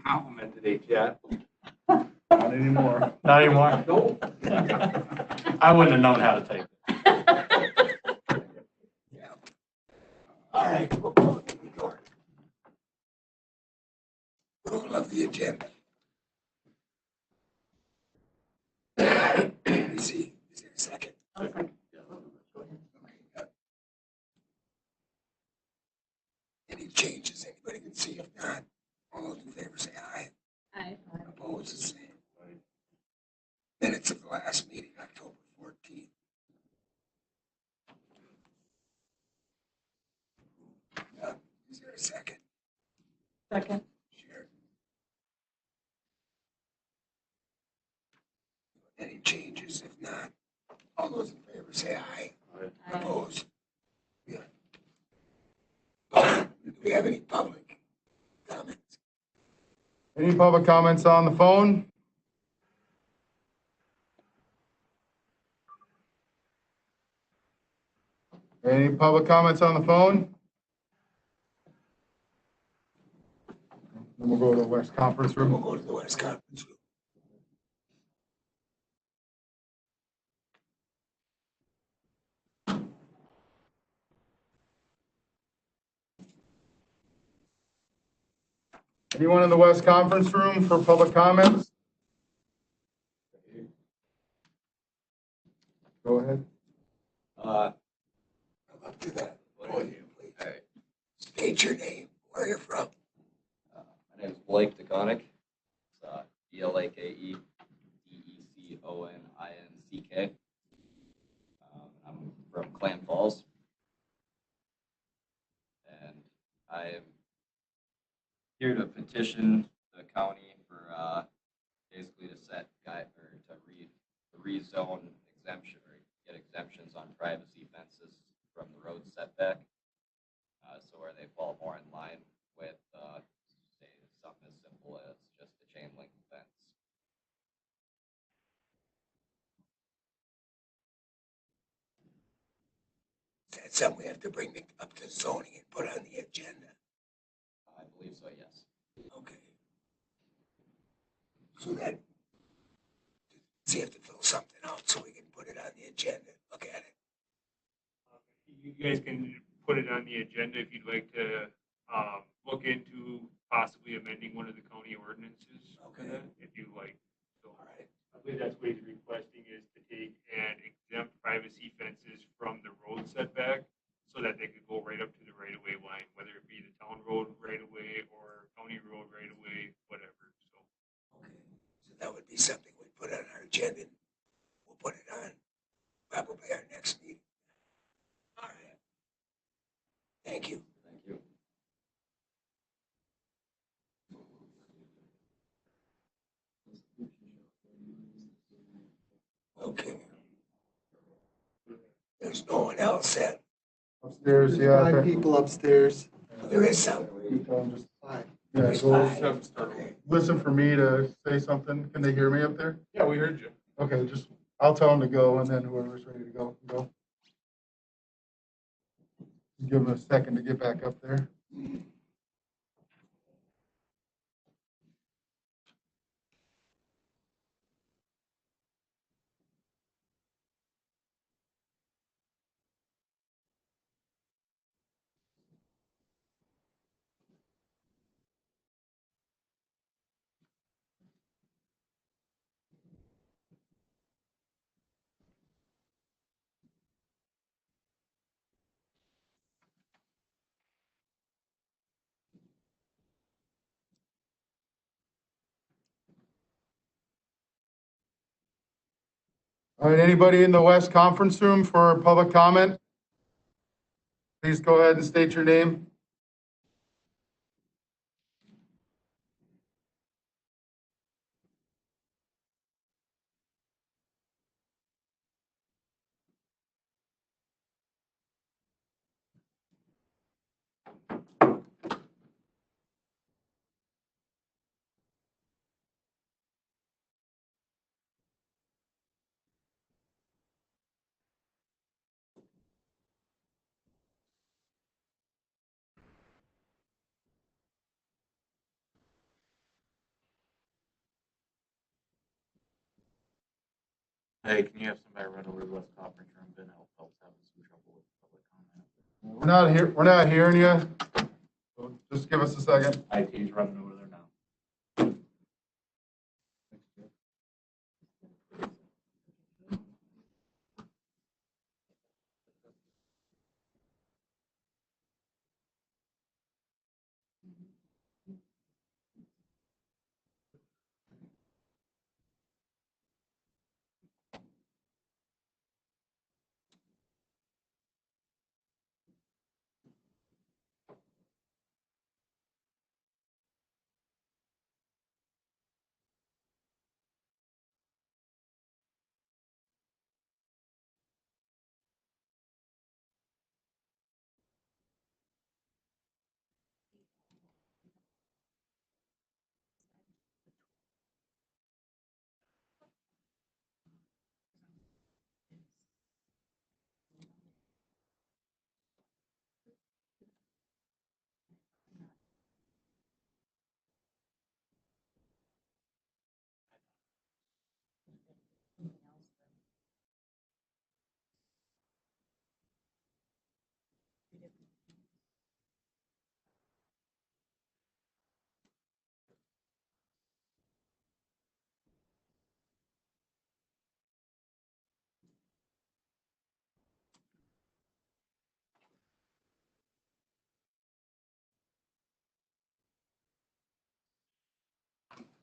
complimented a jet. Not anymore. Not anymore? Nope. I wouldn't have known how to take it. All right, we'll go to the door. Rule of the agenda. Let me see, is there a second? Any changes anybody can see? If not, all those in favor say aye. Aye. Opposed, the same. Minutes of the last meeting, October 14th. Is there a second? Second. Sure. Any changes? If not, all those in favor say aye. Opposed? Yeah. Do we have any public comments? Any public comments on the phone? Any public comments on the phone? Then we'll go to the West Conference We'll Room. go to the West Conference Room. Anyone in the West Conference Room for public comments? Go ahead. I'm up to that. Podium, please. All right. State your name, where you're from. My name is Blake DeConick. It's BlakeDeConick. I'm from Clam Falls. And I am here to petition the county for basically to set guide or to rezone exemption or get exemptions on privacy fences from the road setback. So where they fall more in line with say something as simple as just a chain link fence. Is that something we have to bring up to zoning and put on the agenda? I believe so, yes. Okay. So that, does he have to fill something out so we can put it on the agenda, look at it? You guys can put it on the agenda if you'd like to look into possibly amending one of the county ordinances. Okay. If you like. So All right. I believe that's what he's requesting is to take and exempt privacy fences from the road setback so that they could go right up to the right-of-way line, whether it be the town road right-of-way or county road right-of-way, whatever. So. Okay. So that would be something we put on our agenda. We'll put it on probably our next meeting. All right. Thank you. Thank you. Okay. There's no one else that, Upstairs, yeah. Five people upstairs. there is some. Just- Five. Yeah, There's so five. Okay. listen for me to say something. Can they hear me up there? Yeah, we heard you. Okay, just, I'll tell them to go and then whoever's ready to go, can go. Give them a second to get back up there. All right, anybody in the West Conference Room for public comment? Please go ahead and state your name. Hey, can you have somebody run over to the West Conference room? Ben Help's having some trouble with public comment. We're not hearing you. So just give us a second. IT's running over there now.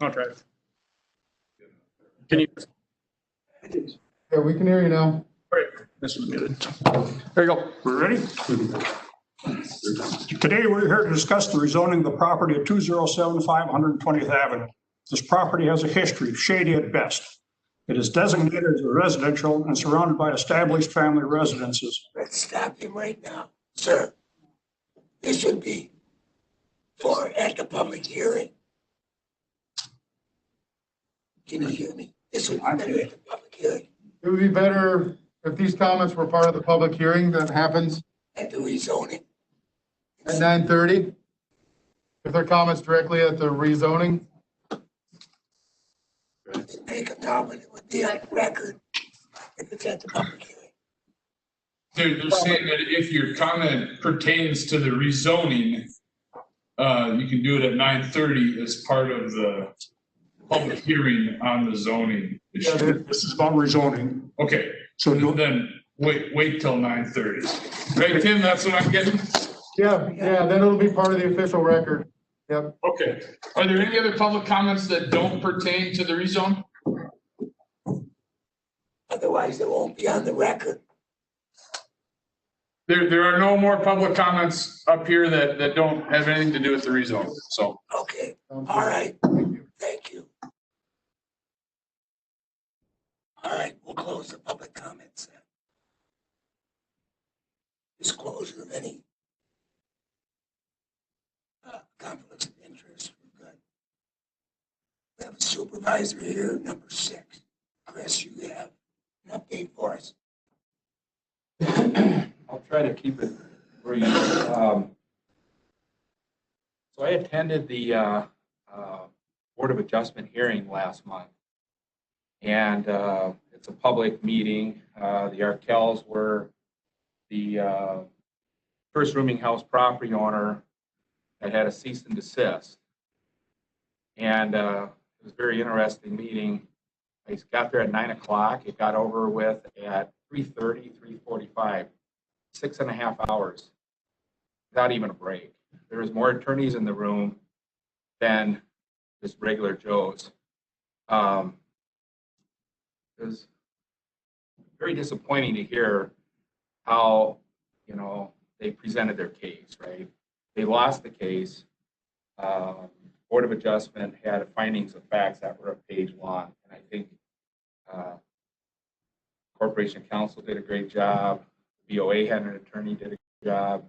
Okay. Can you, Yeah, we can hear you now. great, this is good. There you go. We're ready? Today, we're here to discuss the rezoning of the property at 2075 120th Avenue. This property has a history, shady at best. It is designated as a residential and surrounded by established family residences. Let's stop him right now. Sir, this would be for at the public hearing. Can you hear me? This would be better at the public hearing, It would be better if these comments were part of the public hearing that happens at the rezoning. at 9:30. If they're comments directly at the rezoning, Make a now, but it would be on record if it's at the public hearing. They're saying that if your comment pertains to the rezoning, you can do it at 9:30 as part of the public hearing on the zoning issue. This is about rezoning. Okay, So so then wait till 9:30. Right, Tim, that's what I'm getting? yeah, then it'll be part of the official record. Yep. Okay. Are there any other public comments that don't pertain to the rezone? Otherwise, it won't be on the record. There are no more public comments up here that don't have anything to do with the rezone, so. Okay, all Sounds good. right, Thank you. thank you. All right, we'll close the public comments then. Disclosure of any conflicts of interest, we're good. We have a supervisor here, number 6. Chris, you have an update for us? I'll try to keep it brief. So I attended the Board of Adjustment hearing last month. And it's a public meeting. The Arkells were the first rooming house property owner that had a cease and desist. And it was a very interesting meeting. I got there at 9 o'clock. It got over with at 3:30, 3:45, 6.5 hours without even a break. There was more attorneys in the room than just regular Joes. It was very disappointing to hear how, they presented their case, right? They lost the case. Board of Adjustment had findings of facts that were a page long. And I think Corporation Counsel did a great job. BOA had an attorney, did a good job.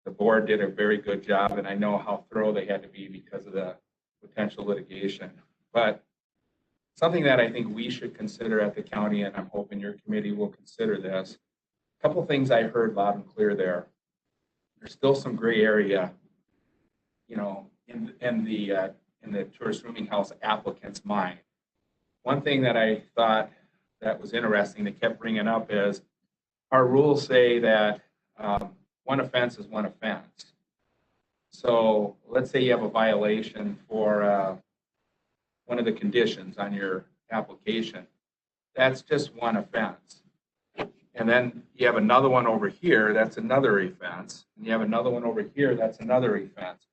The board did a very good job, and I know how thorough they had to be because of the potential litigation. But something that I think we should consider at the county, and I'm hoping your committee will consider this. A couple of things I heard loud and clear there. There's still some gray area, in the tourist rooming house applicant's mind. One thing that I thought that was interesting, they kept bringing up is our rules say that one offense is one offense. So let's say you have a violation for one of the conditions on your application. That's just one offense. And then you have another one over here, that's another offense. And you have another one over here, that's another offense.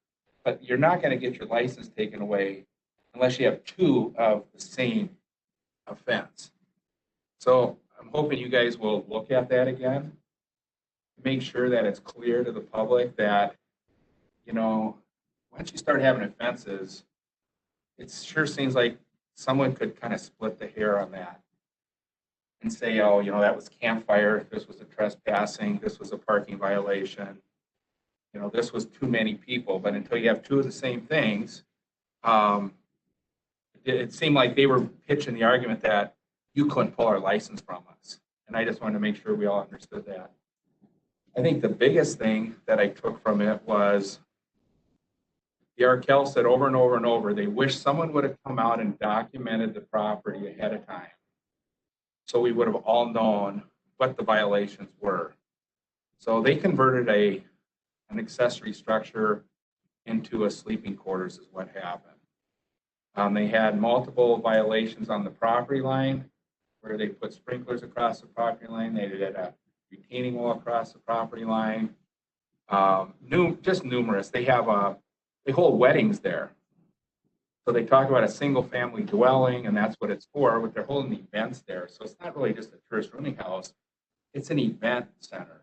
But you're not going to get your license taken away unless you have two of the same offense. So I'm hoping you guys will look at that again. Make sure that it's clear to the public that, you know, once you start having offenses, it sure seems like someone could kind of split the hair on that and say, oh, you know, that was campfire, this was a trespassing, this was a parking violation, you know, this was too many people. But until you have two of the same things, it seemed like they were pitching the argument that you couldn't pull our license from us. And I just wanted to make sure we all understood that. I think the biggest thing that I took from it was the Arkell said over and over and over, they wish someone would have come out and documented the property ahead of time, so we would have all known what the violations were. So they converted an accessory structure into a sleeping quarters is what happened. They had multiple violations on the property line where they put sprinklers across the property line. They did a retaining wall across the property line. Just numerous. They hold weddings there. So they talk about a single family dwelling, and that's what it's for, but they're holding events there. So it's not really just a tourist rooming house, it's an event center.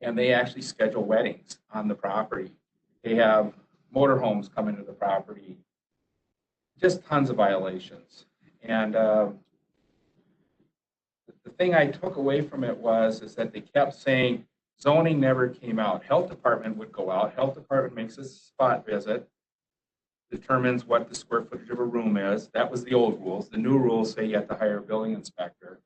And they actually schedule weddings on the property. They have motorhomes come into the property. Just tons of violations. And the thing I took away from it is that they kept saying zoning never came out. Health department would go out. Health department makes a spot visit, determines what the square footage of a room is. That was the old rules. The new rules say you have to hire a building inspector.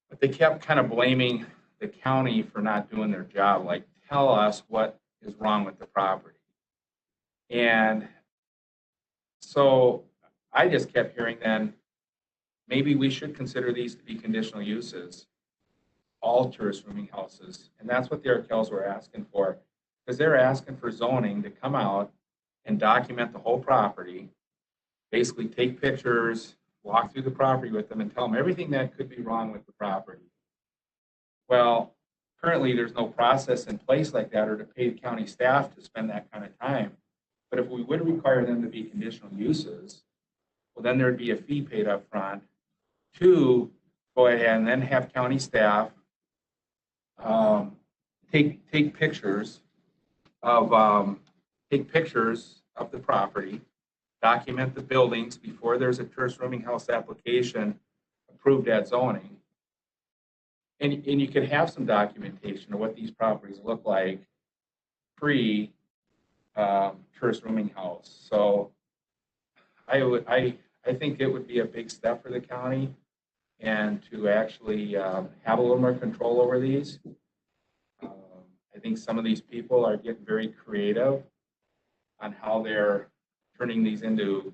But they kept kind of blaming the county for not doing their job. Like, tell us what is wrong with the property. And so I just kept hearing then, maybe we should consider these to be conditional uses, all tourist rooming houses. And that's what the Arkells were asking for, because they're asking for zoning to come out and document the whole property, basically take pictures, walk through the property with them and tell them everything that could be wrong with the property. Well, currently there's no process in place like that or to pay the county staff to spend that kind of time. But if we would require them to be conditional uses, well, then there'd be a fee paid up front to go ahead and then have county staff take pictures of the property, document the buildings before there's a tourist rooming house application approved at zoning. And you can have some documentation of what these properties look like pre tourist rooming house. So I think it would be a big step for the county and to actually have a little more control over these. I think some of these people are getting very creative on how they're turning these into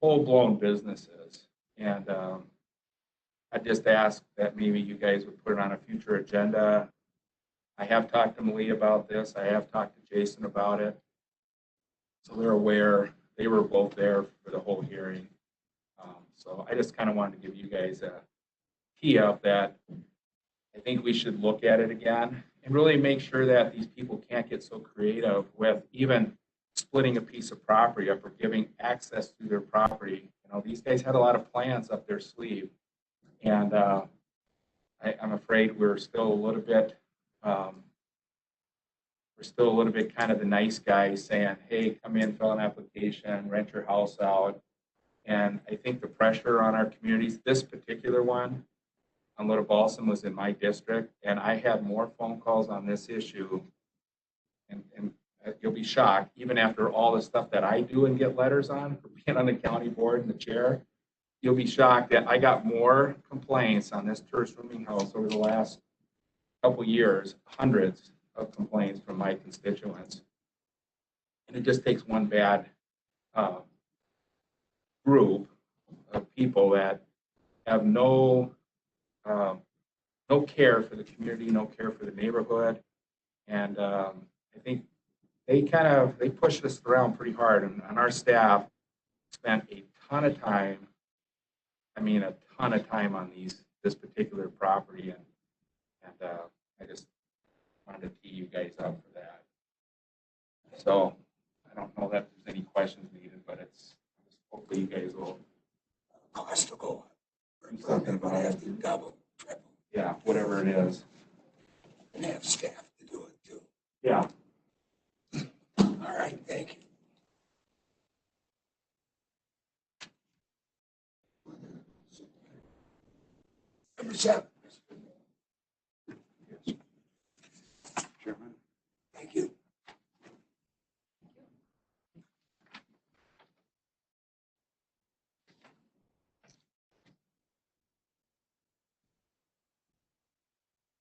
full-blown businesses. And I just ask that maybe you guys would put it on a future agenda. I have talked to Malia about this. I have talked to Jason about it. So they're aware. They were both there for the whole hearing. So I just kind of wanted to give you guys a key up that I think we should look at it again and really make sure that these people can't get so creative with even splitting a piece of property up or giving access to their property. You know, these guys had a lot of plans up their sleeve, and I'm afraid we're still a little bit kind of the nice guys saying, hey, come in, fill an application, rent your house out. And I think the pressure on our communities, this particular one on Little Balsam was in my district, and I had more phone calls on this issue, and you'll be shocked, even after all the stuff that I do and get letters on for being on the county board and the chair, you'll be shocked that I got more complaints on this tourist rooming house over the last couple years, hundreds of complaints from my constituents. And it just takes one bad group of people that have no, no care for the community, no care for the neighborhood. And I think they pushed us around pretty hard, and our staff spent a ton of time, I mean, a ton of time on this particular property, and I just wanted to tee you guys up for that. So I don't know that there's any questions needed, but it's, hopefully you guys will, Cost will go up. We're gonna have to double, triple, yeah, whatever it is. and have staff to do it too. Yeah. All right, thank you. Number 7. Chairman, Thank you.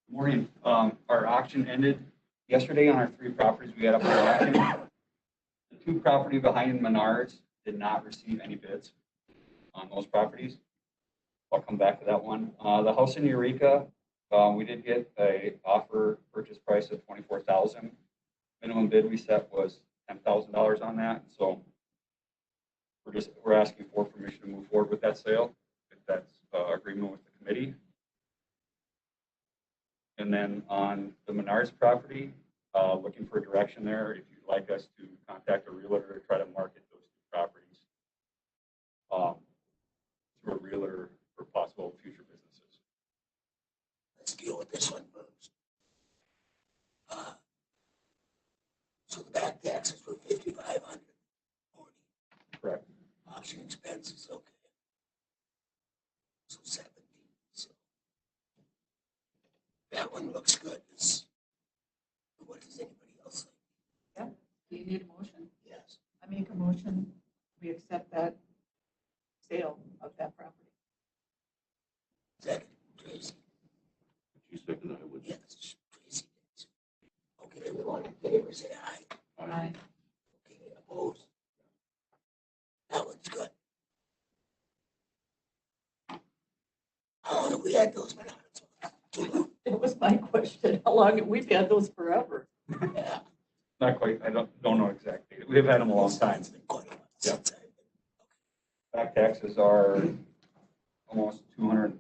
Morning. Our auction ended yesterday on our 3 properties we had up for auction. The 2 property behind Menards did not receive any bids on those properties. I'll come back to that one. The house in Eureka, we did get a offer purchase price of $24,000. Minimum bid we set was $10,000 on that. So we're asking for permission to move forward with that sale, if that's agreement with the committee. And then on the Menards property, looking for direction there. If you'd like us to contact a realtor to try to market those 2 properties through a realtor for possible future businesses. Let's deal with this one first. So the back taxes were $5,540. Correct. Auction expenses, okay. So 17. So that one looks good. What does anybody else think? Do you need a motion? Yes. I make a motion, we accept that sale of that property. Second, Tracy. you second, I would. Yes, Tracy. Okay, everyone in favor, say aye. Aye. Okay, opposed? That one's good. How long have we had those bananas? Too long. It was my question, how long, we've had those forever. Yeah. Not quite. I don't know exactly. We've had them a long time. It's been quite a while Yeah. since I've been. Back taxes are almost $232,000.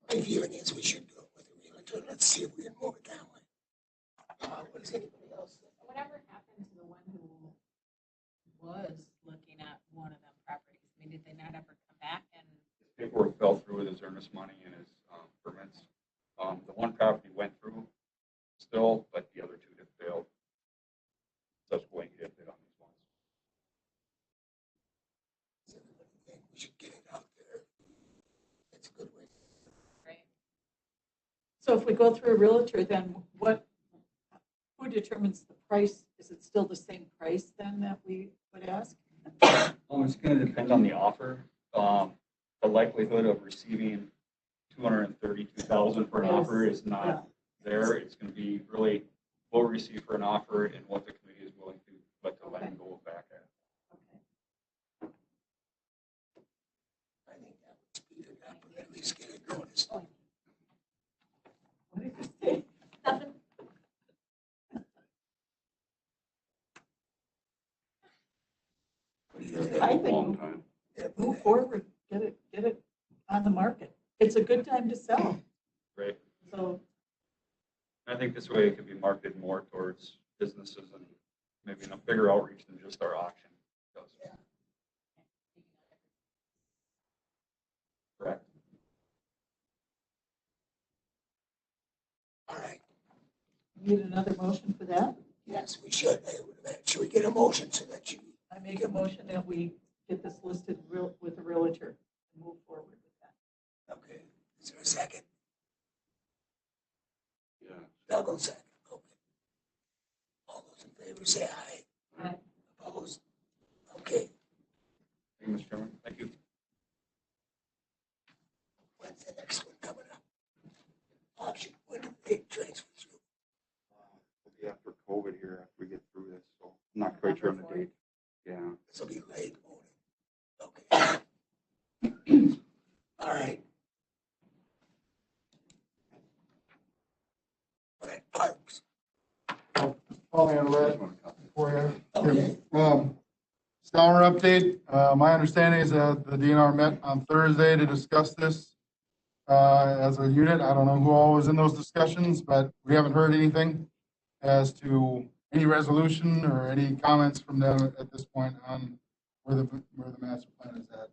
My feeling is we should do it with a realtor. Let's see if we can move it that way. What does anybody else think? Whatever happened to the one who was looking at one of them properties? I mean, did they not ever come back and? His paperwork fell through with his earnest money and his permits. The one property went through still, but the other 2 had failed. Subsequently, he did bid on these ones. Does everybody think we should get it out there? That's a good way. Right. So if we go through a realtor, then who determines the price? Is it still the same price then that we would ask? It's going to depend on the offer. The likelihood of receiving $232,000 for an offer is not there. It's going to be really what we receive for an offer and what the committee is willing to let the land go back at. Okay. I think that would speed it up or at least get it noticed. What did you say? Nothing. What do you think? I Long think time. move forward, get it on the market. It's a good time to sell. Right. So I think this way it could be marketed more towards businesses and maybe a bigger outreach than just our auction does. Correct. All right. need another motion for that. Yes, we should. Should we get a motion so that you, I make a motion that we get this listed with the realtor and move forward with that. okay. Is there a second? Yeah. Doug will second. Okay. All those in favor say aye. Aye. Opposed? Okay. Thank you, Mr. Chairman. Thank you. When's the next one coming up? Auction. When do they transfer through? It'll be after COVID here, after we get through this, so I'm not quite sure on the date. Yeah. This will be late voting. Okay. I'll handle that for you. Okay. Stour update. My understanding is that the DNR met on Thursday to discuss this as a unit. I don't know who all was in those discussions, but we haven't heard anything as to any resolution or any comments from them at this point on where the master plan is at.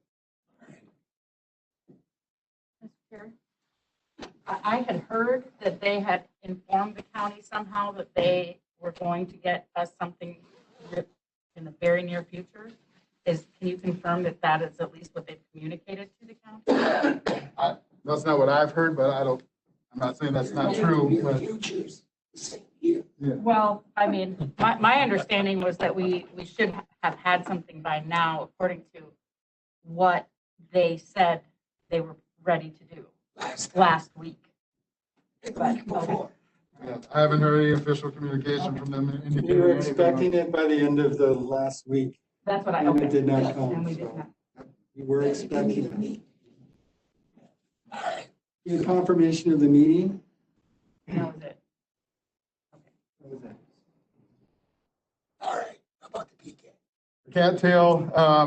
Mr. Chair? I had heard that they had informed the county somehow that they were going to get us something in the very near future. Can you confirm that that is at least what they've communicated to the county? That's not what I've heard, but I'm not saying that's not true, but Futures, the same year. Well, I mean, my understanding was that we should have had something by now, according to what they said they were ready to do last week. And the week before. yeah, I haven't heard any official communication from them indicating We were anything. expecting it by the end of the last week, That's what I, and okay. it did not And come, we did so not. we were That didn't expecting even it. meet. All right, Your confirmation of the meeting? And that was it. What was that? all right, how about the PK? Cattail,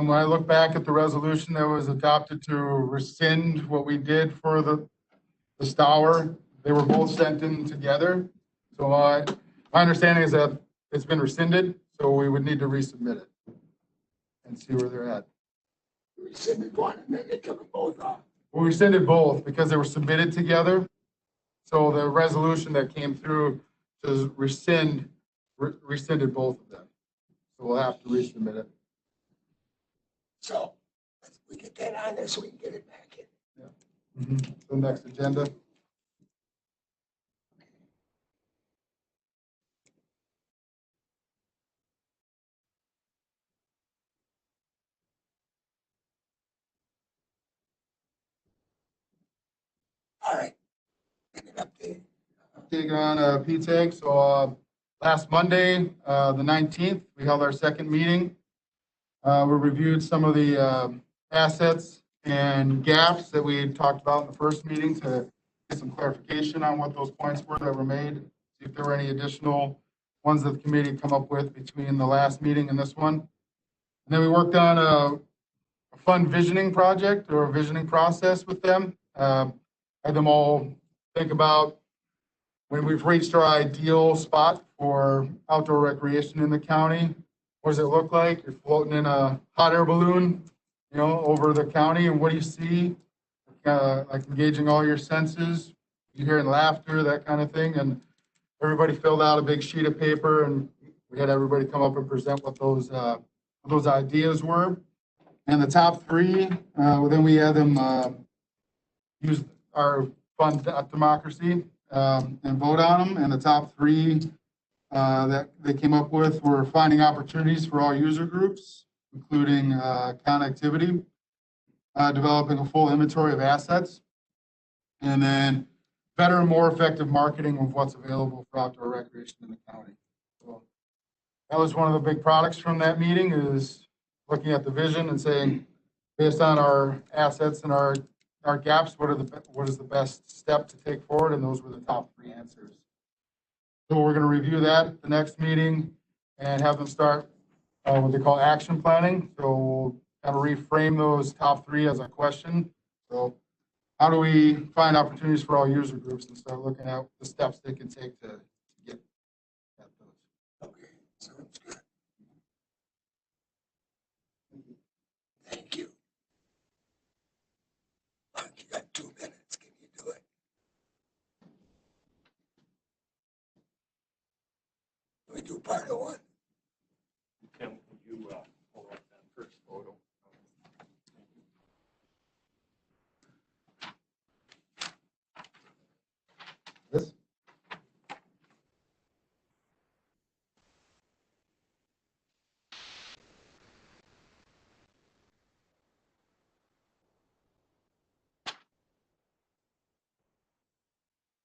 when I look back at the resolution that was adopted to rescind what we did for the Stour, they were both sent in together. So my understanding is that it's been rescinded, so we would need to resubmit it and see where they're at. We rescinded one and then they took them both off. We rescinded both because they were submitted together. So the resolution that came through to rescinded both of them. So we'll have to resubmit it. So we get that on there so we can get it back in. The next agenda. All right. And an update. Taking on PTAG. So last Monday, the 19th, we held our second meeting. We reviewed some of the assets and gaps that we had talked about in the first meeting to get some clarification on what those points were that were made. See if there were any additional ones that the committee had come up with between the last meeting and this one. And then we worked on a fun visioning project or a visioning process with them. Had them all think about when we've reached our ideal spot for outdoor recreation in the county. What does it look like? You're floating in a hot air balloon, over the county, and what do you see? Like engaging all your senses, you hearing laughter, that kind of thing. And everybody filled out a big sheet of paper, and we had everybody come up and present what those ideas were. And the top three, then we had them use our fun democracy and vote on them. And the top three that they came up with were finding opportunities for all user groups, including connectivity, developing a full inventory of assets, and then better and more effective marketing of what's available for outdoor recreation in the county. So that was one of the big products from that meeting, is looking at the vision and saying, based on our assets and our gaps, what is the best step to take forward? And those were the top three answers. So we're going to review that at the next meeting and have them start what they call action planning. So we'll kind of reframe those top three as a question. So how do we find opportunities for all user groups and start looking at the steps they can take to get at those? Okay, sounds good. Thank you. Mark, you got 2 minutes. Can you do it? We do part of one. Tim, could you pull up that first photo? This?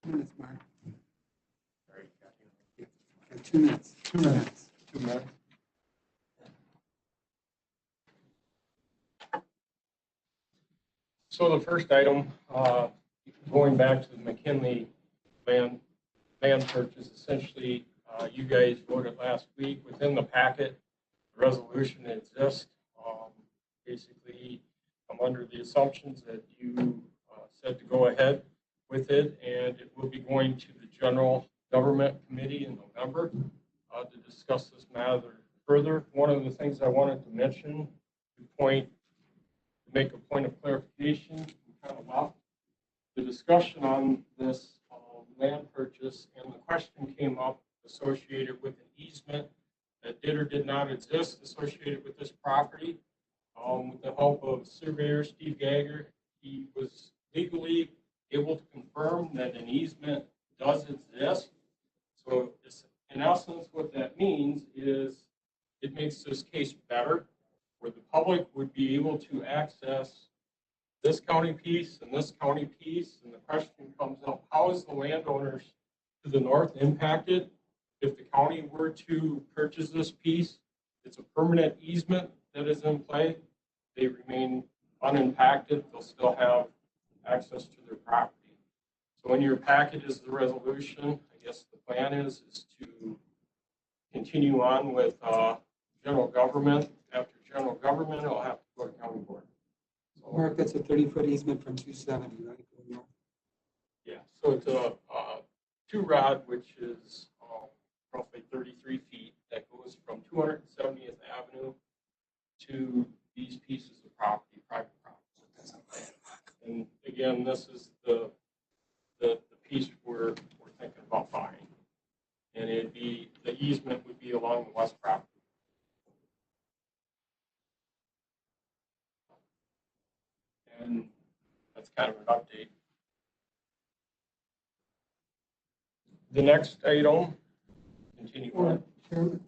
Minutes, Mark. Sorry, Kathy. Got 2 minutes. 2 minutes. 2 minutes. So the first item, going back to the McKinley land purchase, essentially You guys voted last week. Within the packet, the resolution exists. Basically, I'm under the assumptions that you said to go ahead with it, and it will be going to the General Government Committee in November to discuss this matter further. One of the things I wanted to mention, to make a point of clarification, we kind of left the discussion on this land purchase, and the question came up associated with an easement that did or did not exist associated with this property. With the help of surveyor Steve Gagger, he was legally able to confirm that an easement does exist. So in essence, what that means is it makes this case better, where the public would be able to access this county piece and this county piece. And the question comes up, how is the landowners to the north impacted? If the county were to purchase this piece, it's a permanent easement that is in play. They remain unimpacted. They'll still have access to their property. So in your packet is the resolution. I guess the plan is to continue on with general government. After general government, it'll have to go to county board. So, Mark, that's a 30-foot easement from 270, right? yeah, so it's a two rod, which is roughly 33 feet, that goes from 270th Avenue to these pieces of property, private property. And again, this is the piece we're thinking about buying. And the easement would be along the west property. And that's kind of an update. The next item, continue on. Chairman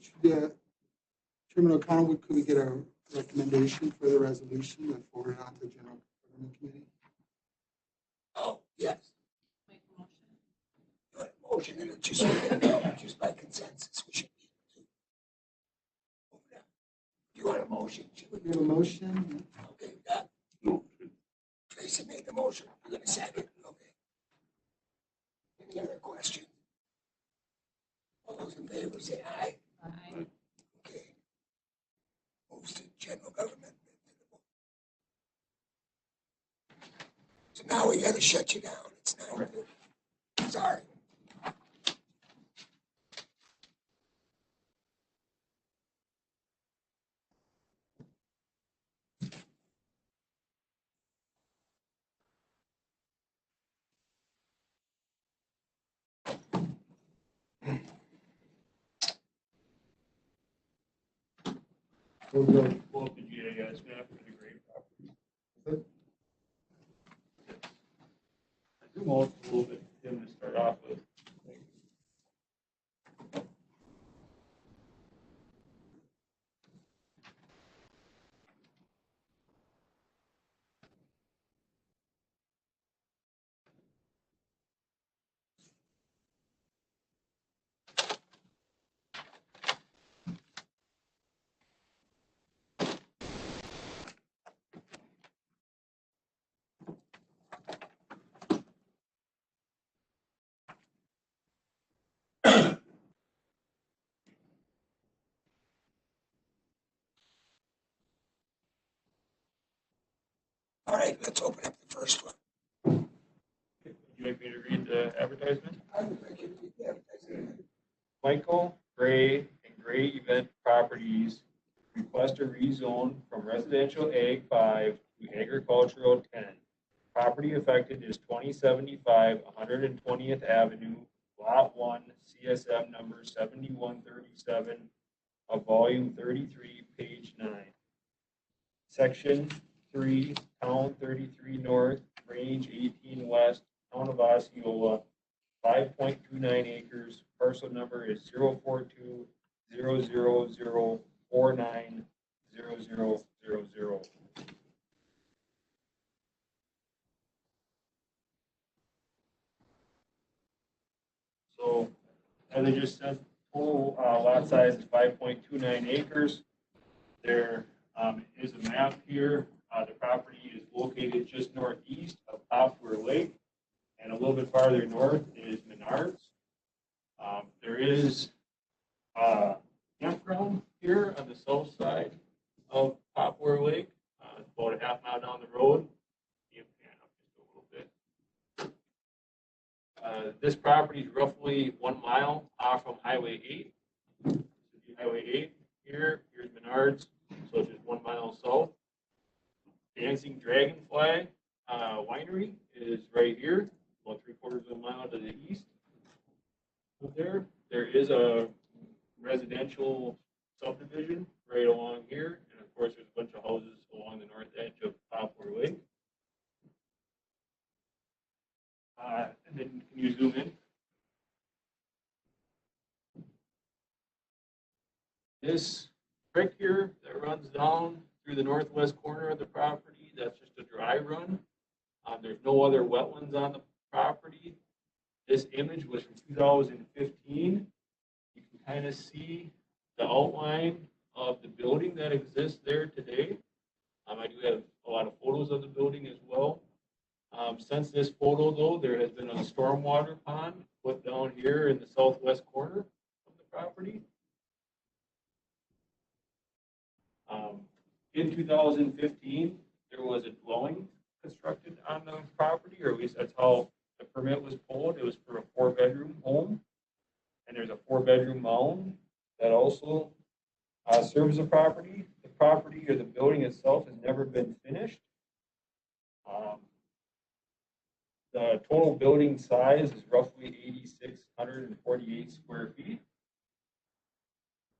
O'Connell, could we get a recommendation for the resolution and forward it on to the General Government Committee? Oh, yes. Make a motion. You want a motion and it just by consensus, we should be able to. You want a motion? We have a motion. Okay, Tracy made the motion. You're gonna second. Okay. Any other questions? All those in favor say aye. Aye. Okay. Moves to general government. So now we gotta shut you down. It's 9:30. Sorry. We'll pull up the GIS map for the great property. Zoom out a little bit, Tim, to start off with. All right, let's open up the first one. Would you like me to read the advertisement? I would like you to read the advertisement. Michael Gray and Gray Event Properties request a rezone from residential Ag 5 to agricultural 10. Property affected is 2075 120th Avenue, Lot 1, CSM number 7137 of Volume 33, page 9. Section 3, Town 33 North, Range 18 West, Town of Osceola, 5.29 acres. Parcel number is 042-00049-0000. So, as I just said, total lot size is 5.29 acres. There is a map here. The property is located just northeast of Poplar Lake, and a little bit farther north is Menards. There is campground here on the south side of Poplar Lake. It's about a half mile down the road. You can pan up just a little bit. This property is roughly 1 mile off from Highway 8. This would be Highway 8 here. Here's Menards, so it's just 1 mile south. Dancing Dragonfly Winery is right here, about 3/4 of a mile to the east. There is a residential subdivision right along here, and of course, there's a bunch of houses along the north edge of Poplar Lake. And then can you zoom in? This creek here that runs down through the northwest corner of the property, that's just a dry run. There's no other wetlands on the property. This image was from 2015. You can kind of see the outline of the building that exists there today. I do have a lot of photos of the building as well. Since this photo though, there has been a stormwater pond put down here in the southwest corner of the property. In 2015, there was a dwelling constructed on the property, or at least that's how the permit was pulled. It was for a 4-bedroom home. And there's a 4-bedroom mound that also serves the property. The property or the building itself has never been finished. The total building size is roughly 8,648 square feet.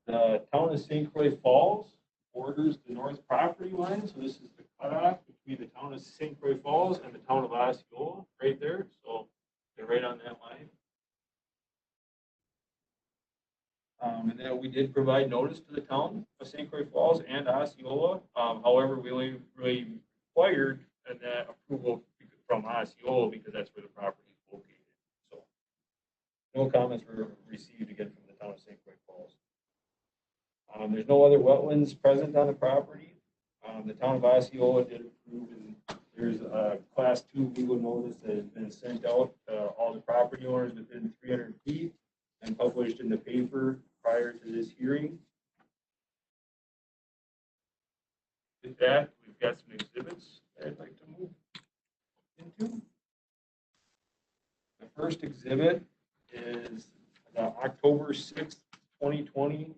The town of St. Croix Falls borders the north property line, so this is the cutoff between the town of St. Croix Falls and the town of Osceola, right there. So they're right on that line. And then we did provide notice to the town of St. Croix Falls and Osceola. However, we only really required that approval from Osceola because that's where the property is located. So no comments were received again from the town of St. Croix Falls. There's no other wetlands present on the property. The town of Osceola did approve, and there's a class 2 legal notice that has been sent out to all the property owners within 300 feet and published in the paper prior to this hearing. With that, we've got some exhibits that I'd like to move into. The first exhibit is the October 6th, 2020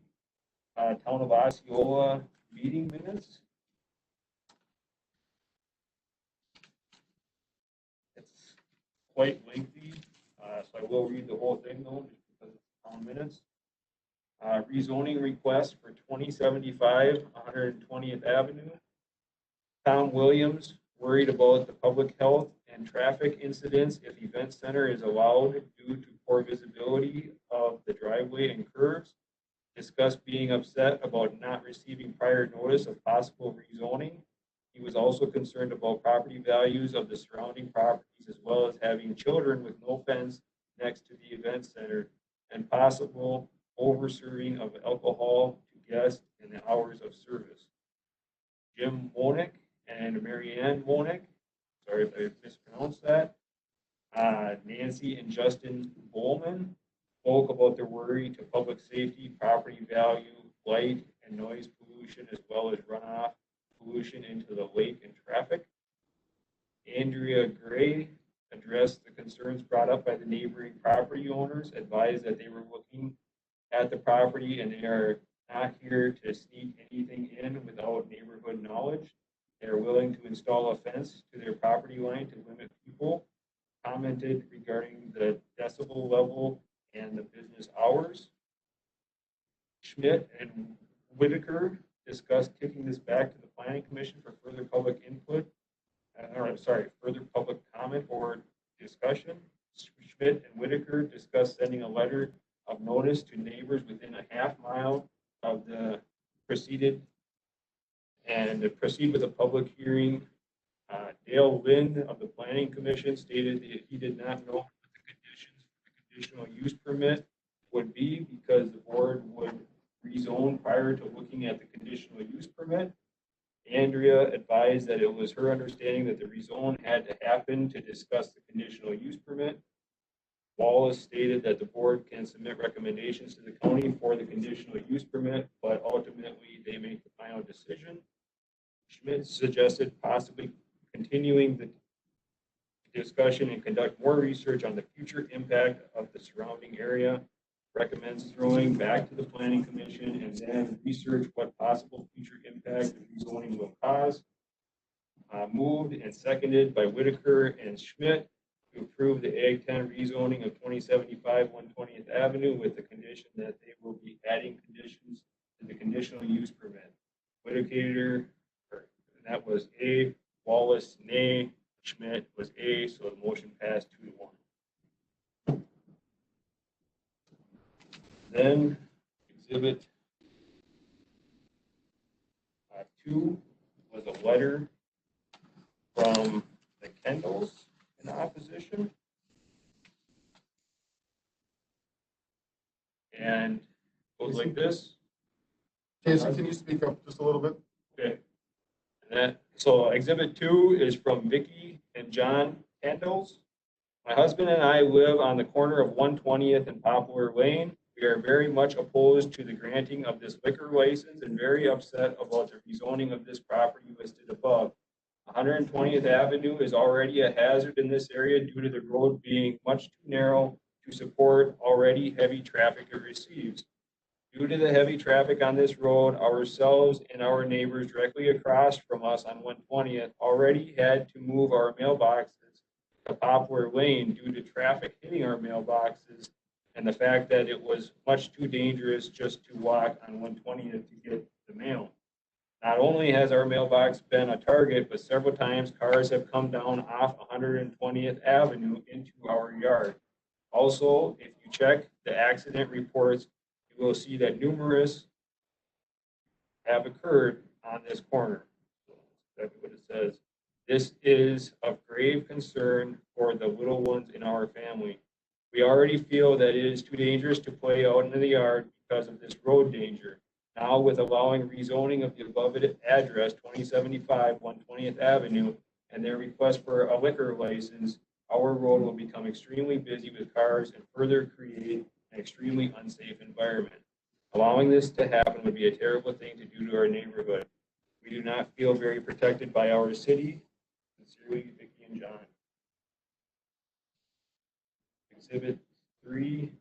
Town of Osceola meeting minutes. It's quite lengthy, so I will read the whole thing though, just because it's town minutes. Rezoning request for 2075 120th Avenue. Tom Williams worried about the public health and traffic incidents if event center is allowed due to poor visibility of the driveway and curves. Discussed being upset about not receiving prior notice of possible rezoning. He was also concerned about property values of the surrounding properties, as well as having children with no fence next to the event center and possible over-serving of alcohol to guests in the hours of service. Jim Wonick and Mary Ann Wonick, sorry if I mispronounced that, Nancy and Justin Bowman, spoke about their worry to public safety, property value, light and noise pollution, as well as runoff pollution into the lake and traffic. Andrea Gray addressed the concerns brought up by the neighboring property owners, advised that they were looking at the property and they are not here to sneak anything in without neighborhood knowledge. They are willing to install a fence to their property line to limit people. Commented regarding the decibel level and the business hours. Schmidt and Whitaker discussed kicking this back to the Planning Commission for further public input, further public comment or discussion. Schmidt and Whitaker discussed sending a letter of notice to neighbors within a half mile of the proceed with a public hearing. Dale Lind of the Planning Commission stated that he did not know what the conditions for the conditional use permit would be because the board would rezone prior to looking at the conditional use permit. Andrea advised that it was her understanding that the rezone had to happen to discuss the conditional use permit. Wallace stated that the board can submit recommendations to the county for the conditional use permit, but ultimately they make the final decision. Schmidt suggested possibly continuing the discussion and conduct more research on the future impact of the surrounding area. Recommends throwing back to the planning commission and then research what possible future impact the rezoning will cause. Moved and seconded by Whitaker and Schmidt to approve the Ag 10 rezoning of 2075 120th Avenue with the condition that they will be adding conditions to the conditional use permit. Whitaker, that was A, Wallace, nay, Schmidt was A, so the motion passed 2-1. Then exhibit 2 was a letter from the Kendalls in opposition. And goes like this. Jason, can you speak up just a little bit? Okay. And that, so exhibit 2 is from Vicky and John Kendalls. My husband and I live on the corner of 120th and Poplar Lane. We are very much opposed to the granting of this liquor license and very upset about the rezoning of this property listed above. 120th Avenue is already a hazard in this area due to the road being much too narrow to support already heavy traffic it receives. Due to the heavy traffic on this road, ourselves and our neighbors directly across from us on 120th already had to move our mailboxes to Poplar Lane due to traffic hitting our mailboxes and the fact that it was much too dangerous just to walk on 120th to get the mail. Not only has our mailbox been a target, but several times cars have come down off 120th Avenue into our yard. Also, if you check the accident reports, you will see that numerous have occurred on this corner. So that's what it says. This is of grave concern for the little ones in our family. We already feel that it is too dangerous to play out in the yard because of this road danger. Now with allowing rezoning of the above address, 2075 120th Avenue, and their request for a liquor license, our road will become extremely busy with cars and further create an extremely unsafe environment. Allowing this to happen would be a terrible thing to do to our neighborhood. We do not feel very protected by our city. Sincerely, Vicky and John. Exhibit 3,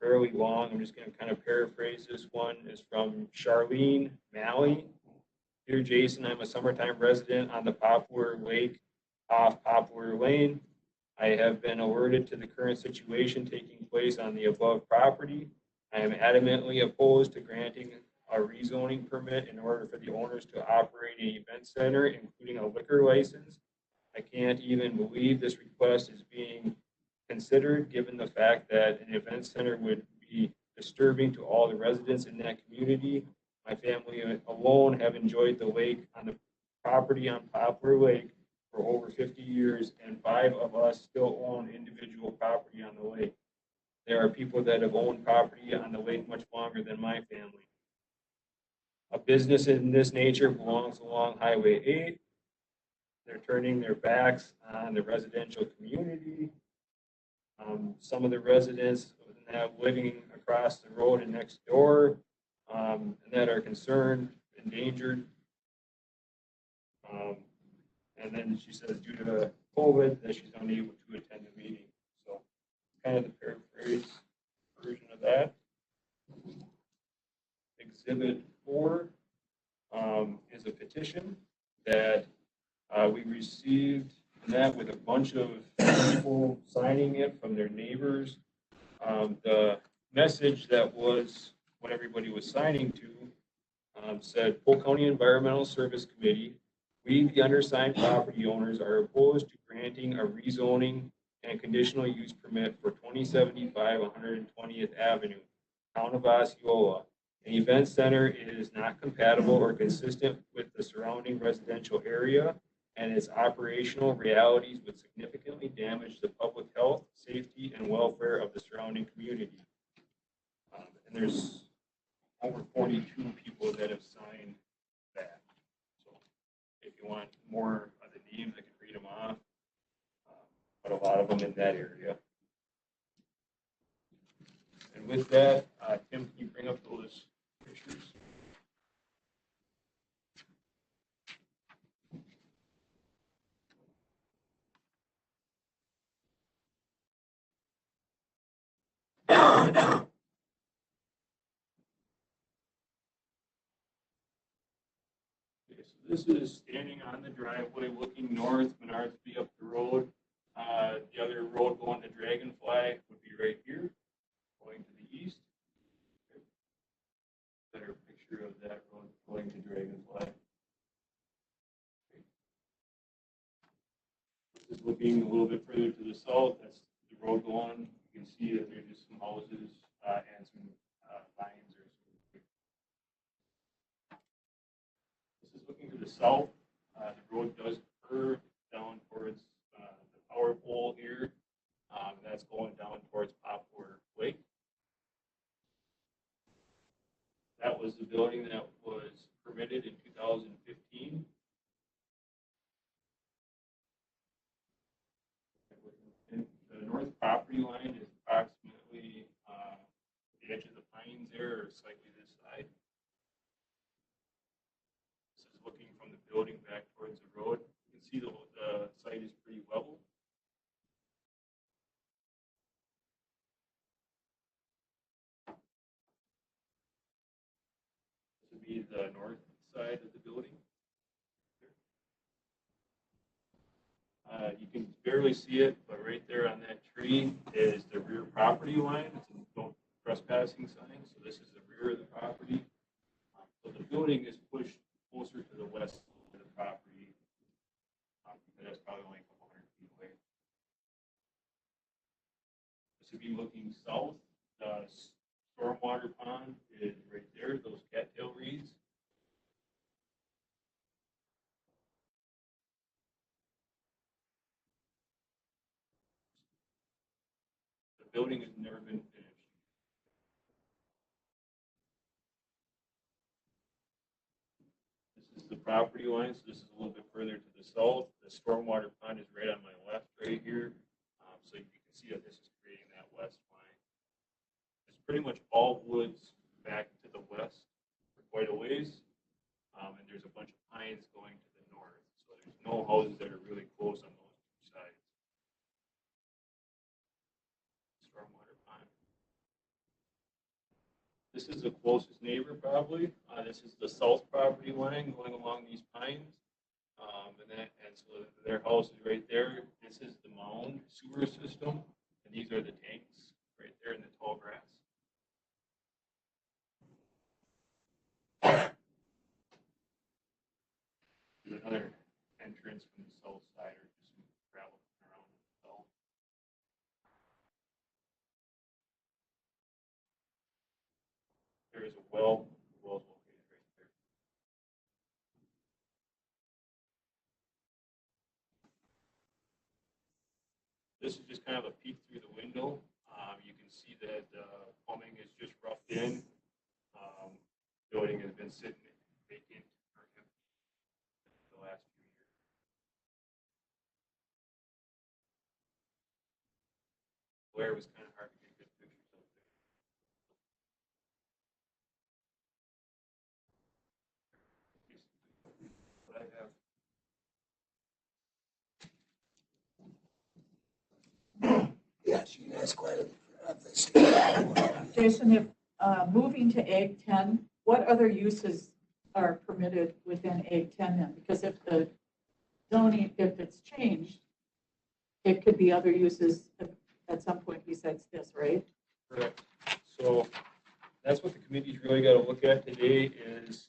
fairly long. I'm just going to kind of paraphrase this one. Is from Charlene Malley. Dear Jason, I'm a summertime resident on the Poplar Lake off Poplar Lane. I have been alerted to the current situation taking place on the above property. I am adamantly opposed to granting a rezoning permit in order for the owners to operate an event center, including a liquor license. I can't even believe this request is being considered, given the fact that an event center would be disturbing to all the residents in that community. My family alone have enjoyed the lake on the property on Poplar Lake for over 50 years, and 5 of us still own individual property on the lake. There are people that have owned property on the lake much longer than my family. A business in this nature belongs along Highway 8. They're turning their backs on the residential community. Some of the residents that living across the road and next door, and that are concerned, endangered. And then she says due to COVID that she's unable to attend the meeting. So kind of the paraphrase version of that. Exhibit 4 is a petition that we received, and that with a bunch of people signing it from their neighbors. The message that was what everybody was signing to said, Polk County Environmental Service Committee, we, the undersigned property owners, are opposed to granting a rezoning and conditional use permit for 2075 120th Avenue, Town of Osceola. An event center is not compatible or consistent with the surrounding residential area, and its operational realities would significantly damage the public health, safety, and welfare of the surrounding community. And there's over 42 people that have signed that. So if you want more of the names, I can read them off. but a lot of them in that area. And with that, Tim, can you bring up those pictures? Okay, so this is standing on the driveway looking north, Menards be up the road. The other road going to Dragonfly would be right here, going to the east. Better picture of that road going to Dragonfly. This is looking a little bit further to the south. That's the road going. You can see that there's just some houses and some vines or some. This is looking to the south. The road does curve down towards the power pole here. That's going down towards Poplar Lake. That was the building that was permitted in 2015. And the north property line is approximately the edge of the pines there, or slightly this side. This is looking from the building back towards the road. You can see the site is pretty level. This would be the north side of the building. You can barely see it, but right there on that tree is the rear property line. It's a no trespassing sign, so this is the rear of the property. So the building is pushed closer to the west of the property. And that's probably only a couple hundred feet away. This would be looking south. The stormwater pond is right there, those cattail reeds. The building has never been finished. This is the property line, so this is a little bit further to the south. The stormwater pond is right on my left right here. So you can see that this is creating that west line. It's pretty much all woods back to the west for quite a ways. And there's a bunch of pines going to the north. So there's no houses that are really close on those two sides. Stormwater pond. This is the closest neighbor probably. This is the south property line going along these pines. And so their house is right there. This is the mound sewer system. And these are the tanks right there in the tall grass. There's another entrance from the south side, or just some gravel around the south. There is a well. The well is located right there. This is just kind of a peek through the window. You can see that plumbing is just roughed in. Building has been sitting vacant or empty the last few years. Glare was kind of hard to get good pictures of there. But I have. Yes, you can ask questions. Jason, if moving to Ag 10, what other uses are permitted within Ag 10 then? Because if the zoning, if it's changed, it could be other uses at some point besides this, right? Correct. So that's what the committee's really got to look at today is,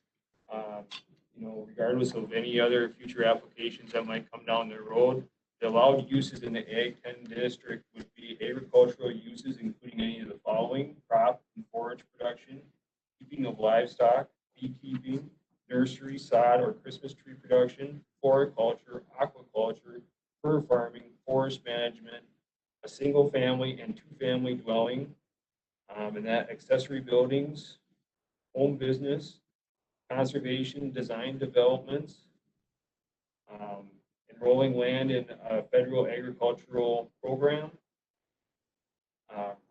regardless of any other future applications that might come down the road, the allowed uses in the Ag 10 district would be agricultural uses, including any of the following: crop and forage production, keeping of livestock, beekeeping, nursery, sod, or Christmas tree production, floriculture, aquaculture, fur farming, forest management, a single family and two family dwelling, and that accessory buildings, home business, conservation, design developments, and enrolling land in a federal agricultural program.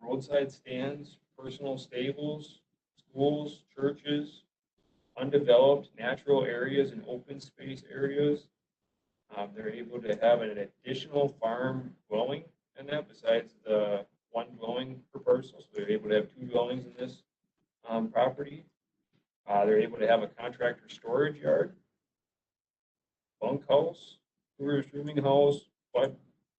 Roadside stands, personal stables, schools, churches, undeveloped natural areas and open space areas. They're able to have an additional farm dwelling in that besides the one dwelling per parcel. So they're able to have 2 dwellings in this property. They're able to have a contractor storage yard, bunkhouse, tourist rooming house, bed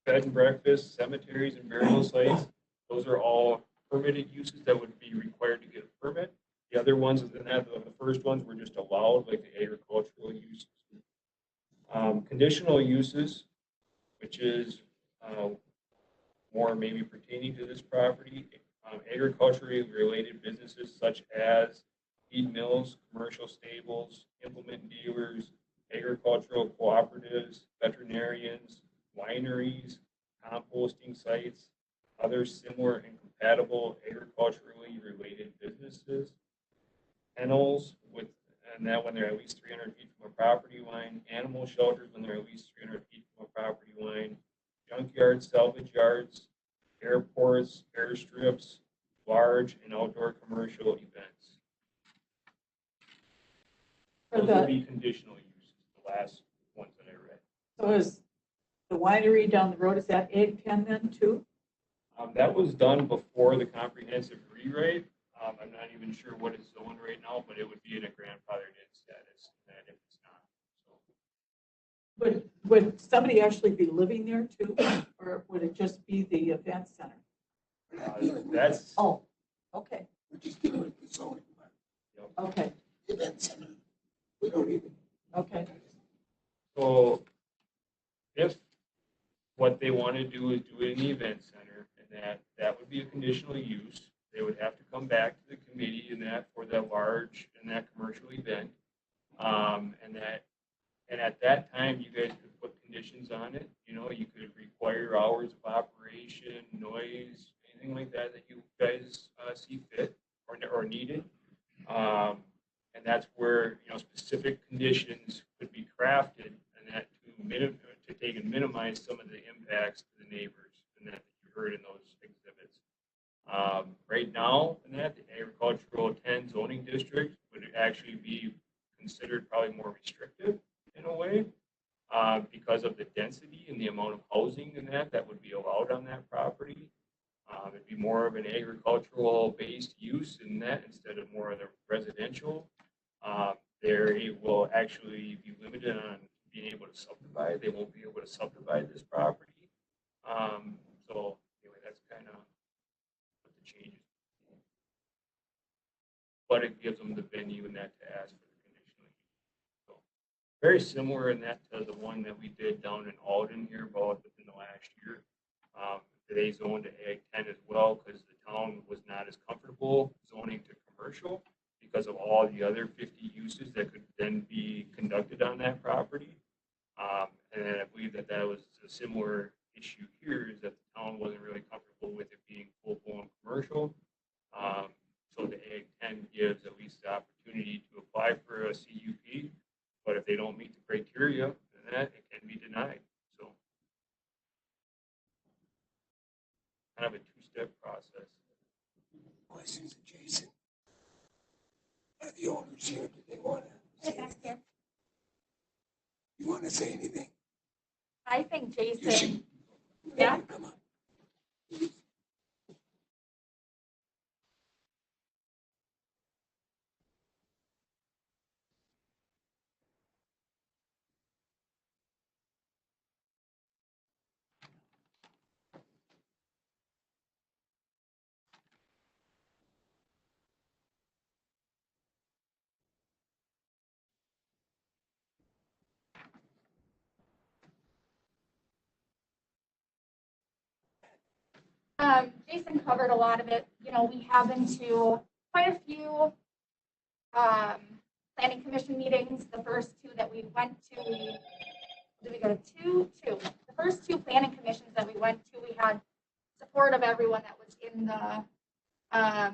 and breakfast, cemeteries and burial sites. Those are all permitted uses that would be required to get a permit. The other ones, the first ones were just allowed, like the agricultural uses. Conditional uses, which is more maybe pertaining to this property, agriculturally related businesses such as feed mills, commercial stables, implement dealers, agricultural cooperatives, veterinarians, wineries, composting sites, other similar and compatible agriculturally related businesses, kennels and that when they're at least 300 feet from a property line, animal shelters when they're at least 300 feet from a property line, junkyards, salvage yards, airports, airstrips, large and outdoor commercial events. Those would be conditional uses, the last ones that I read. So is the winery down the road, is that Ag 10 then too? That was done before the comprehensive rewrite. I'm not even sure what it's zoned right now, but it would be in a grandfathered in status, and if it's not. So Would somebody actually be living there too, or would it just be the event center? that's Oh, okay, We're just dealing with the zoning. okay, Event center. We don't even. okay. so. If what they want to do is do it in the event center, and that would be a conditional use, they would have to come back to the committee and that for that large and that commercial event, and at that time you guys could put conditions on it. You know, you could require hours of operation, noise, anything like that that you guys see fit or needed. And that's where, you know, specific conditions could be crafted and that to take and minimize some of the impacts to the neighbors and that you heard in those exhibits. Right now, in that, the agricultural 10 zoning district would actually be considered probably more restrictive in a way because of the density and the amount of housing in that would be allowed on that property. It'd be more of an agricultural based use in that instead of more of the residential. They will actually be limited on being able to subdivide. They won't be able to subdivide this property. So anyway, that's kind of what the changes. But it gives them the venue and that to ask for the conditional use. So very similar in that to the one that we did down in Alden here about within the last year. They zoned to Ag 10 as well because the town was not as comfortable zoning to commercial because of all the other 50 uses that could then be conducted on that property. And then I believe that was a similar issue here is that the town wasn't really comfortable with it being full-blown commercial. So the Ag 10 gives at least the opportunity to apply for a CUP, but if they don't meet the criteria, then that it can be denied. So kind of a two-step process. Questions of Jason? Are the owners here? Do they want to say anything? You want to say anything? I think You Jason, should. Yeah. Come on. Jason covered a lot of it. You know, we have been to quite a few planning commission meetings. The first two that we went to, did we go to two? Two. The first two planning commissions that we went to, we had support of everyone that was in the at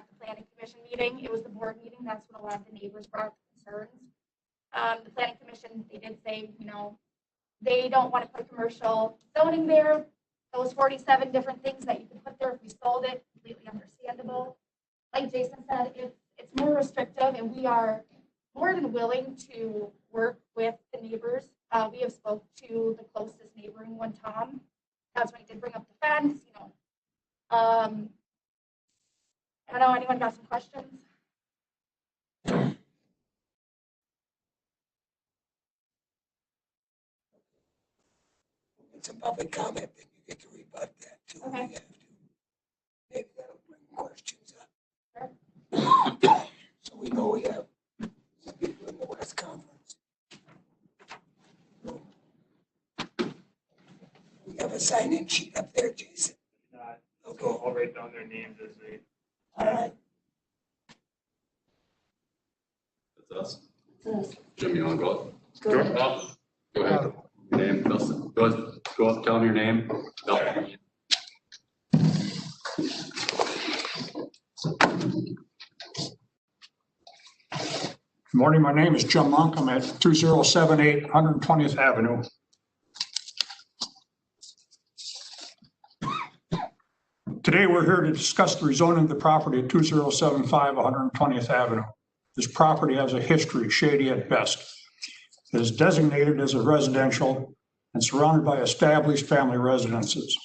the planning commission meeting. It was the board meeting. That's when a lot of the neighbors brought up concerns. The planning commission, they did say, you know, they don't want to put commercial zoning there. Those 47 different things that you can put there if we sold it, completely understandable. Like Jason said, it's more restrictive, and we are more than willing to work with the neighbors. We have spoke to the closest neighboring one, Tom. That's when he did bring up the fence, you know. I don't know, anyone got some questions? It's a public comment, then you get to rebut that too. if you Okay. have to. Maybe that'll bring questions up. So we know we have people in the West Conference. We have a sign-in sheet up there, Jason. Okay, So I'll write down their names as they. all right. That's us. Jim, you want to go? Go ahead. Go ahead. Your name, Dustin. Go up, tell them your name. Good morning, my name is Jim Monk. I'm at 2078 120th Avenue. Today, we're here to discuss the rezoning of the property at 2075 120th Avenue. This property has a history, shady at best. It is designated as a residential and surrounded by established family residences.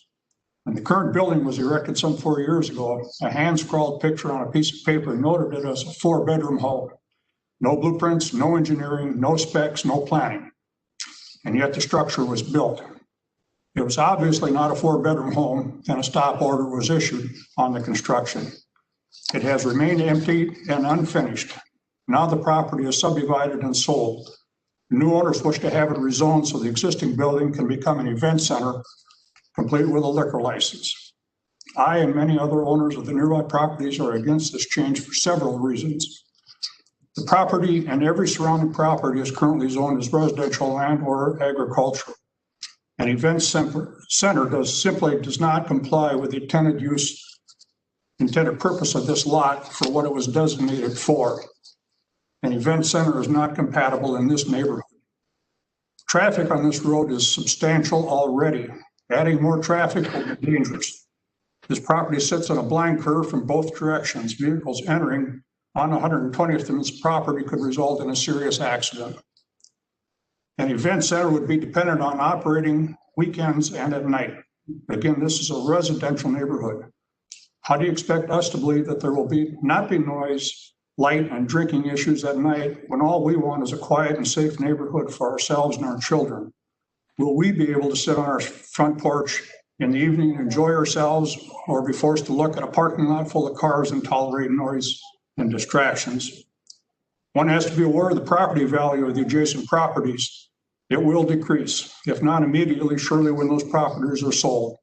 When the current building was erected some 4 years ago, a hand-scrawled picture on a piece of paper noted it as a 4-bedroom home. No blueprints, no engineering, no specs, no planning. And yet the structure was built. It was obviously not a 4-bedroom home, and a stop order was issued on the construction. It has remained empty and unfinished. Now the property is subdivided and sold. New owners wish to have it rezoned so the existing building can become an event center, complete with a liquor license. I and many other owners of the nearby properties are against this change for several reasons. The property and every surrounding property is currently zoned as residential land or agricultural. An event center simply does not comply with the intended purpose of this lot for what it was designated for. An event center is not compatible in this neighborhood. Traffic on this road is substantial already. Adding more traffic will be dangerous. This property sits on a blind curve from both directions. Vehicles entering on 120th in this property could result in a serious accident. An event center would be dependent on operating weekends and at night. Again, this is a residential neighborhood. How do you expect us to believe that there will not be noise, light, and drinking issues at night when all we want is a quiet and safe neighborhood for ourselves and our children? Will we be able to sit on our front porch in the evening and enjoy ourselves, or be forced to look at a parking lot full of cars and tolerate noise and distractions? One has to be aware of the property value of the adjacent properties. It will decrease, if not immediately, surely when those properties are sold.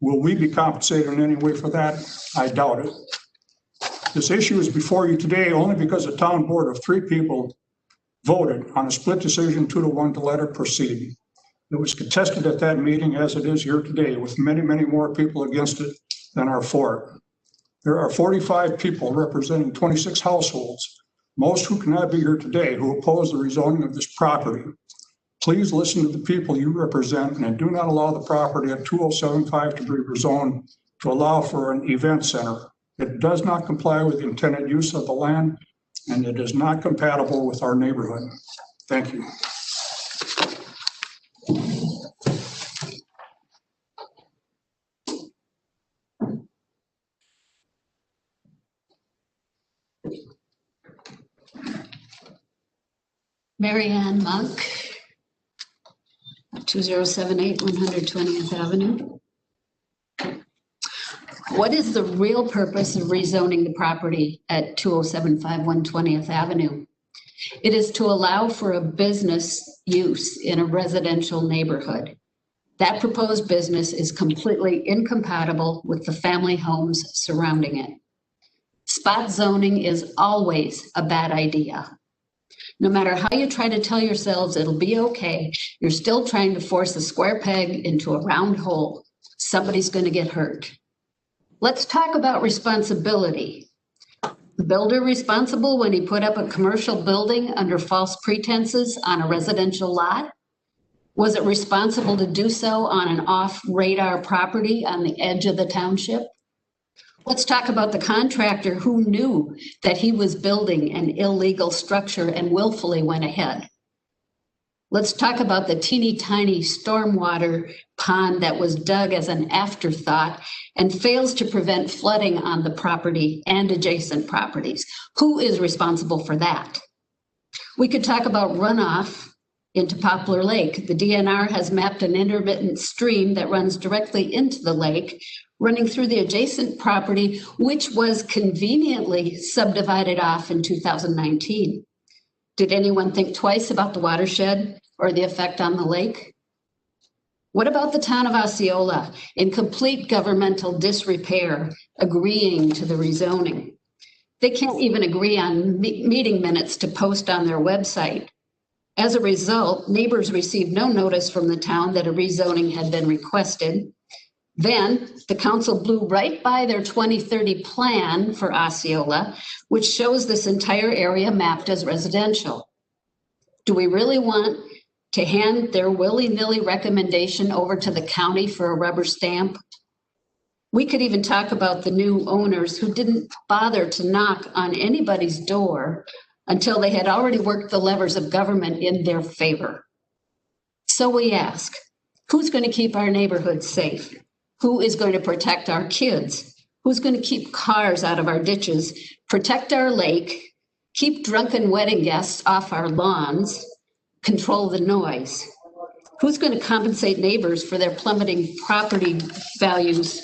Will we be compensated in any way for that? I doubt it. This issue is before you today only because a town board of 3 people voted on a split decision 2-1 to let it proceed. It was contested at that meeting as it is here today, with many, many more people against it than are for it. There are 45 people representing 26 households, most who cannot be here today, who oppose the rezoning of this property. Please listen to the people you represent and do not allow the property at 2075 to be rezoned to allow for an event center. It does not comply with the intended use of the land, and it is not compatible with our neighborhood. Thank you. Mary Ann Monk, 2078 120th Avenue. What is the real purpose of rezoning the property at 2075 120th Avenue? It is to allow for a business use in a residential neighborhood. That proposed business is completely incompatible with the family homes surrounding it. Spot zoning is always a bad idea. No matter how you try to tell yourselves it'll be okay, you're still trying to force a square peg into a round hole. Somebody's going to get hurt. Let's talk about responsibility. The builder responsible when he put up a commercial building under false pretenses on a residential lot? Was it responsible to do so on an off-radar property on the edge of the township? Let's talk about the contractor who knew that he was building an illegal structure and willfully went ahead. Let's talk about the teeny tiny stormwater pond that was dug as an afterthought and fails to prevent flooding on the property and adjacent properties. Who is responsible for that? We could talk about runoff into Poplar Lake. The DNR has mapped an intermittent stream that runs directly into the lake, running through the adjacent property, which was conveniently subdivided off in 2019. Did anyone think twice about the watershed or the effect on the lake? What about the town of Osceola, in complete governmental disrepair, agreeing to the rezoning? They can't even agree on meeting minutes to post on their website. As a result, neighbors received no notice from the town that a rezoning had been requested. Then the council blew right by their 2030 plan for Osceola, which shows this entire area mapped as residential. Do we really want to hand their willy-nilly recommendation over to the county for a rubber stamp? We could even talk about the new owners who didn't bother to knock on anybody's door until they had already worked the levers of government in their favor. So we ask, who's going to keep our neighborhoods safe? Who is going to protect our kids? Who's going to keep cars out of our ditches, protect our lake, keep drunken wedding guests off our lawns, control the noise? Who's going to compensate neighbors for their plummeting property values?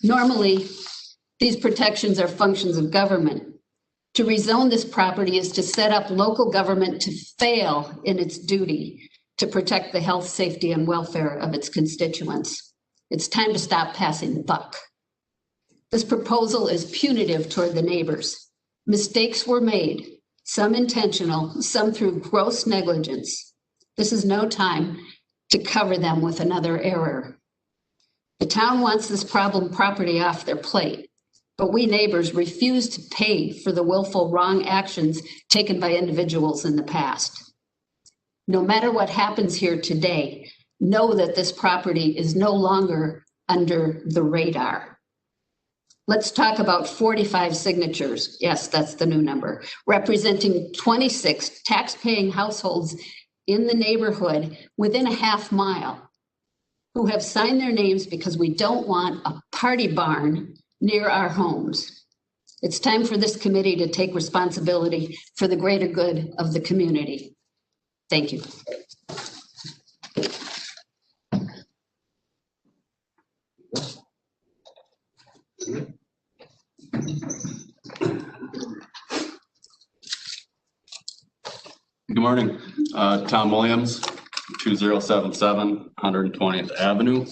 Normally, these protections are functions of government. To rezone this property is to set up local government to fail in its duty to protect the health, safety, and welfare of its constituents. It's time to stop passing the buck. This proposal is punitive toward the neighbors. Mistakes were made, some intentional, some through gross negligence. This is no time to cover them with another error. The town wants this problem property off their plate, but we neighbors refuse to pay for the willful wrong actions taken by individuals in the past. No matter what happens here today, know that this property is no longer under the radar. Let's talk about 45 signatures. Yes, that's the new number, representing 26 tax-paying households in the neighborhood within a half mile who have signed their names because we don't want a party barn near our homes. It's time for this committee to take responsibility for the greater good of the community. Thank you. Good morning, Tom Williams, 2077 120th Avenue.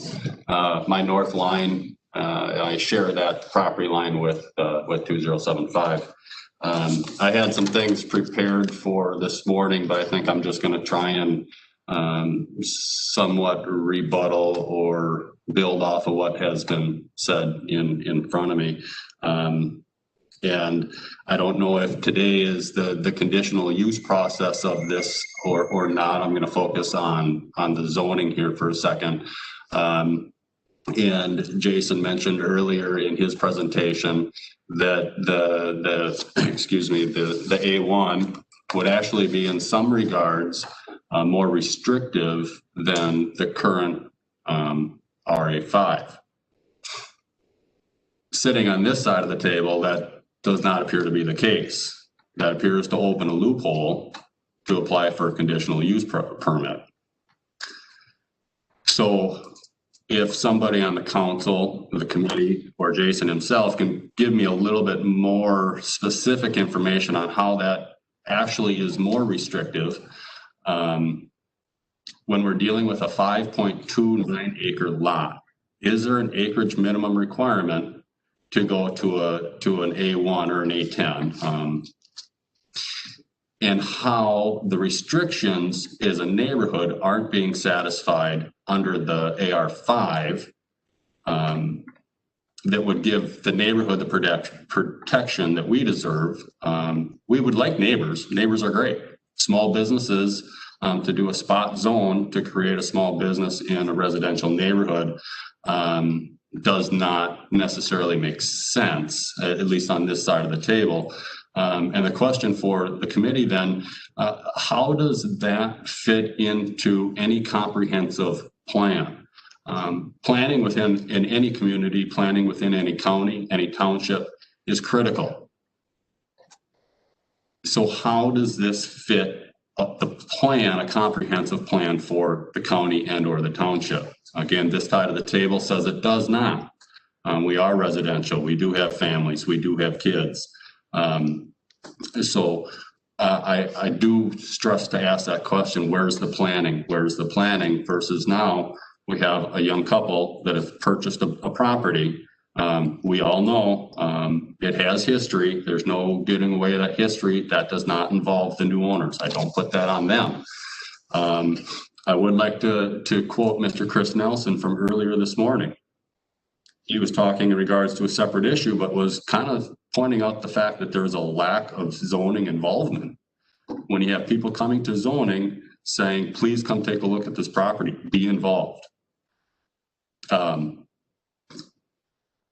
My north line, I share that property line with 2075. I had some things prepared for this morning, but I think I'm just going to try and somewhat rebuttal or build off of what has been said in front of me. And I don't know if today is the conditional use process of this or not. I'm going to focus on the zoning here for a second. And Jason mentioned earlier in his presentation that the A1 would actually be in some regards more restrictive than the current RA5. Sitting on this side of the table, that does not appear to be the case. That appears to open a loophole to apply for a conditional use permit. So if somebody on the council, the committee, or Jason himself can give me a little bit more specific information on how that actually is more restrictive. When we're dealing with a 5.29 acre lot, is there an acreage minimum requirement to go to an A1 or an A10? And how the restrictions as a neighborhood aren't being satisfied under the AR5 that would give the neighborhood the protection that we deserve. We would like neighbors. Neighbors are great. Small businesses, to do a spot zone to create a small business in a residential neighborhood does not necessarily make sense, at least on this side of the table. And the question for the committee then, how does that fit into any comprehensive plan? Planning in any community, planning within any county, any township is critical. So how does this fit the plan, a comprehensive plan for the county and or the township? Again, this side of the table says it does not. We are residential. We do have families. We do have kids. So I do stress to ask that question, where's the planning? Where's the planning versus now we have a young couple that have purchased a property. We all know it has history. There's no getting away that history. That does not involve the new owners. I don't put that on them. I would like to quote Mr. Chris Nelson from earlier this morning. He was talking in regards to a separate issue, but was kind of pointing out the fact that there's a lack of zoning involvement. When you have people coming to zoning saying, please come take a look at this property, be involved.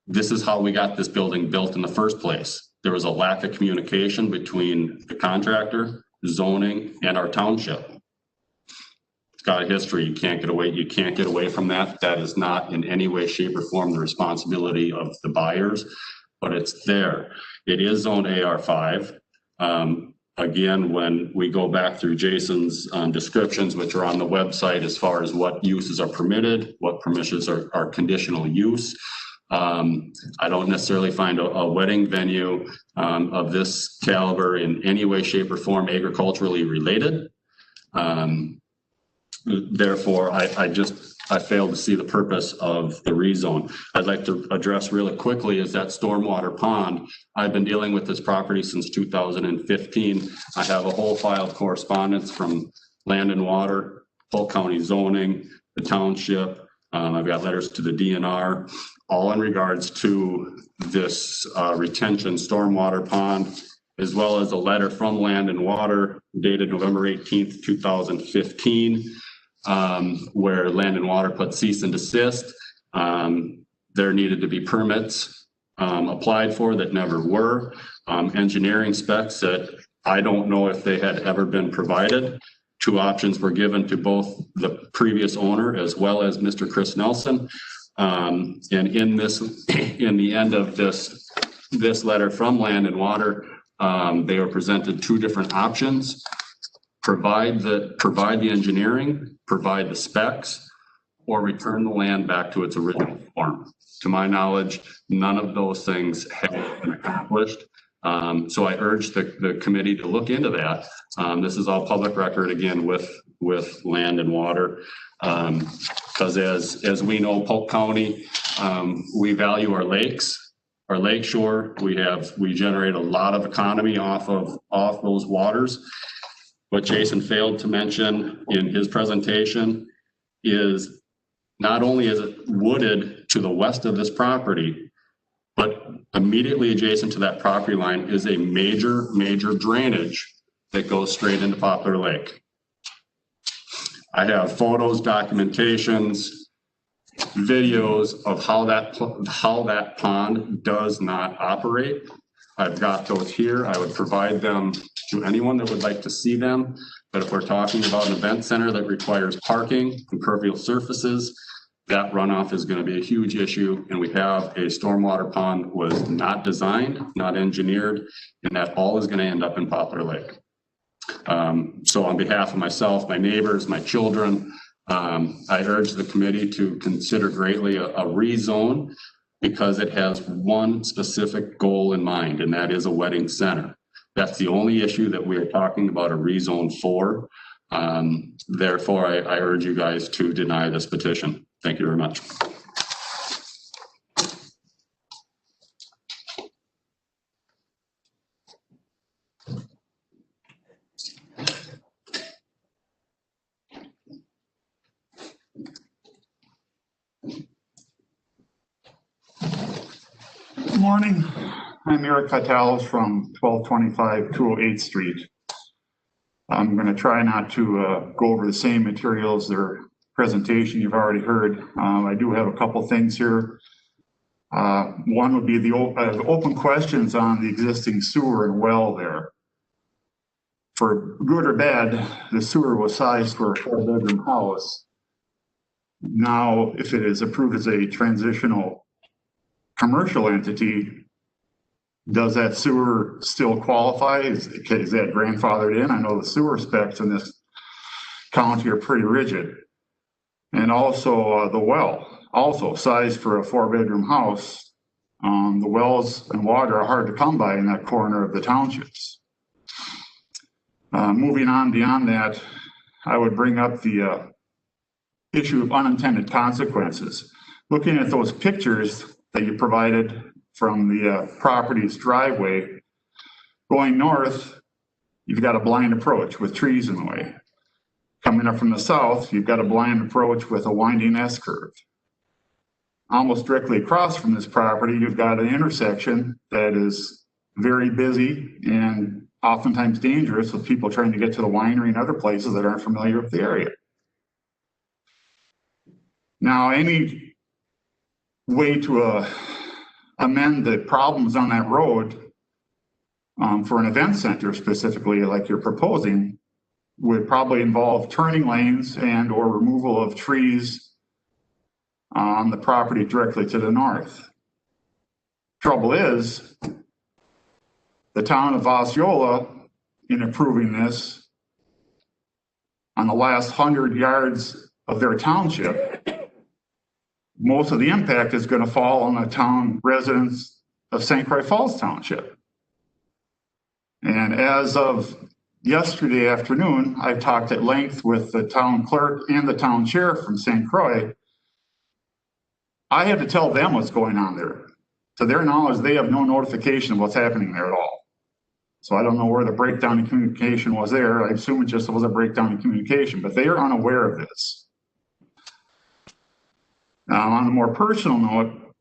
This is how we got this building built in the first place. There was a lack of communication between the contractor, zoning, and our township. It's got a history. You can't get away from that. That is not in any way, shape, or form the responsibility of the buyers, but it's there. It is zoned AR5. Again, when we go back through Jason's descriptions, which are on the website as far as what uses are permitted, what permissions are conditional use. I don't necessarily find a wedding venue of this caliber in any way, shape, or form agriculturally related. Therefore, I fail to see the purpose of the rezone. I'd like to address really quickly is that stormwater pond. I've been dealing with this property since 2015. I have a whole file of correspondence from Land and Water, Polk County zoning, the township. I've got letters to the DNR, all in regards to this retention stormwater pond, as well as a letter from Land and Water dated November 18th, 2015. Where Land and Water put cease and desist. There needed to be permits applied for that never were. Engineering specs that I don't know if they had ever been provided. Two options were given to both the previous owner as well as Mr. Chris Nelson. And in the end of this letter from Land and Water, they were presented two different options. Provide the engineering, provide the specs, or return the land back to its original form. To my knowledge, none of those things have been accomplished. So I urge the committee to look into that. This is all public record again with Land and Water. Because as we know, Polk County, we value our lakes, our lake shore. We generate a lot of economy off those waters. What Jason failed to mention in his presentation is not only is it wooded to the west of this property, but immediately adjacent to that property line is a major drainage that goes straight into Poplar Lake. I have photos, documentations, videos of how that pond does not operate. I've got those here. I would provide them to anyone that would like to see them. But if we're talking about an event center that requires parking, impervious surfaces, that runoff is going to be a huge issue. And we have a stormwater pond was not designed, not engineered, and that all is going to end up in Poplar Lake. So on behalf of myself, my neighbors, my children, I urge the committee to consider greatly a rezone because it has one specific goal in mind, and that is a wedding center. That's the only issue that we are talking about a rezone for. Therefore, I urge you guys to deny this petition. Thank you very much. morning. I'm Eric Catales from 1225 208th Street. I'm going to try not to go over the same materials or presentation you've already heard. I do have a couple things here. One would be the open questions on the existing sewer and well there. For good or bad, the sewer was sized for a 4-bedroom house. Now, if it is approved as a transitional commercial entity, does that sewer still qualify? Is that grandfathered in? I know the sewer specs in this county are pretty rigid. And also the well, also sized for a 4-bedroom house. The wells and water are hard to come by in that corner of the townships. Moving on beyond that, I would bring up the issue of unintended consequences. Looking at those pictures that you provided from the property's driveway, going north, you've got a blind approach with trees in the way. Coming up from the south, you've got a blind approach with a winding S-curve. Almost directly across from this property, you've got an intersection that is very busy and oftentimes dangerous with people trying to get to the winery and other places that aren't familiar with the area. Now, any way to amend the problems on that road for an event center specifically like you're proposing would probably involve turning lanes and or removal of trees on the property directly to the north. Trouble is, the town of Osceola, in approving this, on the last 100 yards of their township, most of the impact is going to fall on the town residents of St. Croix Falls Township. And as of yesterday afternoon, I talked at length with the town clerk and the town sheriff from St. Croix. I had to tell them what's going on there. To their knowledge, they have no notification of what's happening there at all. So I don't know where the breakdown in communication was there. I assume it just was a breakdown in communication, but they are unaware of this. Now, on a more personal note,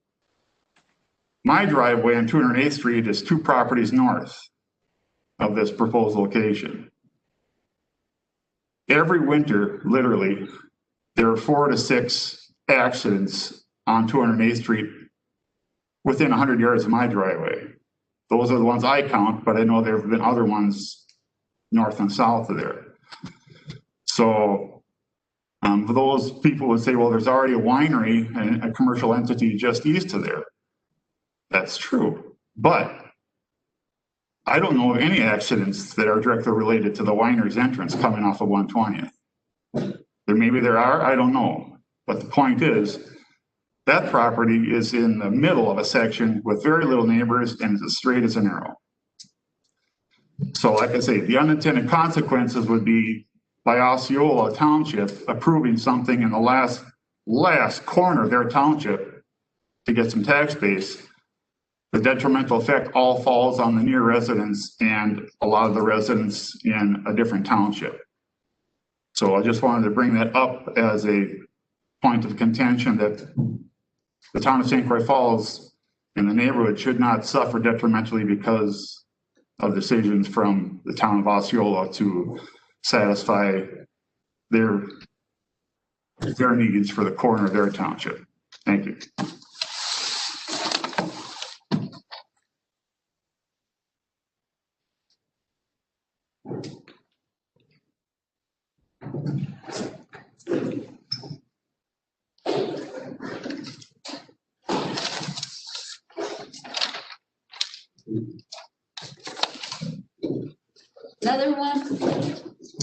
my driveway on 208th Street is 2 properties north of this proposed location. Every winter, literally, there are 4 to 6 accidents on 208th Street within 100 yards of my driveway. Those are the ones I count, but I know there have been other ones north and south of there. So for those people would say, well, there's already a winery and a commercial entity just east of there. That's true, but I don't know of any accidents that are directly related to the winery's entrance coming off of 120th. Maybe there are, I don't know. But the point is, that property is in the middle of a section with very little neighbors and it's as straight as an arrow. So like I say, the unintended consequences would be by Osceola Township approving something in the last corner of their township to get some tax base. The detrimental effect all falls on the near residents and a lot of the residents in a different township. So I just wanted to bring that up as a point of contention that the town of St. Croix Falls and the neighborhood should not suffer detrimentally because of decisions from the town of Osceola to satisfy their needs for the corner of their township. Thank you. Another one,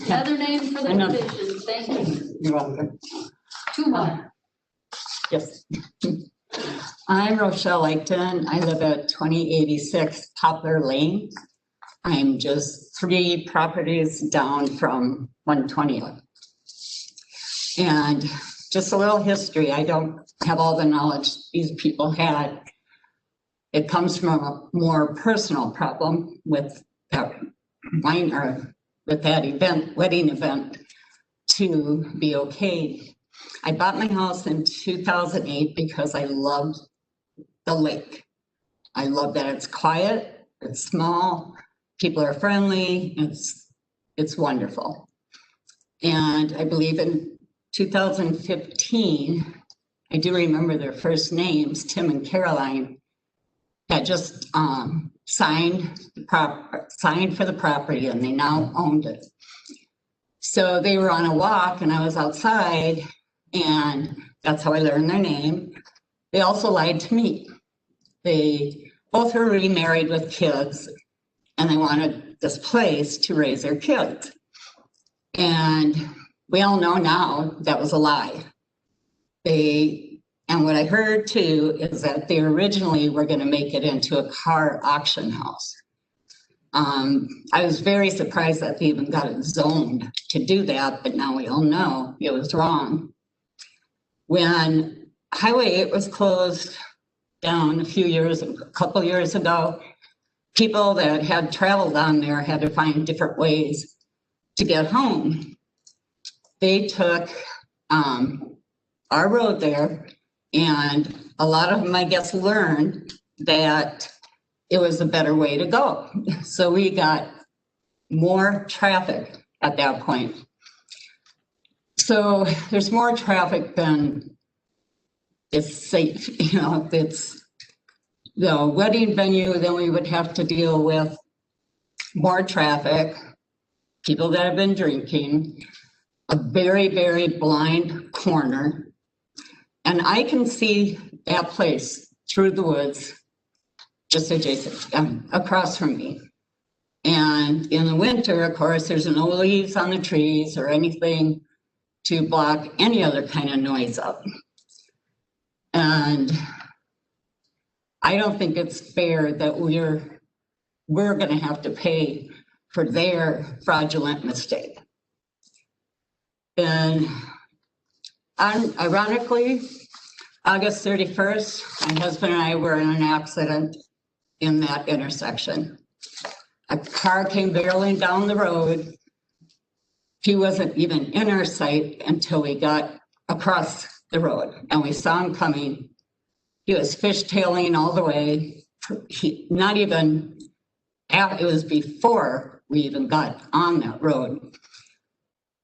another name for the division, thank you. You're welcome. 2 more. Yes. I'm Rochelle Eichton. I live at 2086 Poplar Lane. I'm just 3 properties down from 120th. And just a little history. I don't have all the knowledge these people had. It comes from a more personal problem with wine or with that event, wedding event, to be okayed. I bought my house in 2008 because I loved the lake. I love that it's quiet, it's small, people are friendly, it's wonderful. And I believe in 2015, I do remember their first names, Tim and Caroline, had just signed for the property and they now owned it. So they were on a walk and I was outside and that's how I learned their name. They also lied to me. They both were remarried with kids and they wanted this place to raise their kids. And we all know now that was a lie. And what I heard too is that they originally were going to make it into a car auction house. I was very surprised that they even got it zoned to do that, but now we all know it was wrong. When Highway 8 was closed down a couple years ago, people that had traveled on there had to find different ways to get home. They took our road there, and a lot of them, I guess, learned that it was a better way to go. So we got more traffic at that point. So there's more traffic than is safe. You know, if it's the wedding venue, then we would have to deal with more traffic, people that have been drinking, a very, very blind corner. And I can see that place through the woods, just adjacent, across from me. And in the winter, of course, there's no leaves on the trees or anything to block any other kind of noise up. And I don't think it's fair that we're going to have to pay for their fraudulent mistake. And ironically, August 31st, my husband and I were in an accident in that intersection. A car came barreling down the road. He wasn't even in our sight until we got across the road and we saw him coming. He was fishtailing all the way. It was before we even got on that road.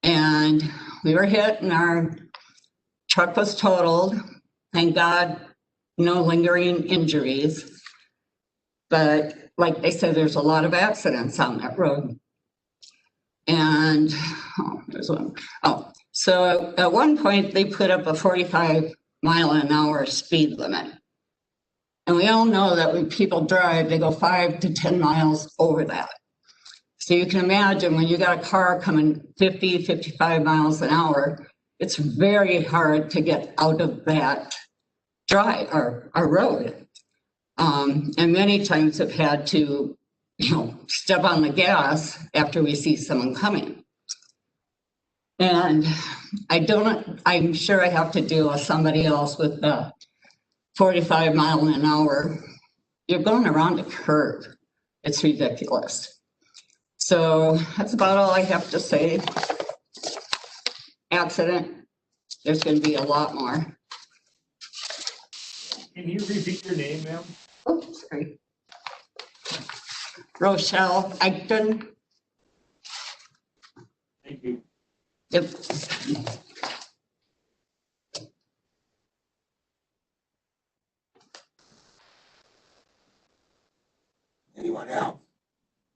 And we were hit and our truck was totaled. Thank God, no lingering injuries. But like they said, there's a lot of accidents on that road. And so at one point they put up a 45-mile-an-hour speed limit. And we all know that when people drive, they go 5 to 10 miles over that. So you can imagine when you got a car coming 50, 55 miles an hour, it's very hard to get out of that drive or road. And many times have had to, step on the gas after we see someone coming. And I'm sure I have to deal with somebody else with the 45-mile-an-hour. You're going around a curve. It's ridiculous. So that's about all I have to say. Accident, there's going to be a lot more. Can you repeat your name, ma'am? Oh, sorry. Rochelle Eichton. Thank you. Yep. Anyone else?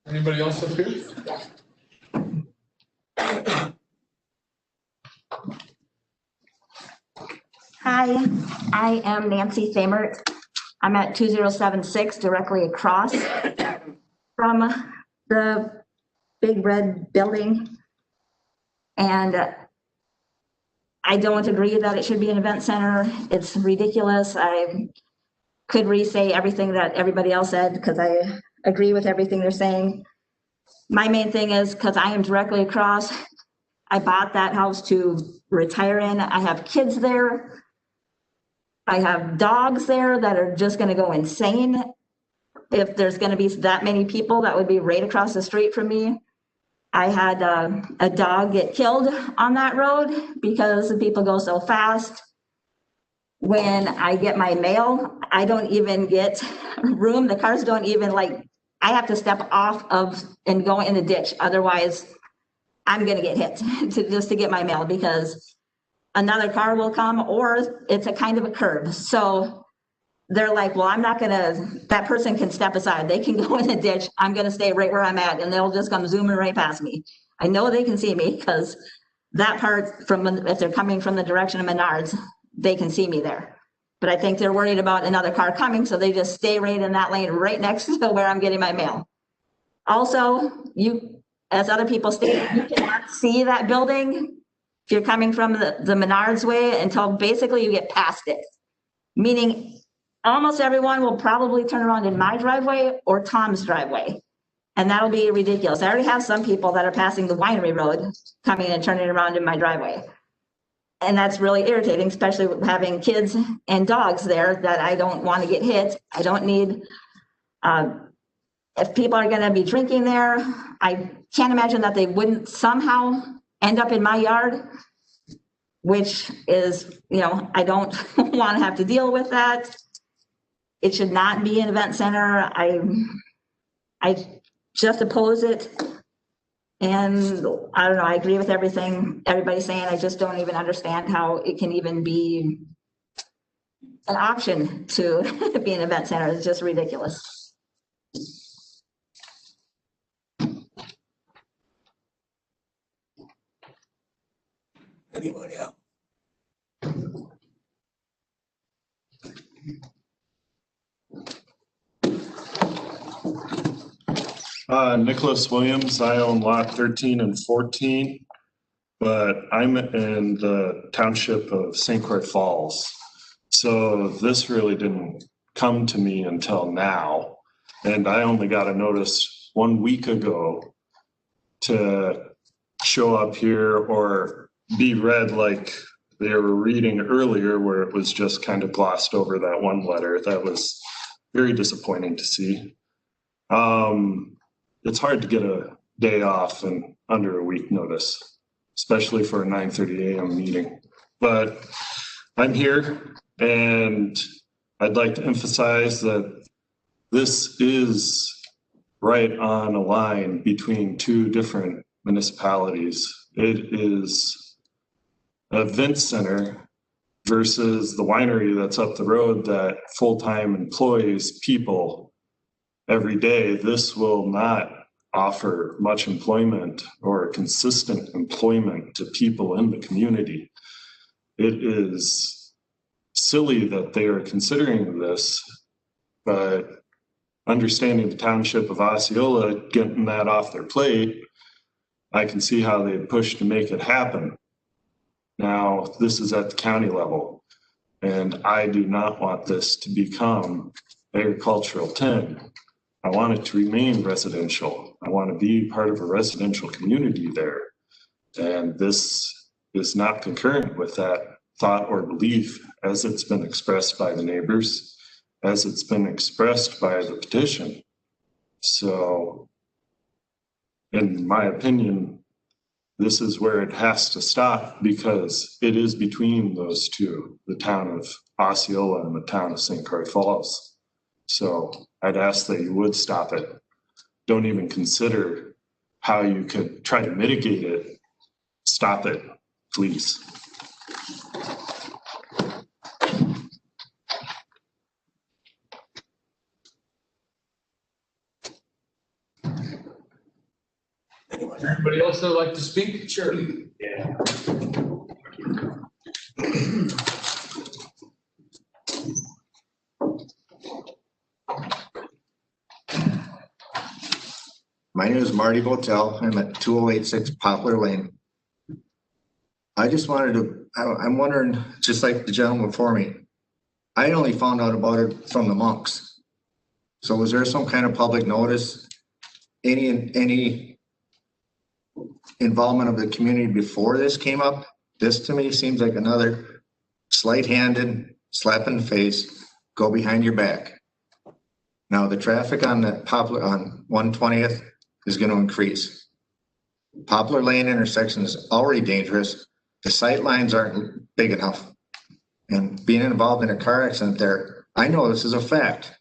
Anybody else up here? Hi, I am Nancy Thamert. I'm at 2076, directly across from the big red building. And I don't agree that it should be an event center. It's ridiculous. I could re-say everything that everybody else said because I agree with everything they're saying. My main thing is because I am directly across, I bought that house to retire in. I have kids there. I have dogs there that are just gonna go insane. If there's gonna be that many people, that would be right across the street from me. I had a dog get killed on that road because the people go so fast. when I get my mail, I don't even get room. The cars don't even I have to step off of and go in the ditch. Otherwise, I'm gonna get hit just to get my mail because another car will come or it's a kind of a curb. So they're like, well, I'm not gonna, that person can step aside. They can go in the ditch. I'm gonna stay right where I'm at and they'll just come zooming right past me. I know they can see me because that part if they're coming from the direction of Menards, they can see me there. But I think they're worried about another car coming, so they just stay right in that lane right next to where I'm getting my mail. Also, as other people state, you cannot see that building if you're coming from the Menards way until basically you get past it. Meaning almost everyone will probably turn around in my driveway or Tom's driveway. And that'll be ridiculous. I already have some people that are passing the winery road, coming and turning around in my driveway. And that's really irritating, especially with having kids and dogs there that I don't want to get hit. I don't need, if people are gonna be drinking there, I can't imagine that they wouldn't somehow end up in my yard, which is, I don't want to have to deal with that. It should not be an event center. I just oppose it. And I don't know, I agree with everything everybody's saying. I just don't even understand how it can even be an option to be an event center. It's just ridiculous. Anybody else? Nicholas Williams, I own lot 13 and 14, but I'm in the township of St. Croix Falls. So this really didn't come to me until now. And I only got a notice 1 week ago to show up here or be read like they were reading earlier, where it was just kind of glossed over that one letter. That was very disappointing to see. It's hard to get a day off in under a week notice, especially for a 9:30 a.m. meeting. But I'm here and I'd like to emphasize that this is right on a line between two different municipalities. It is an event center versus the winery that's up the road that full-time employs people every day. This will not offer much employment or consistent employment to people in the community. It is silly that they are considering this, but understanding the township of Osceola getting that off their plate, I can see how they push to make it happen. Now, this is at the county level, and I do not want this to become agricultural 10. I want it to remain residential. I want to be part of a residential community there. And this is not concurrent with that thought or belief as it's been expressed by the neighbors, as it's been expressed by the petition. So, in my opinion, this is where it has to stop because it is between those two, the town of Osceola and the town of St. Croix Falls. So I'd ask that you would stop it. Don't even consider how you could try to mitigate it. Stop it, please. Anybody else that would like to speak? Sure. Yeah. My name is Marty Botel. I'm at 2086 Poplar Lane. I just wanted to, I'm wondering, just like the gentleman before me, I only found out about it from the monks. So was there some kind of public notice? Any involvement of the community before this came up? This to me seems like another slight-handed slap in the face, go behind your back. Now the traffic on the Poplar on 120th is going to increase. Poplar Lane intersection is already dangerous. The sight lines aren't big enough. And being involved in a car accident there, I know this is a fact.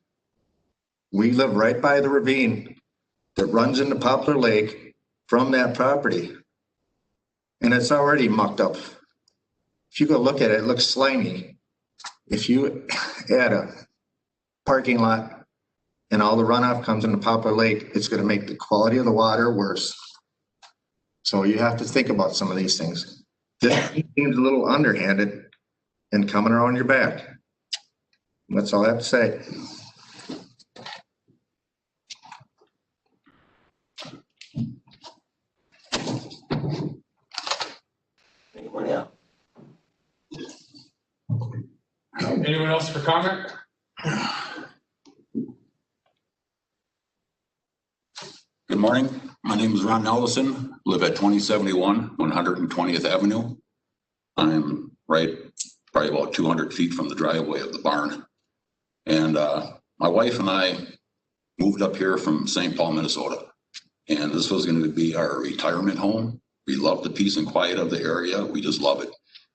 We live right by the ravine that runs into Poplar Lake from that property. And it's already mucked up. If you go look at it, it looks slimy. If you add a parking lot and all the runoff comes into Poplar Lake, it's gonna make the quality of the water worse. So you have to think about some of these things. This seems a little underhanded and coming around your back. That's all I have to say. Anyone else? Anyone else for comment? Good morning. My name is Ron Ellison, live at 2071 120th Avenue. I'm right, probably about 200 feet from the driveway of the barn. And my wife and I moved up here from St. Paul, Minnesota. And this was going to be our retirement home. We love the peace and quiet of the area. We just love it.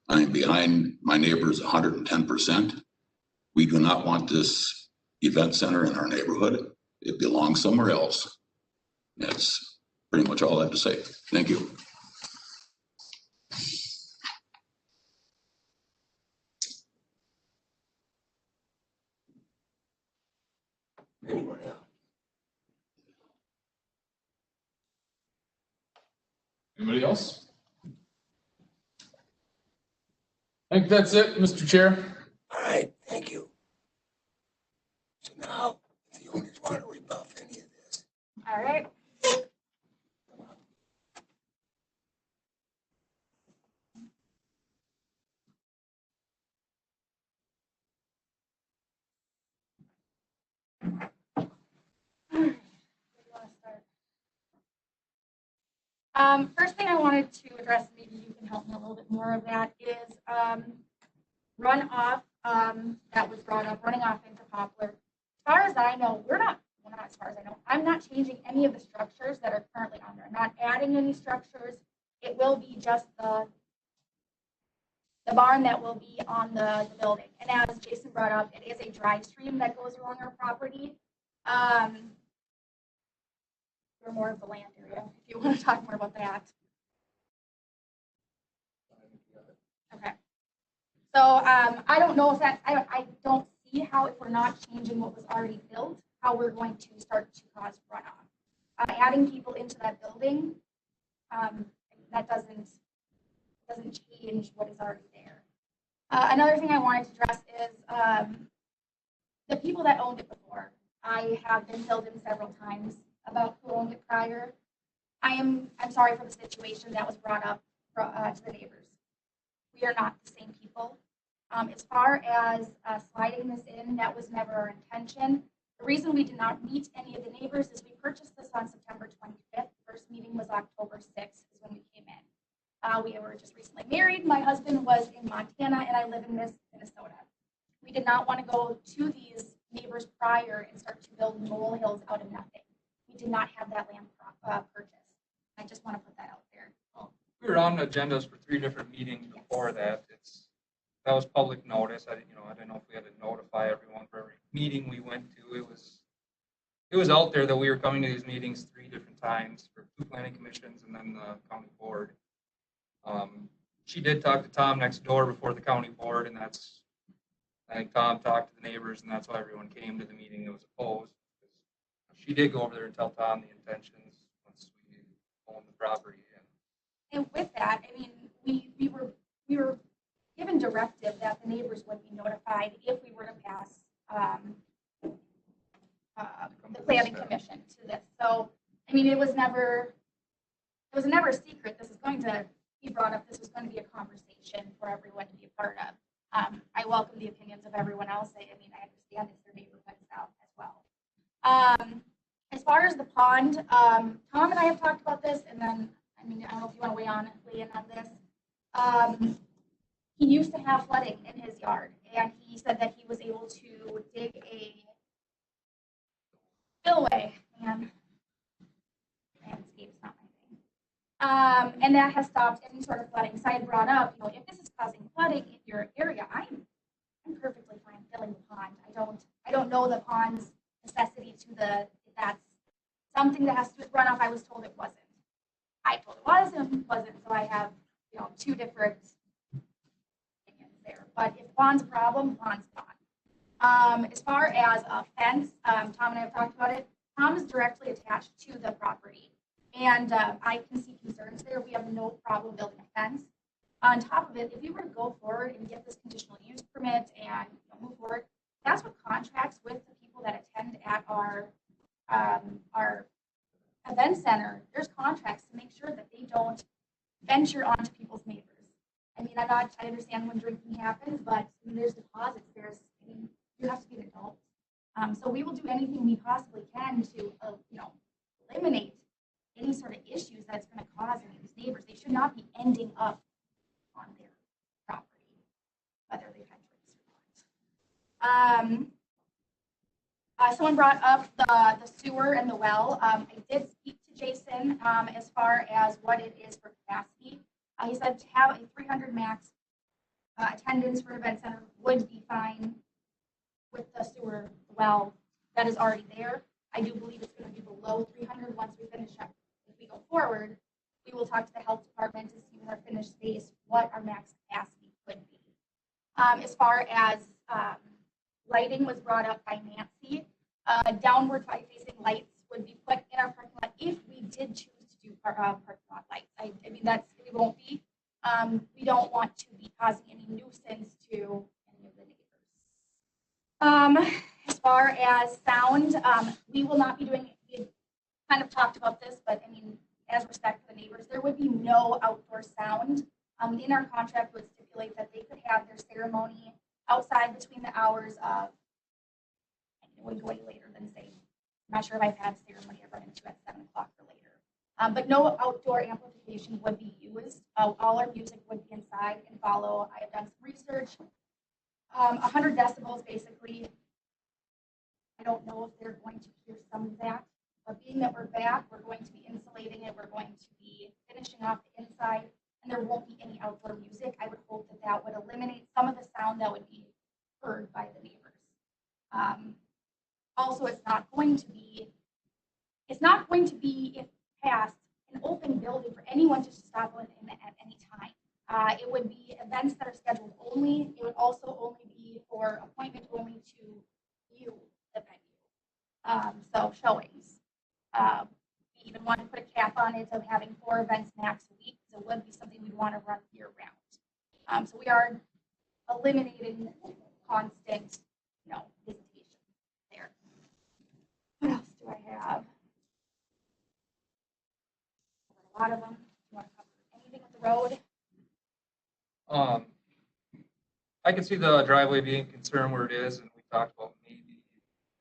I'm behind my neighbors 110%. We do not want this event center in our neighborhood. It belongs somewhere else. That's pretty much all I have to say. Thank you. Anyone else? Anybody else? I think that's it, Mr. Chair. All right, thank you. So now, if the owners want to rebuff any of this, All right. First thing I wanted to address, maybe you can help me a little bit more of that, is runoff that was brought up, running off into Poplar. As far as I know, not as far as I know, I'm not changing any of the structures that are currently on there. I'm not adding any structures. It will be just the barn that will be on the building. And as Jason brought up, it is a dry stream that goes along our property. Or more of the land area, if you want to talk more about that. Okay. So I don't know if that, I don't see how, if we're not changing what was already built, how we're going to start to cause runoff. Adding people into that building, that doesn't change what is already there. Another thing I wanted to address is the people that owned it before. I have been filled in several times about who owned it prior. I'm sorry for the situation that was brought up to the neighbors. We are not the same people. As far as sliding this in, that was never our intention. The reason we did not meet any of the neighbors is we purchased this on September 25th. First meeting was October 6th is when we came in. We were just recently married. My husband was in Montana and I live in Minnesota. We did not want to go to these neighbors prior and start to build molehills out of nothing. We did not have that land purchased. I just want to put that out there. We were on agendas for 3 different meetings before that. That was public notice. I didn't know if we had to notify everyone for every meeting we went to. It was out there that we were coming to these meetings 3 different times for 2 planning commissions and then the county board. She did talk to Tom next door before the county board, and I think Tom talked to the neighbors, and that's why everyone came to the meeting that was opposed. She did go over there and tell Tom the intentions once we owned the property. And with that, I mean, we were given directive that the neighbors would be notified if we were to pass the planning commission to this. So, I mean, it was never a secret. This is going to be brought up. This is going to be a conversation for everyone to be a part of. I welcome the opinions of everyone else. I understand it's their neighborhood as well. As far as the pond, Tom and I have talked about this, and then, I don't know if you want to weigh in on this. He used to have flooding in his yard, and he said that he was able to dig a spillway. Landscape's not my thing. And that has stopped any sort of flooding. So I had brought up, if this is causing flooding in your area, I'm I'm perfectly fine filling the pond. I don't know the pond's necessity to if that's something that has to do with runoff. I was told it wasn't. I told it was and it wasn't, so I have, two different opinions there. But if the pond's a problem, the pond's gone. As far as a fence, Tom and I have talked about it. Tom is directly attached to the property, and I can see concerns there. We have no problem building a fence. On top of it, if we were to go forward and get this conditional use permit and move forward, that's what contracts with the people that attend at our event center. There's contracts to make sure that they don't venture onto people's neighbors. I mean, I understand when drinking happens, but there's deposits. You have to be an adult. So we will do anything we possibly can to, eliminate any sort of issues that's going to cause any of these neighbors. They should not be ending up on their property, whether they've had drinks or not. Someone brought up the sewer and the well. I did speak to Jason as far as what it is for capacity. He said to have a 300 max attendance for an event center would be fine with the sewer well that is already there. I do believe it's going to be below 300 once we finish up. If we go forward, we will talk to the health department to see with our finished space what our max capacity could be. As far as lighting was brought up by Nancy, downward facing lights would be put in our parking lot if we did choose to do parking lot lights. I mean, we won't be. We don't want to be causing any nuisance to any of the neighbors. As far as sound, we will not be doing, we kind of talked about this, but I mean, as respect for the neighbors, there would be no outdoor sound. In our contract would stipulate that they could have their ceremony outside between the hours of, it would go any later than say, I'm not sure if I've had a ceremony I've run into at 7 o'clock or later. But no outdoor amplification would be used. All our music would be inside and follow. I have done some research. 100 decibels basically. I don't know if they're going to hear some of that, but being that we're back, we're going to be insulating it. We're going to be finishing off the inside, and there won't be any outdoor music. I would hope that that would eliminate some of the sound that would be heard by the neighbors. Also, it's not going to be, if passed, an open building for anyone to stop in at any time. It would be events that are scheduled only. It would also only be for appointment only to view the venue. So showings. We even want to put a cap on it of having 4 events max a week, because it would be something we'd want to run year round. So we are eliminating constant, visitation there. What else do I have? A lot of them. You want to cover anything with the road? I can see the driveway being concerned where it is, and we talked about maybe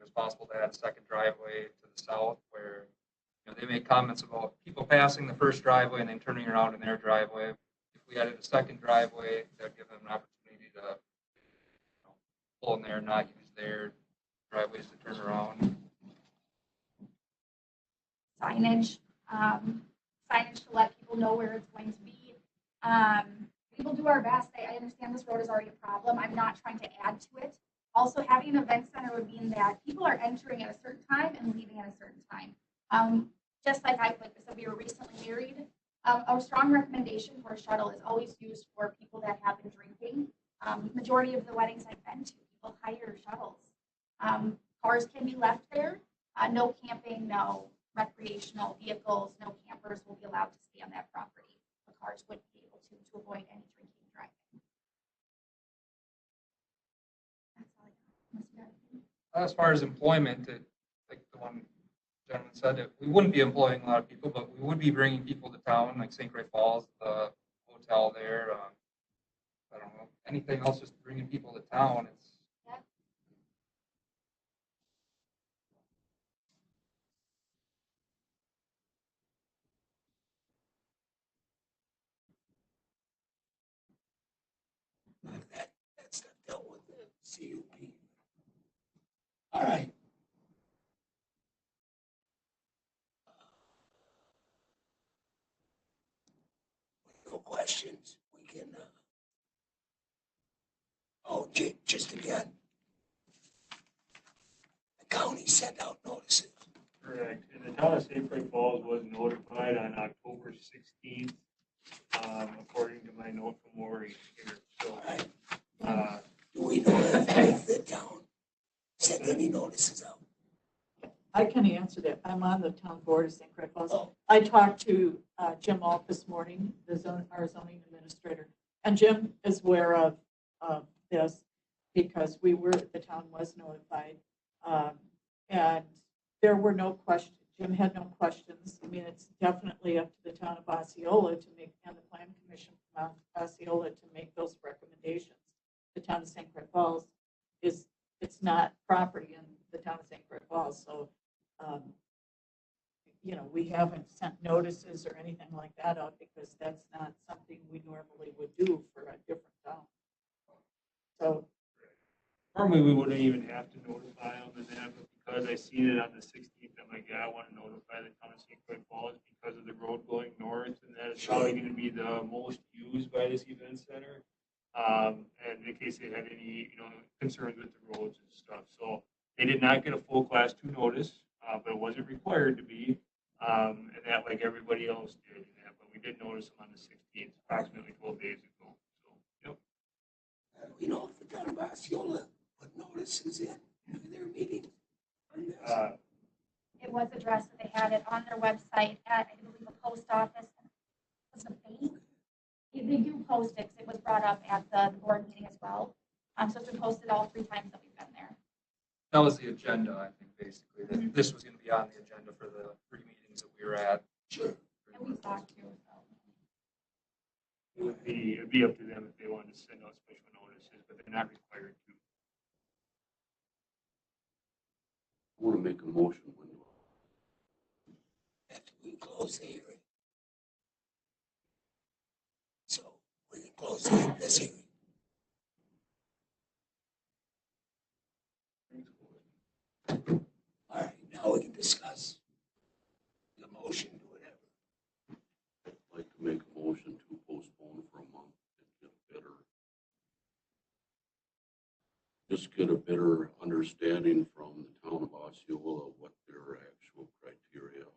it's possible to add a second driveway to the south where, they make comments about people passing the first driveway and then turning around in their driveway. If we added a second driveway, that would give them an opportunity to pull in there and not use their driveways to turn around. Signage, signage to let people know where it's going to be. We will do our best. I understand this road is already a problem. I'm not trying to add to it. Also, having an event center would mean that people are entering at a certain time and leaving at a certain time. Just like I said, we were recently married. A strong recommendation for a shuttle is always used for people that have been drinking. Majority of the weddings I've been to, people hire shuttles. Cars can be left there. No camping, no recreational vehicles, no campers will be allowed to stay on that property. The cars would be able to avoid any drinking and driving. That's all I got. Unless you got anything. As far as employment, like the one gentleman said, that we wouldn't be employing a lot of people, but we would be bringing people to town, like St. Croix Falls, the hotel there. I don't know, anything else, just bringing people to town. That stuff dealt with the CUP. All right. No questions. We can, oh, just again. The county sent out notices. Correct. And the town of St. Croix Falls was notified on October 16th, according to my note from Lori here. So, Do we know if the town sent any notices out? I can answer that. I'm on the town board of St. Croix Falls. I talked to Jim Alt this morning, our zoning administrator, and Jim is aware of this because the town was notified. And there were no questions. Jim had no questions. I mean, it's definitely up to the town of Osceola to make, and the plan commission from Osceola to make those recommendations. The town of St. Croix Falls it's not property in the town of St. Croix Falls, so we haven't sent notices or anything like that out because that's not something we normally would do for a different town. So normally we wouldn't even have to notify them and that, but because I seen it on the 16th, I'm like, yeah, I want to notify the town of St. Croix Falls because of the road going north and that it's probably going to be the most used by this event center. And in case they had any, concerns with the roads and stuff. So they did not get a full class 2 notice, but it wasn't required to be. And that like everybody else did. And that, but we did notice them on the 16th, approximately 12 days ago. So, yep. We know if the town of Osceola put notices in for their meeting. It was addressed that they had it on their website at, I believe, a post office. Was it a bank? They do post it, 'cause it was brought up at the board meeting as well. So it's been posted all 3 times that we've been there. That was the agenda, I think, basically. This was going to be on the agenda for the 3 meetings that we were at. Sure. And we talked to, so. It'd be up to them if they wanted to send out special notices, but they're not required to. I want to make a motion when After we close the hearing. So we can close this hearing. All right, now we can discuss the motion to whatever. I'd like to make a motion to postpone for a month and get a better understanding from the town of Osceola what their actual criteria are.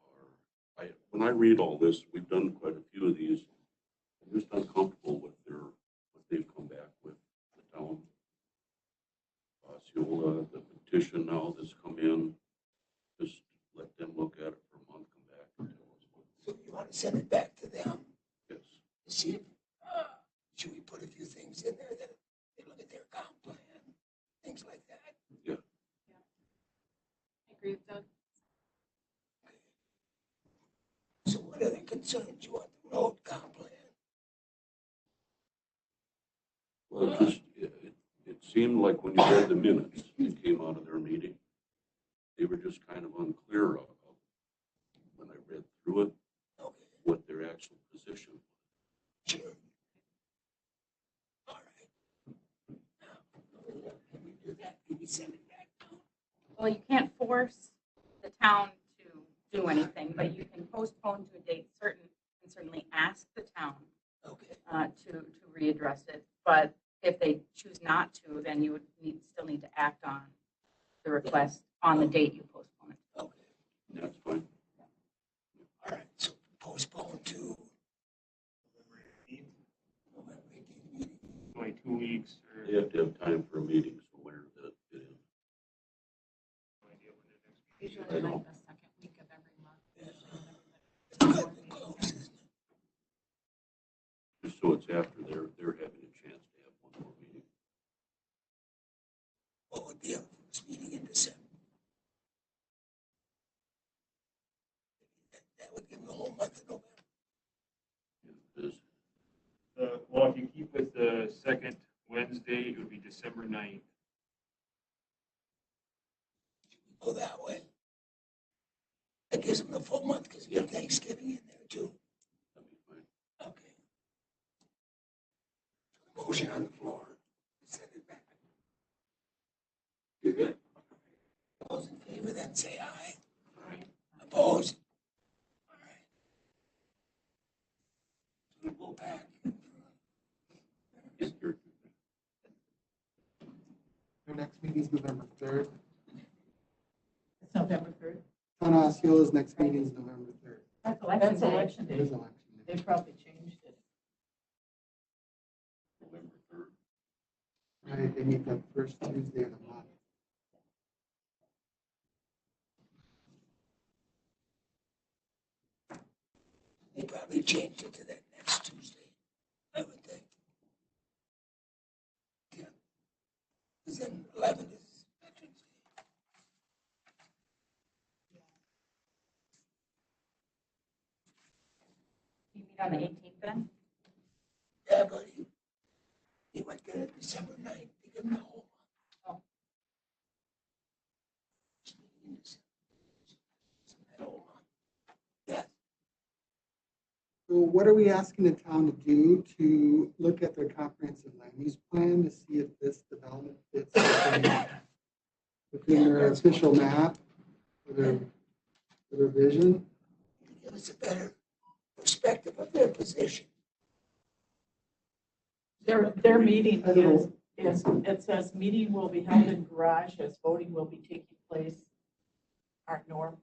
When I read all this, we've done quite a few of these. I'm just uncomfortable with what they've come back with, the town. Osceola, the petition now that's come in, just let them look at it for a month, come back and tell us what. So you want to send it back to them? Yes. To see if, should we put a few things in there that they look at their comp plan, things like that? Yeah. I agree with Doug. So what are the concerns you want the road comp plan? Well, it seemed like when you read the minutes that came out of their meeting, they were just kind of unclear of when I read through it, what their actual position was. Sure. All right. Now, can we do that? Can we send it back down? Well, you can't force the town to do anything, but you can postpone to a date certain and certainly ask the town to readdress it. But if they choose not to, then you would still need to act on the request on the date you postpone it. Okay. That's fine. All right, so postpone to November 18th meeting. Only 2 weeks or. They have to have time for a meeting, so where does that fit in? No idea when the next meeting is. Usually like the second week of every month. Just so it's after they're having a chance to have one more meeting. What would be our first meeting in December? That would give them the whole month of November. Well, if you keep with the second Wednesday, it would be December 9th. Go that way. That gives them the full month because you have Thanksgiving in there too. That'd be fine. Okay. Motion on the floor. Send it back. You're good. Those in favor, then say aye. Aye. Opposed? All right. We'll go back. Our next meeting is November 3rd. It's November 3rd. Town of Osceola's next meeting is November 3rd. That's election That's day. election It day. is election day. They probably changed it. Right, they meet that first Tuesday of the month. They probably changed it to that next Tuesday, I would think. Yeah. Because then 11 is Veterans Day. You meet on the 18th then? Yeah, buddy. He might get it December 9th to give him the whole month. That whole month. Yeah. So what are we asking the town to do to look at their comprehensive land use plan to see if this development fits within their official map for their vision? Give us a better perspective of their position. Their meeting is, it says, meeting will be held in garage as voting will be taking place in our normal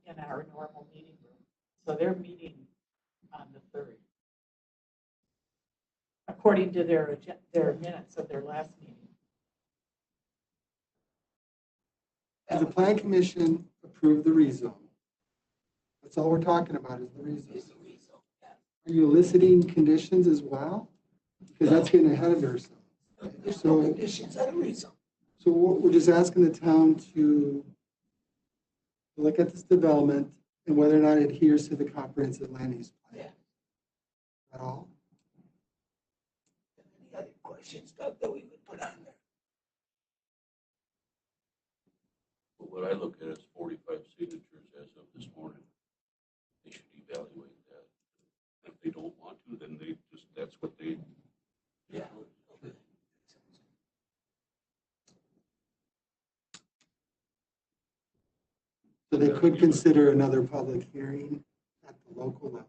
meeting room. So they're meeting on the 3rd. According to their minutes of their last meeting. The plan commission approved the rezone. That's all we're talking about is the rezone. Are you eliciting conditions as well? Because that's getting ahead of ourselves. There's no conditions on a rezone. So we're just asking the town to look at this development and whether or not it adheres to the comprehensive land use plan. At all? Any other questions, Doug, that we would put on there? But what I look at is 45 signatures as of this morning. They should evaluate that. If they don't want to, then they just, that's what they. Yeah. So they could consider another public hearing at the local level.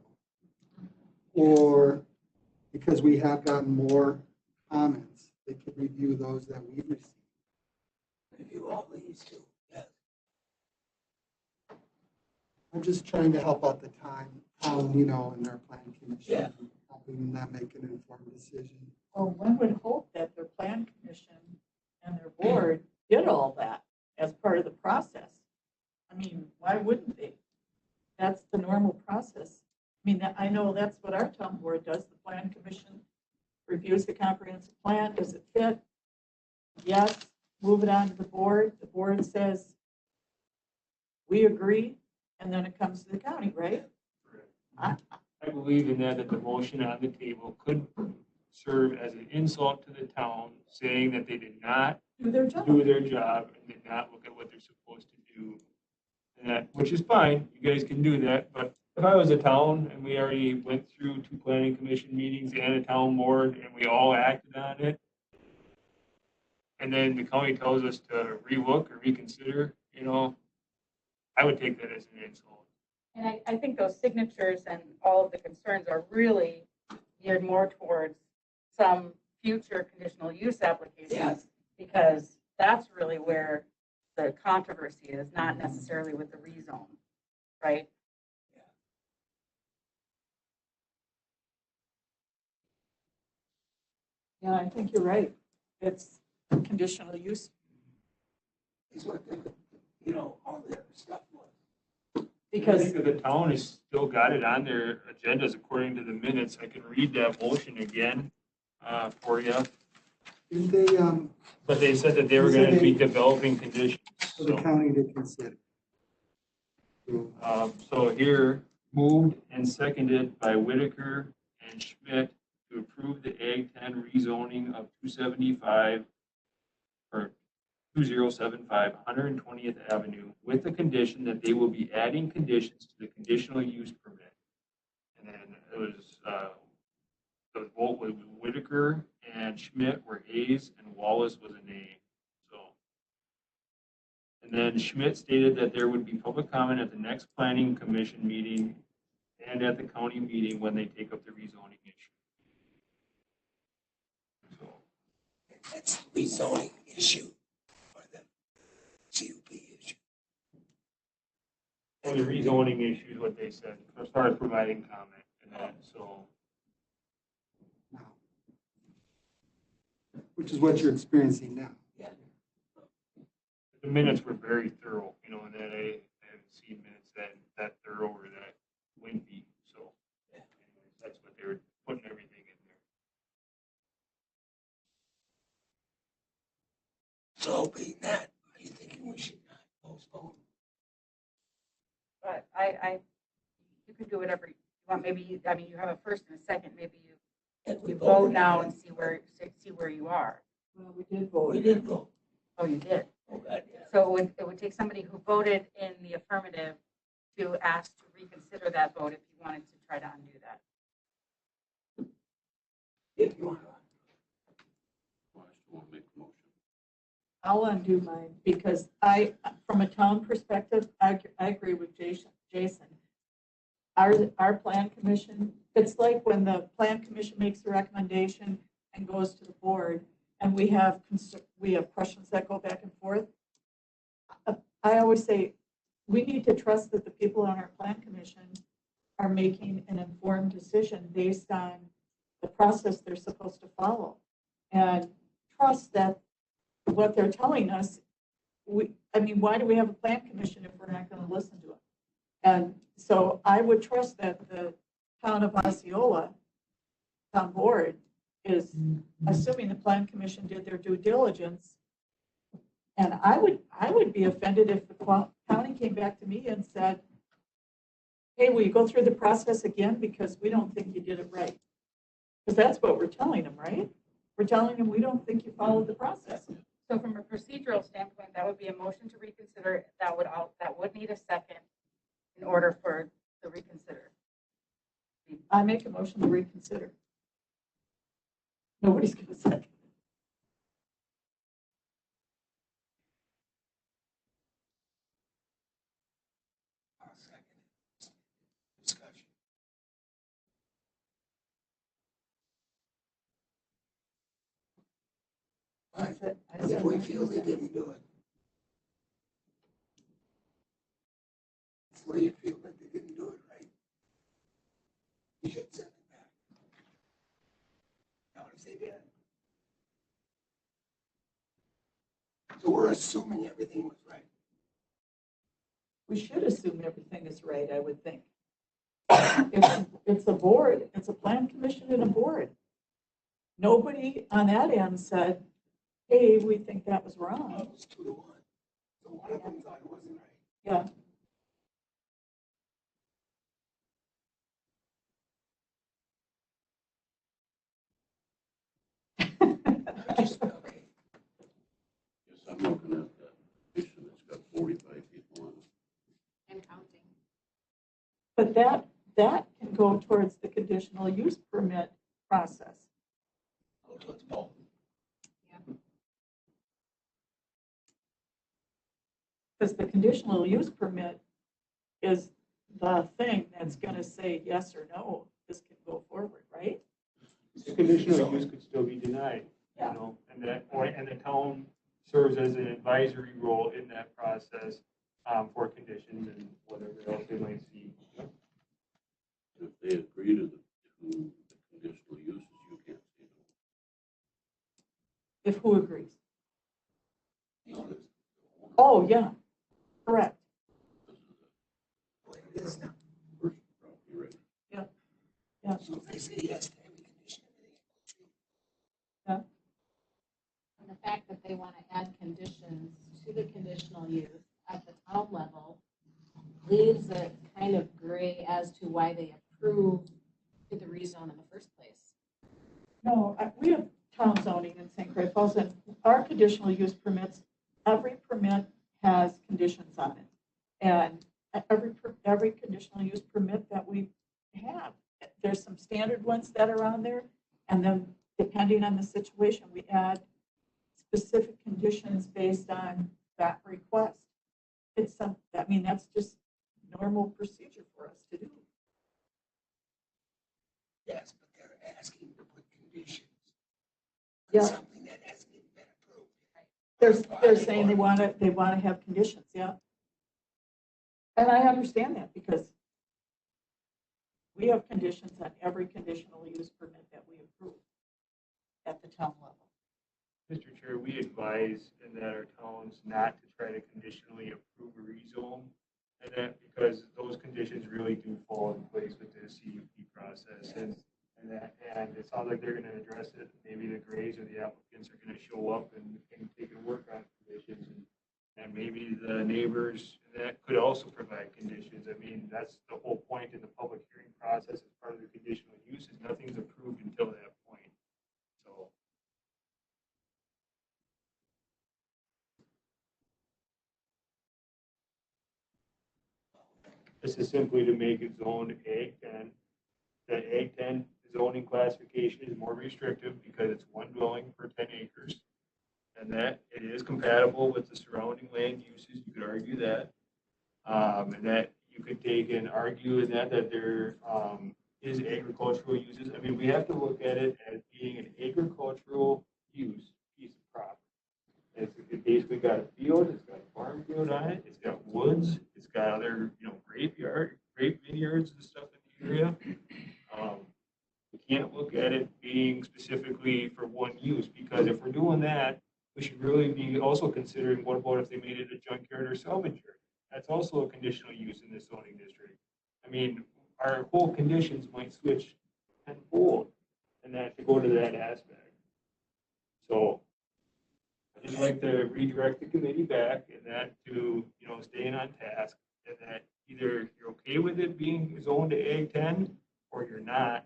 Or because we have gotten more comments, they could review those that we've received. Review all these too. Yeah. I'm just trying to help out the town, and their plan commission. Yeah. Helping them make an informed decision. Well, one would hope that their plan commission and their board did all that as part of the process. I mean, why wouldn't they? That's the normal process. I mean, I know that's what our town board does. The plan commission reviews the comprehensive plan. Does it fit? Yes. Move it on to the board. The board says, we agree, and then it comes to the county, right? I believe in that the motion on the table could serve as an insult to the town, saying that they did not Do their job. do their job and did not look at what they're supposed to do. And that, which is fine, you guys can do that, but if I was a town and we already went through 2 planning commission meetings and a town board and we all acted on it, and then the county tells us to relook or reconsider, I would take that as an insult. And I think those signatures and all of the concerns are really geared more towards some future conditional use applications. Because that's really where the controversy is, not necessarily with the rezone, right? Yeah, I think you're right. It's conditional use. Is what all their stuff was. Because I think that the town has still got it on their agendas according to the minutes. I can read that motion again for you. Didn't they, But they said that they were going to be developing conditions. for the county to consider? So here, moved and seconded by Whitaker and Schmidt to approve the Ag 10 rezoning of 275 or 2075 120th Avenue with the condition that they will be adding conditions to the conditional use permit. And then it was, the vote was Whitaker and Schmidt were ayes and Wallace was a nay. So, and then Schmidt stated that there would be public comment at the next planning commission meeting and at the county meeting when they take up the rezoning issue. So, That's the rezoning issue. Or the or the rezoning issues, what they said, as far as providing comment and that, so. Which is what you're experiencing now. The minutes were very thorough, you know, and that I haven't seen minutes that thorough or that lengthy, so. Anyways, that's what they were putting everything in there. So being that, are you thinking we should not postpone? But you can do whatever you want. Maybe, you have a first and a second, maybe you vote now and see where you are. Well, we did vote. We did vote. Oh, you did? Oh, God, yeah. So it would take somebody who voted in the affirmative to ask to reconsider that vote if you wanted to try to undo that. If you want to. I still want to make a motion. I'll undo mine because from a town perspective, I agree with Jason. Our plan commission, it's like when the plan commission makes a recommendation and goes to the board and we have questions that go back and forth. I always say, we need to trust that the people on our plan commission are making an informed decision based on the process they're supposed to follow. And trust that what they're telling us, why do we have a plan commission if we're not going to listen to it? And so I would trust that the town of Osceola town board is assuming the plan commission did their due diligence. And I would be offended if the county came back to me and said, hey, will you go through the process again because we don't think you did it right? Because that's what we're telling them, right? We're telling them we don't think you followed the process. So from a procedural standpoint, that would be a motion to reconsider. That would need a second in order for the reconsider. I make a motion to reconsider. Nobody's going to second. I'll second it. Discussion. But if we feel they didn't do it. If we feel that they didn't do it right, you should send it back. Now, if they did. So we're assuming everything was right. We should assume everything is right, I would think. It's a board, it's a plan commission and a board. Nobody on that end said, hey, we think that was wrong. It was 2-1. So one of them thought it wasn't right. Yeah. Okay. Yes, I'm looking at that petition that's got 45 people on it. And counting. But that can go towards the conditional use permit process. Go towards both. Because the conditional use permit is the thing that's going to say yes or no, this can go forward, right? The conditional use could still be denied, Yeah. you know, and the town serves as an advisory role in that process for conditions and whatever else they might see. If they agree to the conditional uses, you can't say no. If who agrees? Oh, yeah, correct. It is now. First property right. Yeah, yeah, So if they say yes to every condition, everything. yeah. And the fact that they want to add conditions to the conditional use at the town level leaves it kind of gray as to why they approved to the rezone in the first place. No, we have town zoning in St. Croix Falls, and our conditional use permits, every permit has conditions on it. And every conditional use permit that we have, there's some standard ones that are on there. And then depending on the situation, we add specific conditions based on that request. That's just normal procedure for us to do. Yes, but they're asking to put conditions. Yeah. Something that hasn't even been approved. They're saying they want to have conditions, yeah. And I understand that because we have conditions on every conditional use permit that we approve at the town level. Mr. Chair, we advise in that our towns not to try to conditionally approve a rezone. And that because those conditions really do fall in place with the CUP process and it sounds like they're gonna address it. Maybe the Grays or the applicants are gonna show up and take a work on conditions and maybe the neighbors that could also provide conditions. I mean, that's the whole point in the public hearing process as part of the conditional use is nothing's approved until that point. So. This is simply to make it zoned Ag 10. The Ag 10 zoning classification is more restrictive because it's one dwelling per 10 acres. And that it is compatible with the surrounding land uses. You could argue that. And that you could take and argue in that there is agricultural uses. I mean, we have to look at it as being an agricultural use piece of property. It's basically got a field, it's got a farm field on it, it's got woods, it's got other, grape vineyards and stuff in the area. We can't look at it being specifically for one use, because if we're doing that, we should really be also considering what about if they made it a junkyard or salvage yard? That's also a conditional use in this zoning district. I mean, our whole conditions might switch tenfold and that to go to that aspect. So I just like to redirect the committee back and that to, staying on task and that either you're okay with it being zoned to Ag 10 or you're not.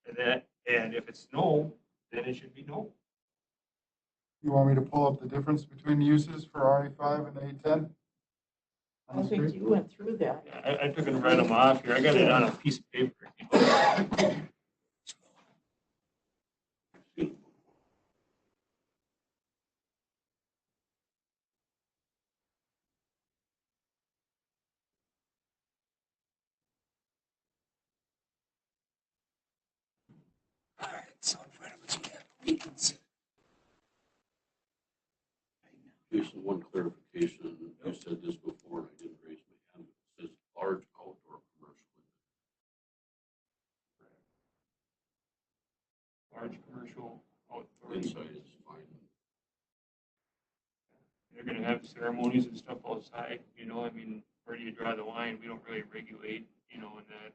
And if it's no, then it should be no. You want me to pull up the difference between uses for RE5 and A10? I think you went through that. I took and read them off here. I got it on a piece of paper. All right, so in front of us, we have reconsider. Jason, one clarification. You said this before and I didn't raise my hand. It says large outdoor commercial. Large commercial outdoor. Inside is fine. They're gonna have ceremonies and stuff outside, I mean, where do you draw the line? We don't really regulate, in that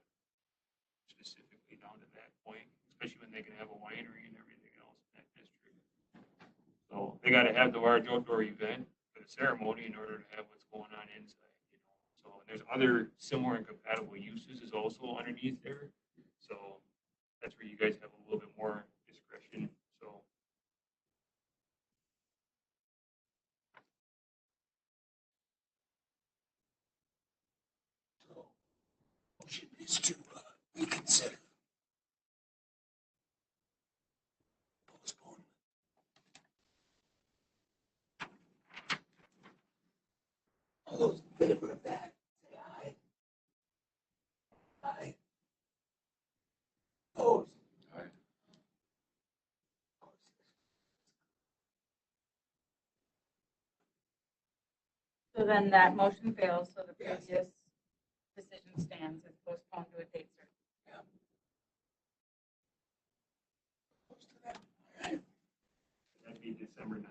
specifically down to that point, especially when they can have a winery and everything else in that district. So they gotta have the large outdoor event for the ceremony in order to have what's going on inside, So there's other similar and compatible uses is also underneath there. So that's where you guys have a little bit more discretion, so. Motion is to reconsider. Postpone. All those in favor of that, say aye. Aye. Opposed? Aye. So then that motion fails, so the previous decision stands. It's postponed to a date certain. That'd be December 9th.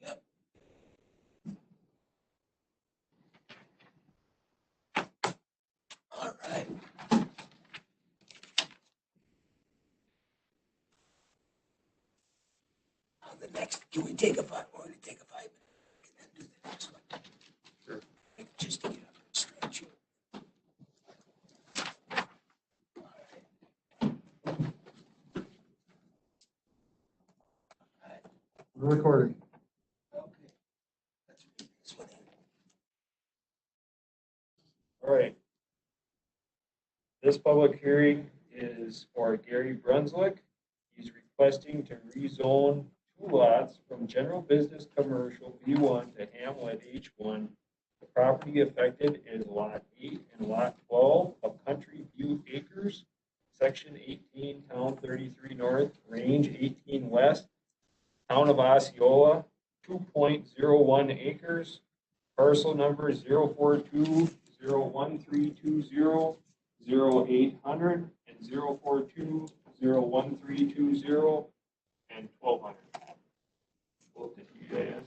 Yep. All right. On the next, can we take a 5 minute? And then do the next one. Sure. Just to get up and stretch you. We're recording. Okay. Let's read this one in. All right. This public hearing is for Gary Brunswick. He's requesting to rezone 2 lots from general business commercial B1 to Hamlet H1. The property affected is Lot 8 and Lot 12 of Country View Acres, Section 18, Town 33 North, Range 18 West, Town of Osceola, 2.01 acres, parcel number 042 01320, 0800, and 042, 01320, and 1200. Both the GIS.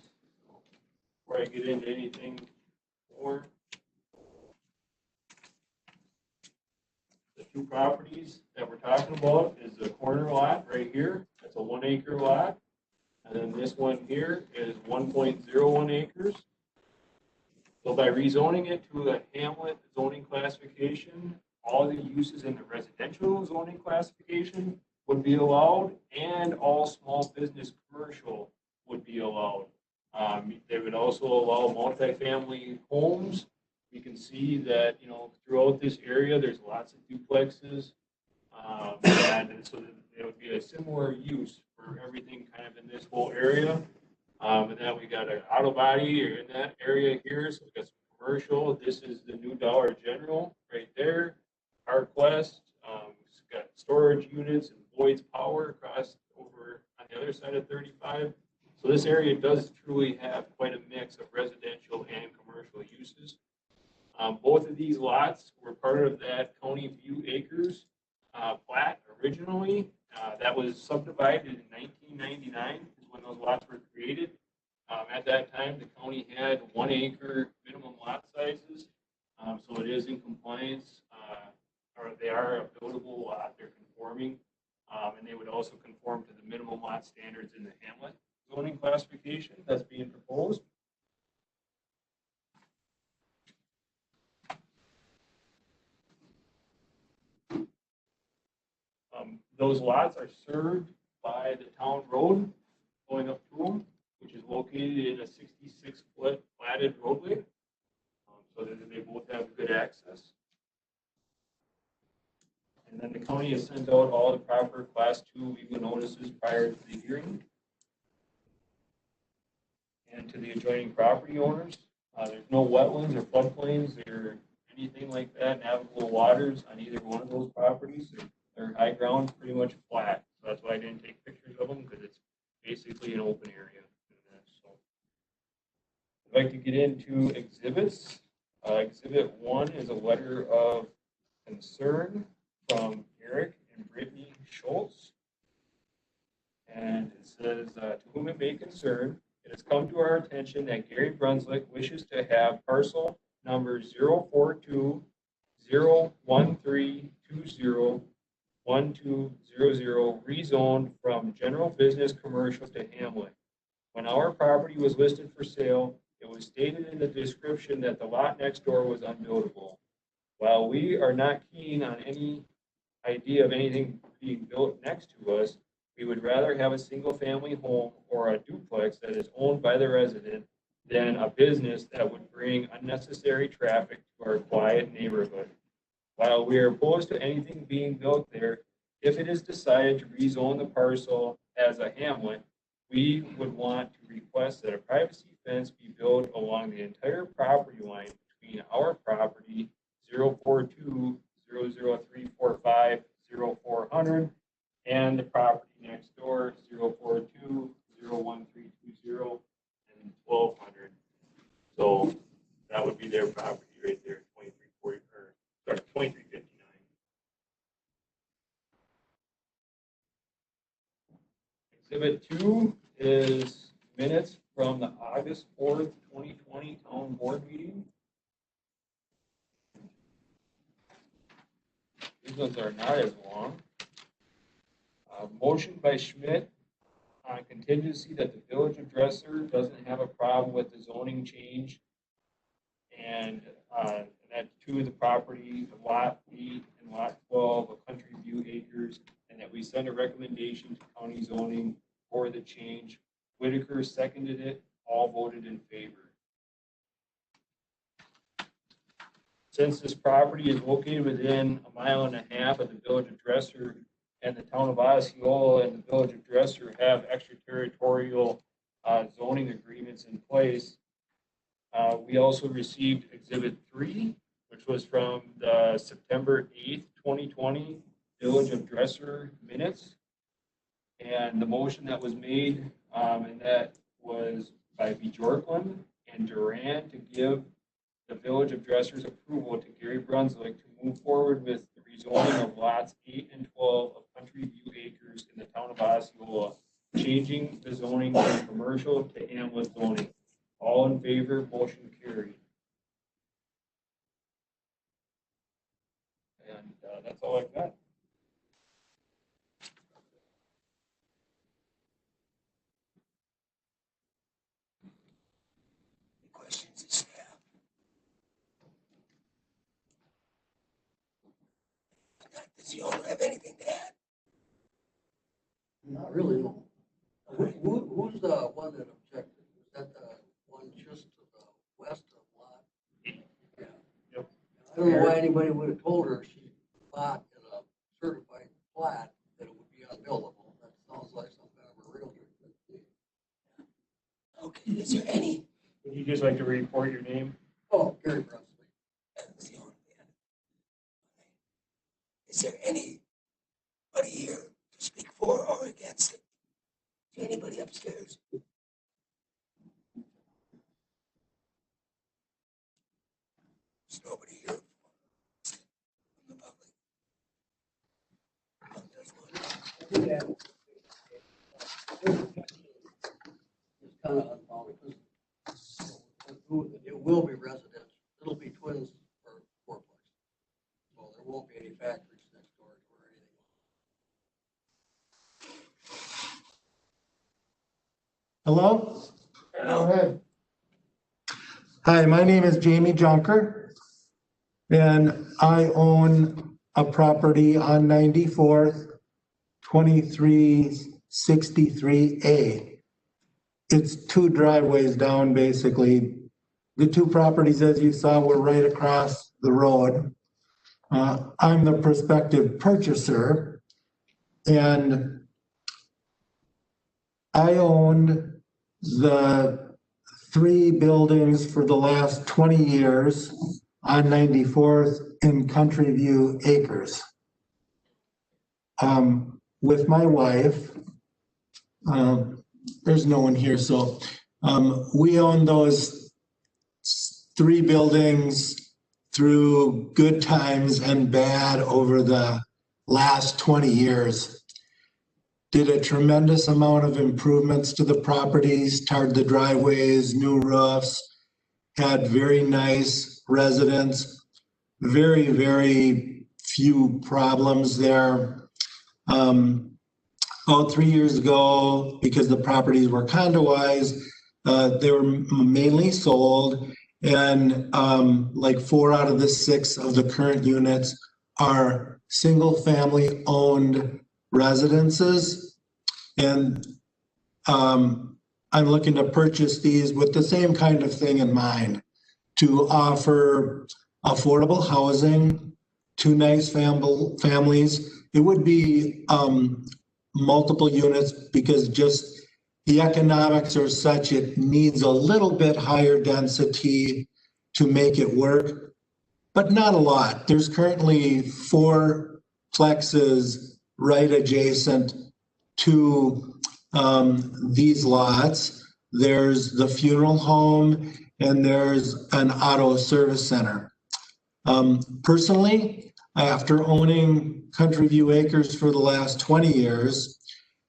Before I get into anything more, the two properties that we're talking about is the corner lot right here. That's a 1 acre lot. And then this one here is 1.01 acres. So by rezoning it to a hamlet zoning classification, all the uses in the residential zoning classification would be allowed, and all small business commercial would be allowed. They would also allow multifamily homes. You can see that, throughout this area, there's lots of duplexes. And so it would be a similar use for everything kind of in this whole area. And then we got an auto body in that area here. So we got some commercial. This is the new Dollar General right there. CarQuest. It's got storage units and Boyd's Power across over on the other side of 35. So this area does truly have quite a mix of residential and commercial uses. Both of these lots were part of that County View Acres plat originally. That was subdivided in 1999 is when those lots were created. At that time, the county had 1 acre minimum lot sizes. So it is in compliance, or they are a buildable lot. They're conforming. And they would also conform to the minimum lot standards in the hamlet zoning classification that's being proposed. Those lots are served by the town road going up to them, which is located in a 66-foot platted roadway, so that they both have good access. And then the county has sent out all the proper Class 2 legal notices prior to the hearing. And to the adjoining property owners, there's no wetlands or floodplains or anything like that, navigable waters on either one of those properties. They're high ground, pretty much flat. So that's why I didn't take pictures of them, because it's basically an open area. So I'd like to get into exhibits. Exhibit 1 is a letter of concern from Eric and Brittany Schultz. And it says, to whom it may concern, it has come to our attention that Gary Brunswick wishes to have parcel number 042 01320 1200 rezoned from general business commercial to hamlet. When our property was listed for sale, it was stated in the description that the lot next door was unbuildable. While we are not keen on any idea of anything being built next to us, we would rather have a single family home or a duplex that is owned by the resident than a business that would bring unnecessary traffic to our quiet neighborhood. While we are opposed to anything being built there, if it is decided to rezone the parcel as a hamlet, we would want to request that a privacy fence be built along the entire property line between our property 042 00345 0400 and the property next door 042 01320 and 1200. So that would be their property right there, 2340 or sorry, 2359. Exhibit 2 is minutes from the August 4th, 2020 town board meeting. These ones are not as long. Motion by Schmidt on contingency that the village of Dresser doesn't have a problem with the zoning change. And that to the property of lot 8 and lot 12 of Country View Acres, and that we send a recommendation to county zoning for the change. Whitaker seconded it, all voted in favor. Since this property is located within 1.5 miles of the village of Dresser, and the town of Osceola and the village of Dresser have extraterritorial zoning agreements in place, we also received Exhibit 3, which was from the September 8th, 2020 Village of Dresser minutes. And the motion that was made, and that was by Bjorklund and Duran to give the Village of Dresser's approval to Gary Brunswick to move forward with the rezoning of lots 8 and 12 of Country View Acres in the town of Osceola, changing the zoning from commercial to hamlet zoning. All in favor, motion carried. And that's all I've got. Any questions of staff? Does the owner have anything to add? Not really, no. Who's the one that objected? Was that the one just to the west of lot? Yeah. Yep. I don't know why anybody would have told her she bought in a certified plat that it would be unbuildable. That sounds like some kind of a realtor. Okay, is there any? Would you just like to report your name? Oh, Gary Brunswick. That's the owner. Is there anybody here to speak for or against it? Is there anybody upstairs? There's nobody here from the public. Oh, there's one. It's kind of unfounded because it will be residential. It'll be twins or fourplex. So there won't be any factories next door or anything. Hello? Go ahead. Hi, my name is Jamie Junker, and I own a property on 94th, 2363A. It's 2 driveways down, basically. The 2 properties, as you saw, were right across the road. I'm the prospective purchaser, and I owned the 3 buildings for the last 20 years on 94th in Country View Acres. With my wife, there's no one here, so we own those 3 buildings through good times and bad over the last 20 years. Did a tremendous amount of improvements to the properties, tarred the driveways, new roofs, had very nice residents, very, very few problems there. About 3 years ago, because the properties were condoized, they were mainly sold, and like 4 out of the 6 of the current units are single-family owned residences. And I'm looking to purchase these with the same kind of thing in mind, to offer affordable housing to nice families. It would be multiple units because just the economics are such, it needs a little bit higher density to make it work, but not a lot. There's currently 4 plexes right adjacent to these lots. There's the funeral home and there's an auto service center. Personally, after owning Country View Acres for the last 20 years,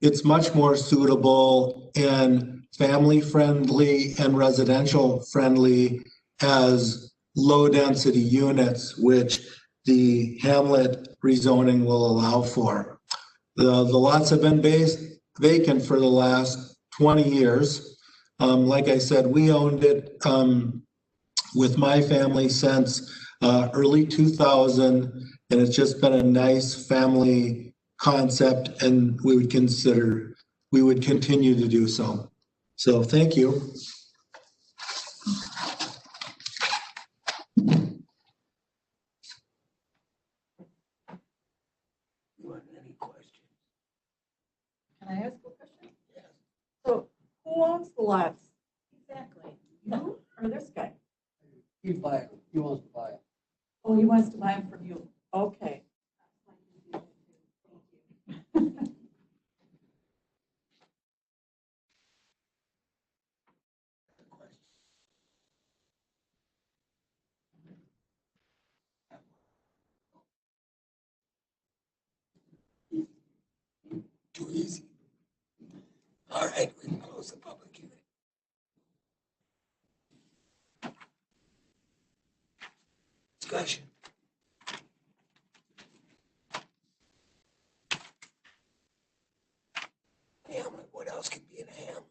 it's much more suitable and family friendly and residential friendly as low density units, which the hamlet rezoning will allow for. The lots have been vacant for the last 20 years. Like I said, we owned it with my family since early 2000, and it's just been a nice family concept, and we would continue to do so. So thank you. Any questions? Can I ask a question? Yes. So who owns the lots? Exactly. You or this guy? He's buying, he wants to buy it. Oh, he wants to buy them from you. Okay. Easy. All right, we can close the public hearing. Discussion. Hamlet, what else can be in a hamlet?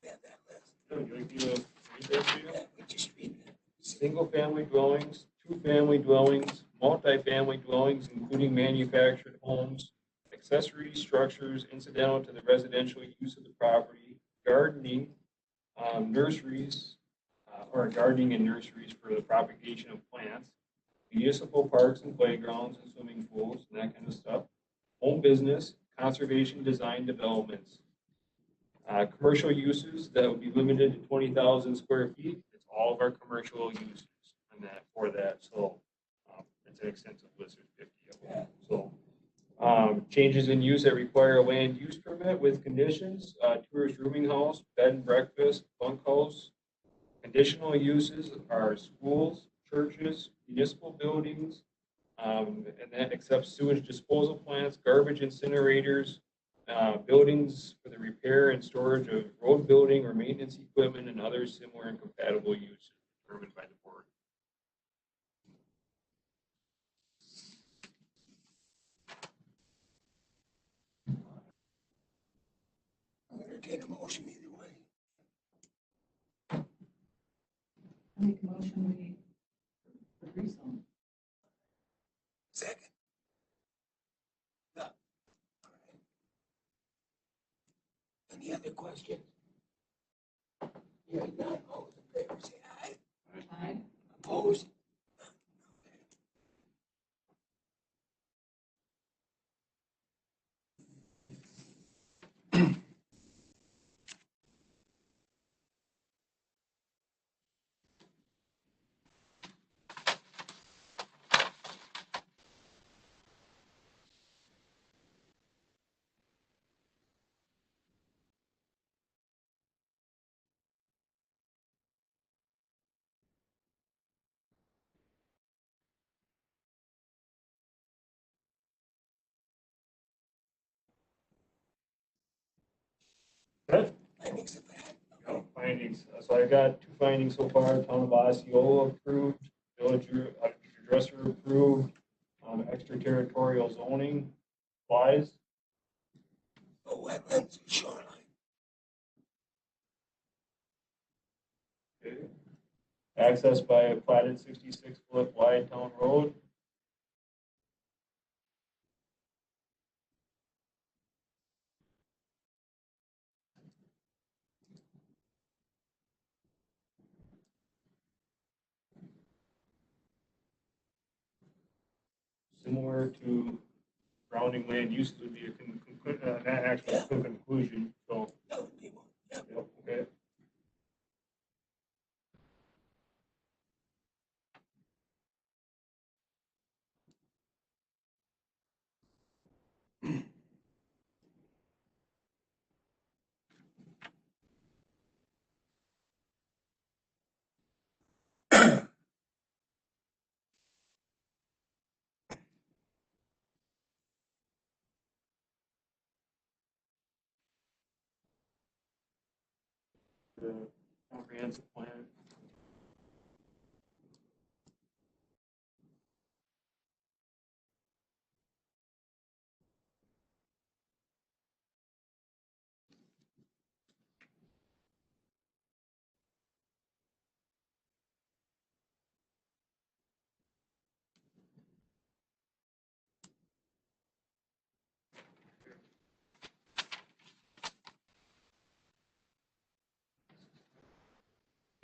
We have that list. Would you like me to read that to you? Yeah, we just read that. Single-family dwellings, two-family dwellings, multifamily dwellings, including manufactured homes, accessory structures incidental to the residential use of the property, gardening, nurseries, or gardening and nurseries for the propagation of plants, municipal parks and playgrounds and swimming pools and that kind of stuff, home business, conservation design developments. Commercial uses that would be limited to 20,000 square feet. It's all of our commercial uses on that, for that, so it's an extensive list, there's 50 of them. So changes in use that require a land use permit with conditions, tourist rooming house, bed and breakfast, bunkhouse. Conditional uses are schools, churches, municipal buildings, and that accepts sewage disposal plants, garbage incinerators, buildings for the repair and storage of road building or maintenance equipment and other similar and compatible uses determined by the board. I'll entertain a motion either way. I make a motion we rezone. Second. No. All right. Any other questions? Hearing none, all those in favor say aye. Aye. Opposed? Good. Findings of fact. Findings. So I got 2 findings so far. Town of Osceola approved, village dresser approved, extraterritorial zoning applies. No wetlands or shoreline. Okay. Access by a platted 66-foot wide town road. Similar to surrounding land use would be an actual conclusion, so. That would be one. Yep. Yep, okay. The comprehensive plan.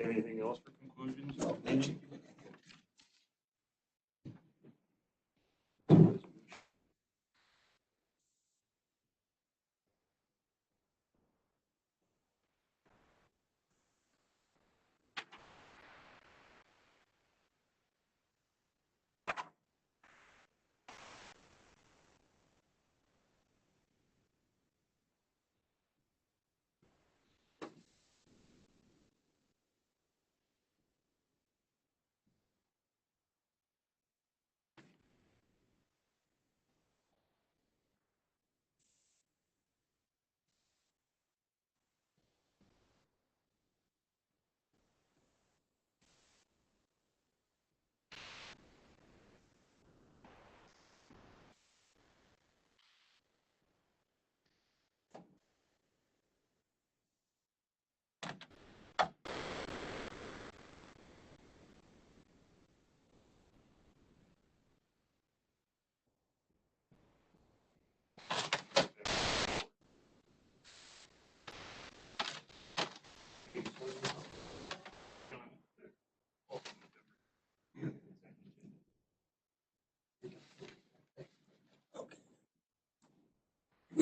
Anything else for conclusions?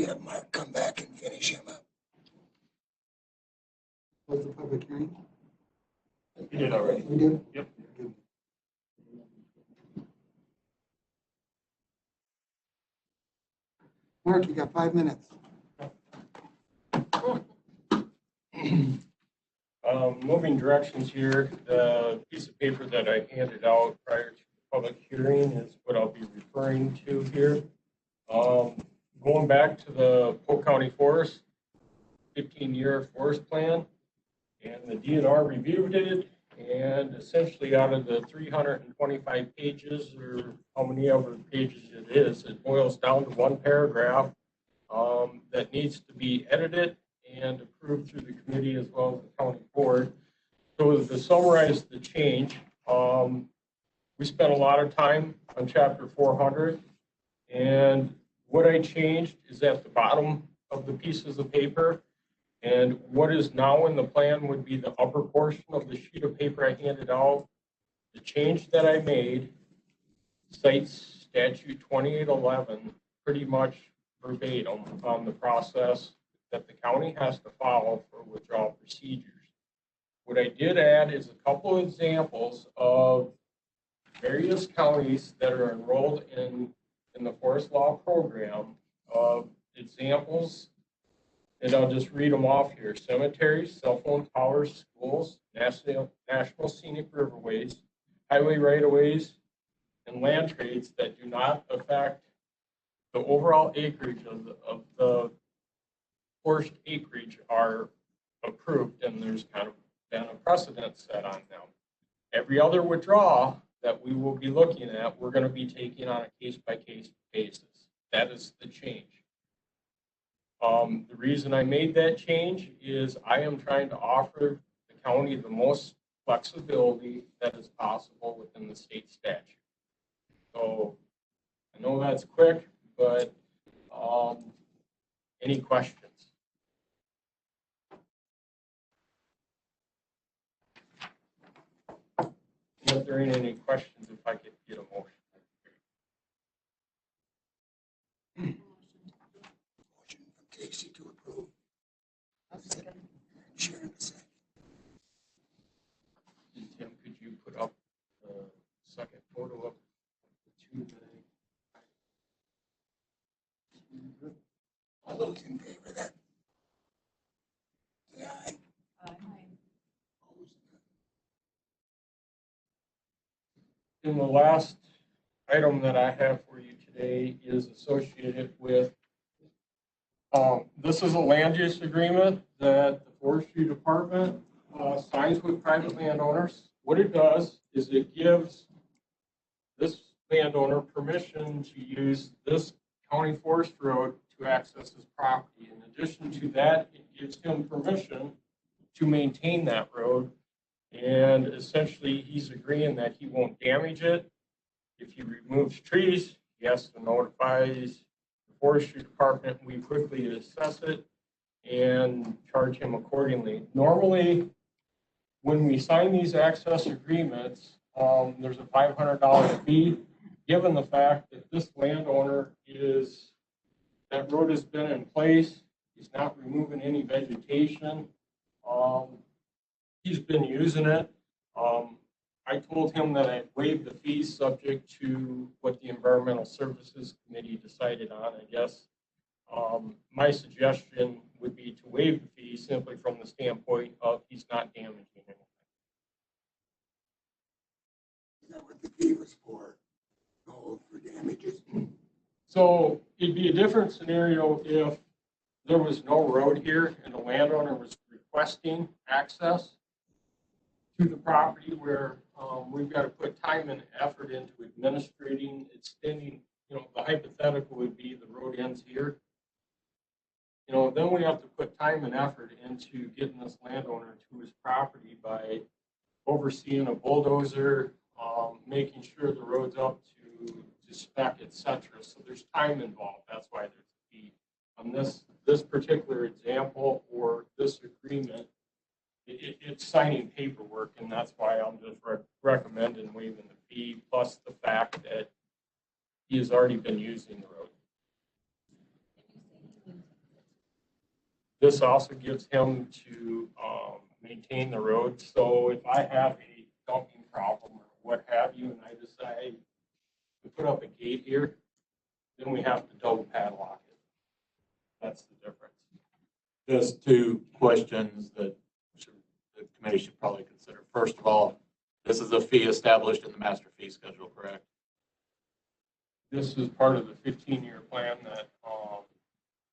have Mark come back and finish him up. Was the public hearing? You did already. We did? Yep. Good. Mark, you got 5 minutes. Moving directions here, the piece of paper that I handed out prior to the public hearing is what I'll be referring to here. Going back to the Polk County Forest, 15-year forest plan, and the DNR reviewed it, and essentially out of the 325 pages, or how many other pages it is, it boils down to one paragraph that needs to be edited and approved through the committee as well as the county board. So to summarize the change, we spent a lot of time on chapter 400, and what I changed is at the bottom of the pieces of paper, and what is now in the plan would be the upper portion of the sheet of paper I handed out. The change that I made cites statute 2811 pretty much verbatim on the process that the county has to follow for withdrawal procedures. What I did add is a couple of examples of various counties that are enrolled in the forest law program of examples, and I'll just read them off here. Cemeteries, cell phone towers, schools, national scenic riverways, highway right-of-ways, and land trades that do not affect the overall acreage of the forest acreage are approved, and there's kind of been a precedent set on them. Every other withdrawal that we will be looking at, we're going to be taking on a case-by-case basis. That is the change. The reason I made that change is I am trying to offer the county the most flexibility that is possible within the state statute. So I know that's quick, but any questions? If there ain't any questions, if I could get a motion. Motion from Casey to approve. Sharon, a second. And Tim, could you put up the second photo of the two that All those in favor of that? Yeah, aye. Opposed? And the last item that I have for you today is associated with, this is a land use agreement that the forestry department signs with private landowners. What it does is it gives this landowner permission to use this county forest road to access his property. In addition to that, it gives him permission to maintain that road. And essentially, he's agreeing that he won't damage it. If he removes trees, he has to notify the forestry department. We quickly assess it and charge him accordingly. Normally, when we sign these access agreements, there's a $500 fee. Given the fact that this landowner that road has been in place, he's not removing any vegetation. He's been using it. I told him that I waived the fees subject to what the Environmental Services Committee decided on. I guess my suggestion would be to waive the fee simply from the standpoint of he's not damaging anything. Is that what the fee was for? Oh, for damages? So it'd be a different scenario if there was no road here and the landowner was requesting access to the property where we've got to put time and effort into administrating, extending, the hypothetical would be the road ends here. Then we have to put time and effort into getting this landowner to his property by overseeing a bulldozer, making sure the road's up to spec, etc. So there's time involved. That's why there's a fee. On this particular example or this agreement, it's signing paperwork, and that's why I'm just recommending waiving the fee, plus the fact that he has already been using the road. This also gives him to maintain the road. So if I have a dumping problem or what have you, and I decide to put up a gate here, then we have to double padlock it. That's the difference. Just two questions that the committee should probably consider. First of all, this is a fee established in the master fee schedule, correct? This is part of the 15-year plan that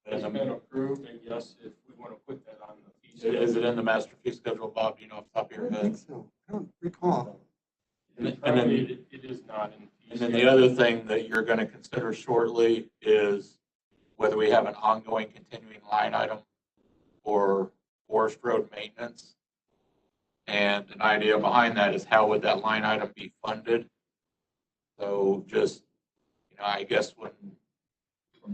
has been approved, and yes, if we want to put that on the fee schedule. Is it in the master fee schedule, Bob? Do you know off the top of your I don't head? think so. I don't recall. And then, It is not in the fee and schedule. then the other thing that you're going to consider shortly is whether we have an ongoing continuing line item for forest road maintenance. And an idea behind that is how would that line item be funded? So just, I guess from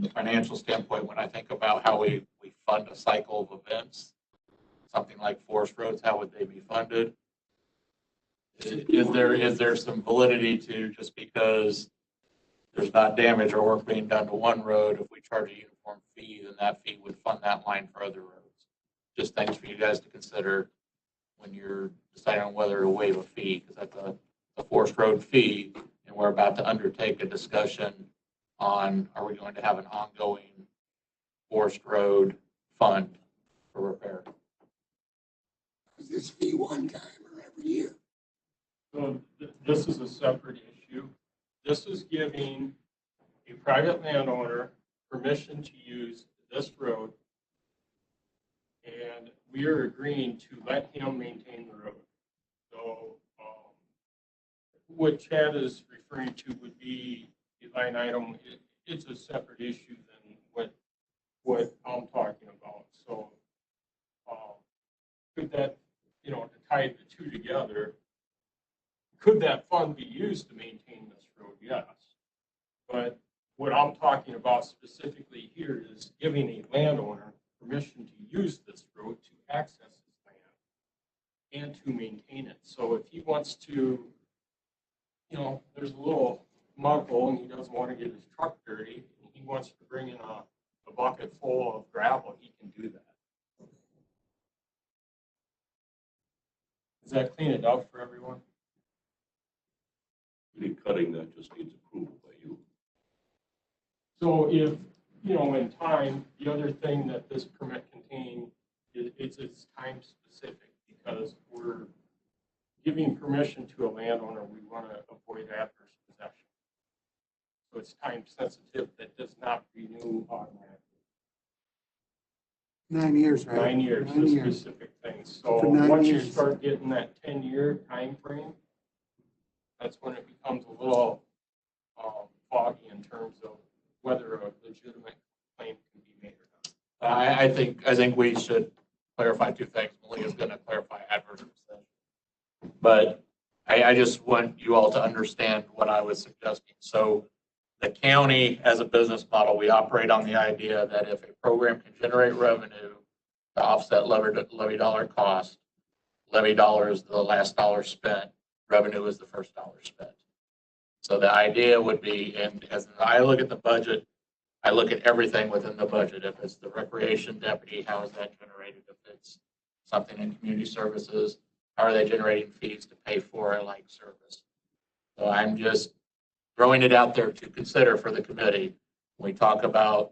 the financial standpoint, when I think about how we fund a cycle of events, something like forest roads, how would they be funded? Is there some validity to just because there's not damage or work being done to one road, if we charge a uniform fee, then that fee would fund that line for other roads? Just things for you guys to consider when you're deciding on whether to waive a fee, because that's a forest road fee, and we're about to undertake a discussion on, are we going to have an ongoing forest road fund for repair? Is this fee one time or every year? So this is a separate issue. This is giving a private landowner permission to use this road, and we are agreeing to let him maintain the road. So what Chad is referring to would be a line item. It's a separate issue than what I'm talking about. So could that, to tie the two together, could that fund be used to maintain this road? Yes. But what I'm talking about specifically here is giving a landowner permission to use this road to access his land and to maintain it. So if he wants to, there's a little mud hole and he doesn't want to get his truck dirty, and he wants to bring in a bucket full of gravel, he can do that. Does that clean it up for everyone? Any cutting that just needs approval by you. So if, in time, the other thing that this permit contains is it's time specific, because we're giving permission to a landowner, we want to avoid adverse possession. So it's time sensitive, that does not renew automatically. 9 years, right? 9 years, 9 the years. specific things. So For 9 once you years. start getting that 10-year time frame, that's when it becomes a little foggy in terms of whether a legitimate claim can be made or not. I think we should clarify two things. Malia's going to clarify adverse possession. But I just want you all to understand what I was suggesting. So the county, as a business model, we operate on the idea that if a program can generate revenue to offset levy dollar cost, levy dollar is the last dollar spent, revenue is the first dollar spent. So the idea would be, and as I look at the budget, I look at everything within the budget. If it's the recreation deputy, how is that generated? If it's something in community services, how are they generating fees to pay for a like service? So I'm just throwing it out there to consider for the committee. When we talk about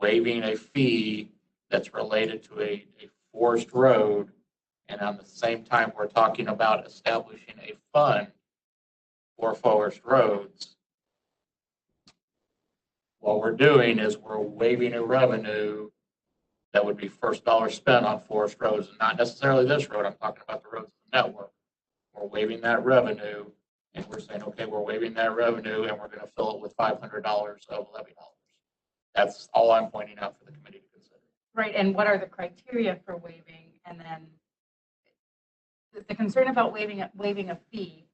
waiving a fee that's related to a forest road, and at the same time, we're talking about establishing a fund for forest roads. What we're doing is we're waiving a revenue that would be first dollar spent on forest roads, and not necessarily this road. I'm talking about the roads of the network. We're waiving that revenue, and we're saying, okay, we're waiving that revenue, and we're going to fill it with $500 of levy dollars. That's all I'm pointing out for the committee to consider. Right, and what are the criteria for waiving? And then the concern about waiving a fee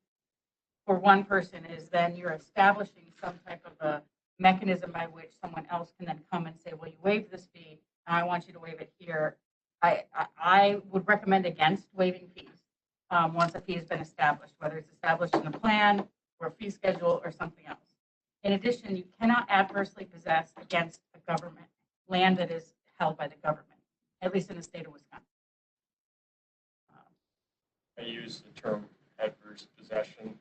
for one person is then you're establishing some type of a mechanism by which someone else can then come and say, well, you waived this fee, and I want you to waive it here. I would recommend against waiving fees once a fee has been established, whether it's established in a plan or a fee schedule or something else. In addition, you cannot adversely possess against a government land that is held by the government. at least in the state of Wisconsin. I used the term adverse possession.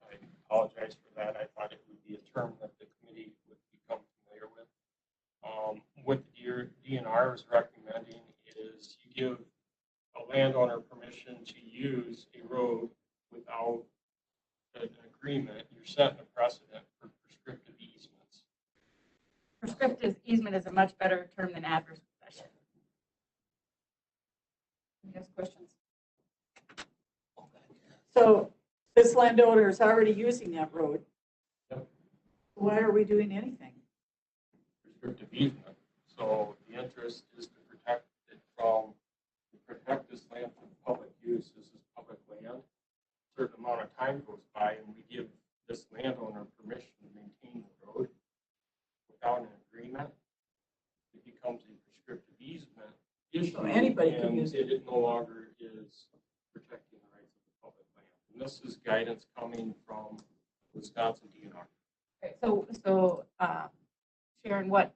I apologize for that. I thought it would be a term that the committee would become familiar with. What the DNR is recommending is you give a landowner permission to use a road without an agreement. You're setting a precedent for prescriptive easements. Prescriptive easement is a much better term than adverse possession. Any other questions? So this landowner is already using that road. Yep. Why are we doing anything? Prescriptive easement. So the interest is to protect it from, protect this land from public use. This is public land. A certain amount of time goes by and we give this landowner permission to maintain the road without an agreement. It becomes a prescriptive easement issue. So anybody can and use it. It no longer is protecting the rights of the public land. And this is guidance coming from Wisconsin DNR. Okay, so Sharon, what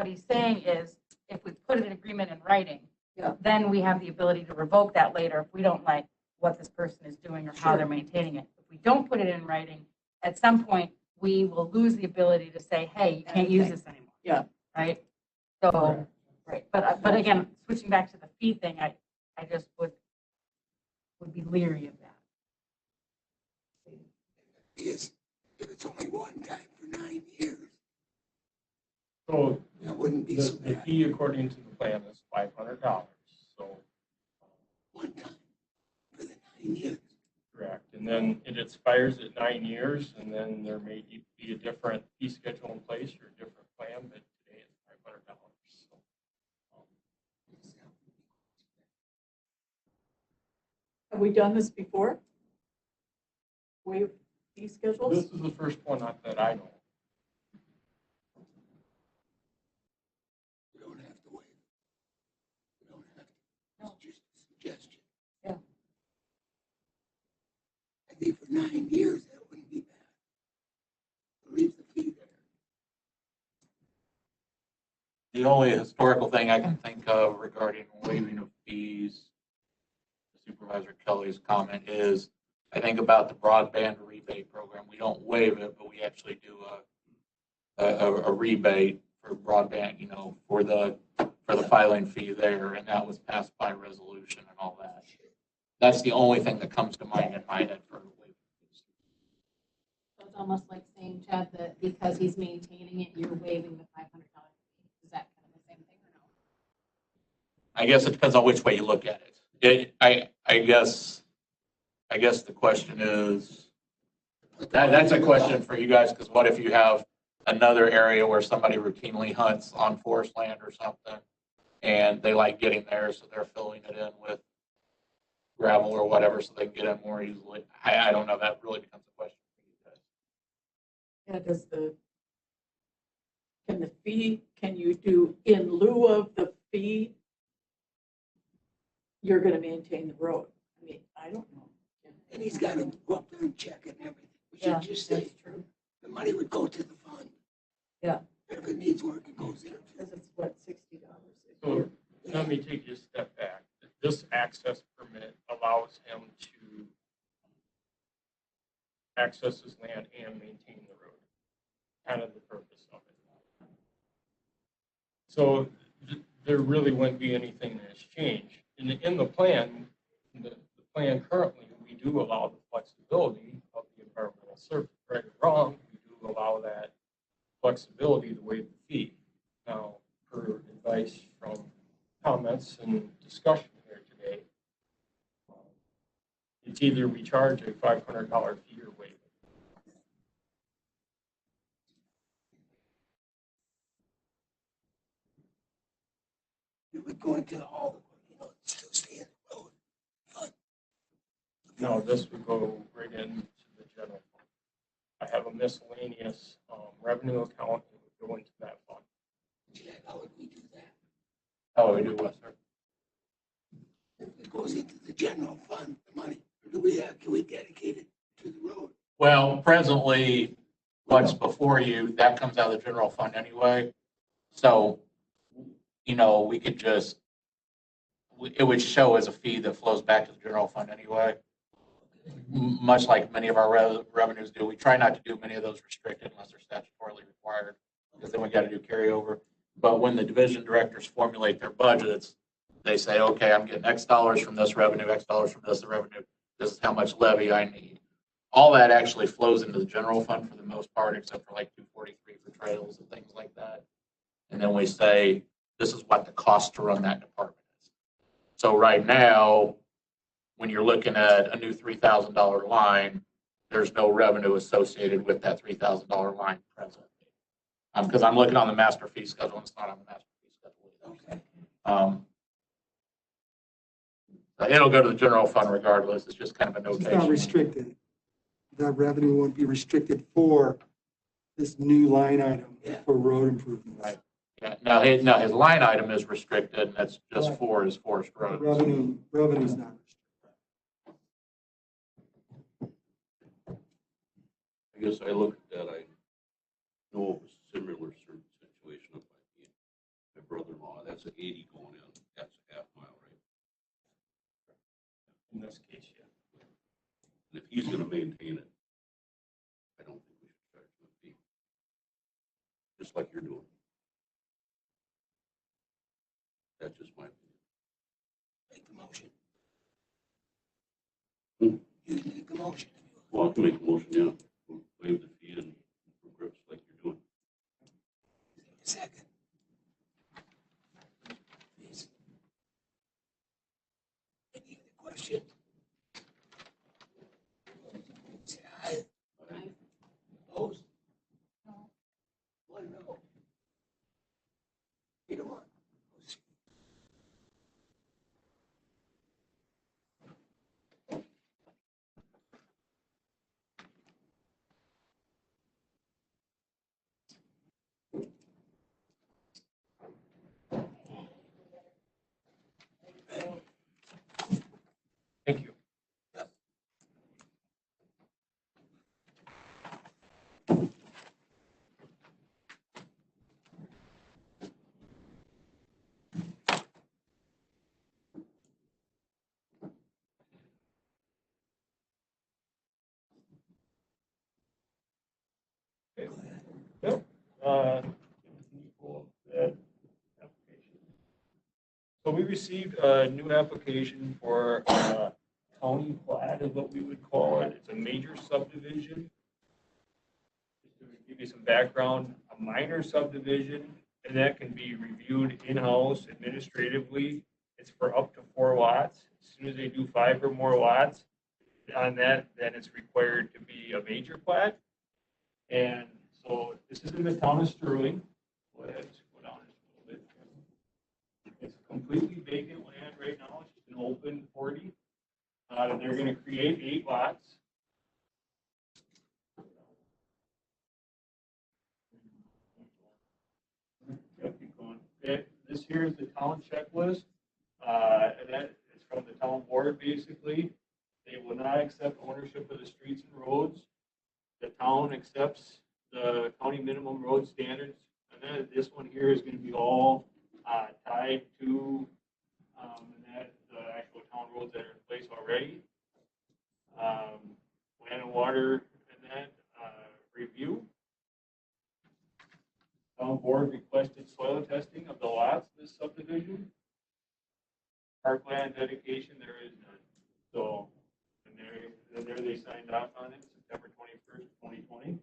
he's saying is, if we put an agreement in writing, Yeah. then we have the ability to revoke that later if we don't like what this person is doing or how Sure. they're maintaining it. If we don't put it in writing, at some point, we will lose the ability to say, hey, you can't use this anymore. Yeah. Right? So, right, but again, switching back to the fee thing, I just would be leery of that. Is if it's only one time for 9 years, So that wouldn't be so the bad. fee according to the plan is $500. So One time for the 9 years. correct. And then it expires at 9 years, and then there may be a different fee schedule in place or a different plan, but today it's $500. So, Have we done this before? Waive fee schedules? this is the first one that I know. We don't have to wait. We don't have to. It's just a suggestion. Yeah. I think for 9 years, that wouldn't be bad. Leave the fee there. The only historical thing I can think of regarding waiving of fees, Supervisor Kelly's comment is, I think about the broadband rebate program. We don't waive it, but we actually do a rebate for broadband, for the filing fee there, and that was passed by resolution and all that. That's the only thing that comes to mind in my head for waiving fees. So it's almost like saying, Chad, that because he's maintaining it, you're waiving the $500 fee. Is that kind of the same thing or no? I guess it depends on which way you look at it. I guess the question is, that's a question for you guys, because what if you have another area where somebody routinely hunts on forest land or something, and they like getting there, so they're filling it in with gravel or whatever, so they can get in more easily. I don't know, that really becomes a question for you guys. Yeah, can you do in lieu of the fee, you're gonna maintain the road? I mean, I don't know. And he's got to go up there and check it and everything. We should Yeah, just say that's true. the money would go to the fund. Yeah. If it needs work, it goes there. Because it's what, $60 a So year? let me take you a step back. This access permit allows him to access his land and maintain the road. Kind of the purpose of it. So there really wouldn't be anything that's changed. In the plan, the plan currently, we do allow the flexibility of the environmental survey. Right or wrong, we do allow that flexibility to waive the fee. Now, per advice from comments and discussion here today, it's either we charge a $500 fee or waive it. It would go into all the, still stay in the road. No, this would go right into the general fund. I have a miscellaneous revenue account that would go into that fund. Jack, how would we do that? How would we do what, sir? If it goes into the general fund, the money, or do we have, can we dedicate it to the road? Well, presently, what's before you, that comes out of the general fund anyway. So we could just, it would show as a fee that flows back to the general fund anyway. Much like many of our revenues do. We try not to do many of those restricted unless they're statutorily required, because then we got to do carryover. But when the division directors formulate their budgets, they say, okay, I'm getting X dollars from this revenue, X dollars from this revenue. This is how much levy I need. All that actually flows into the general fund for the most part, except for like 243 for trails and things like that. And then we say, this is what the cost to run that department is. So right now, when you're looking at a new $3,000 line, there's no revenue associated with that $3,000 line presently. Because I'm looking on the master fee schedule, and it's not on the master fee schedule either. It'll go to the general fund regardless. It's just kind of a It's notation. not restricted. That revenue won't be restricted for this new line item for road improvements. Right. Yeah. Now his line item is restricted, and that's just Right. for his forest roads. Revenue's not I guess I look at that, I know of a similar situation up by me. My brother-in-law, that's an 80 going in, that's a half mile, right? In this case, yeah. And if he's gonna maintain it, I don't think we should charge him a fee. Just like you're doing. That's just my opinion. Make the motion. Hmm. You can make the motion. Well, I can make a motion, yeah. We'll waive the fee and progress like you're doing. Second. Please. Any other question? Say aye. Opposed? No. One no. Either one. Thank you. Yep. So we received a new application for county plat is what we would call it. It's a major subdivision. Just to give you some background, a minor subdivision, and that can be reviewed in-house administratively. It's for up to 4 lots. As soon as they do 5 or more lots on that, then it's required to be a major plat. And so this is in the town of Sterling. Go ahead, go down just a little bit. It's completely vacant land right now. It's just an open 40. They're going to create 8 lots. Yep, keep going. Okay, this here is the town checklist. And that is from the town board, basically. They will not accept ownership of the streets and roads. The town accepts the county minimum road standards. And then this one here is going to be all tied to the actual town roads that are in place already. Land and water and that review. Town board requested soil testing of the lots of this subdivision. Parkland dedication, there is none. So, and there they signed off on it September 21st, 2020.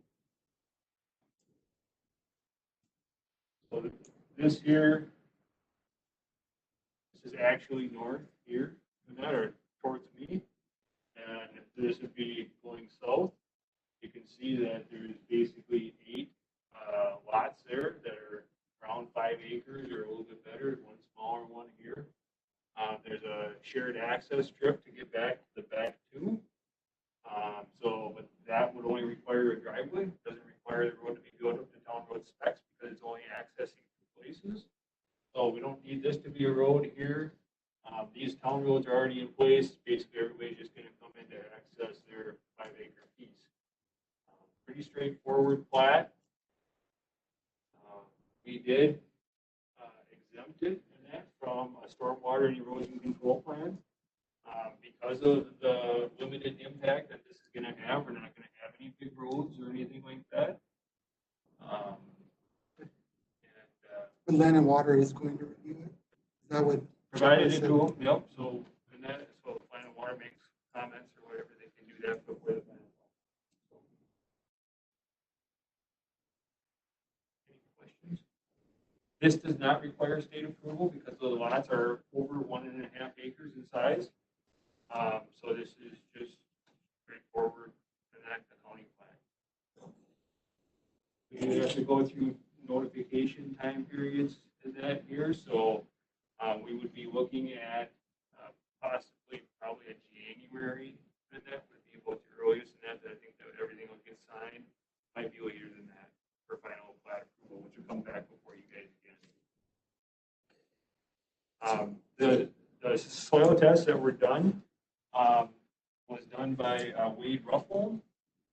So this here, this is actually north here, and that are towards me. And this would be going south. You can see that there's basically 8 lots there that are around 5 acres or a little bit better, one smaller one here. There's a shared access strip to get back to the back 2. But that would only require a driveway. It doesn't require the road to be built up to town road specs because it's only accessing 2 places. So we don't need this to be a road here. These town roads are already in place. Basically, everybody's just going to come in to access their 5-acre piece. Pretty straightforward plat. We did exempt exempted in that from a stormwater and erosion control plan. Because of the limited impact that this is gonna have, we're not gonna have any big roads or anything like that. But Land and Water is going to review it. Is that what? Provided it to them, yep, so, and that, so if Land and Water makes comments or whatever, they can do that before the plan. Any questions? This does not require state approval because the lots are over 1.5 acres in size. So this is just straightforward enact the county plan. We have to go through notification time periods in that year, so we would be looking at possibly probably a January, and that would be about the earliest, and that I think that everything will get signed. Might be later than that for final plat approval, which will come back before you guys again. The soil tests that were done was done by Wade Ruffle,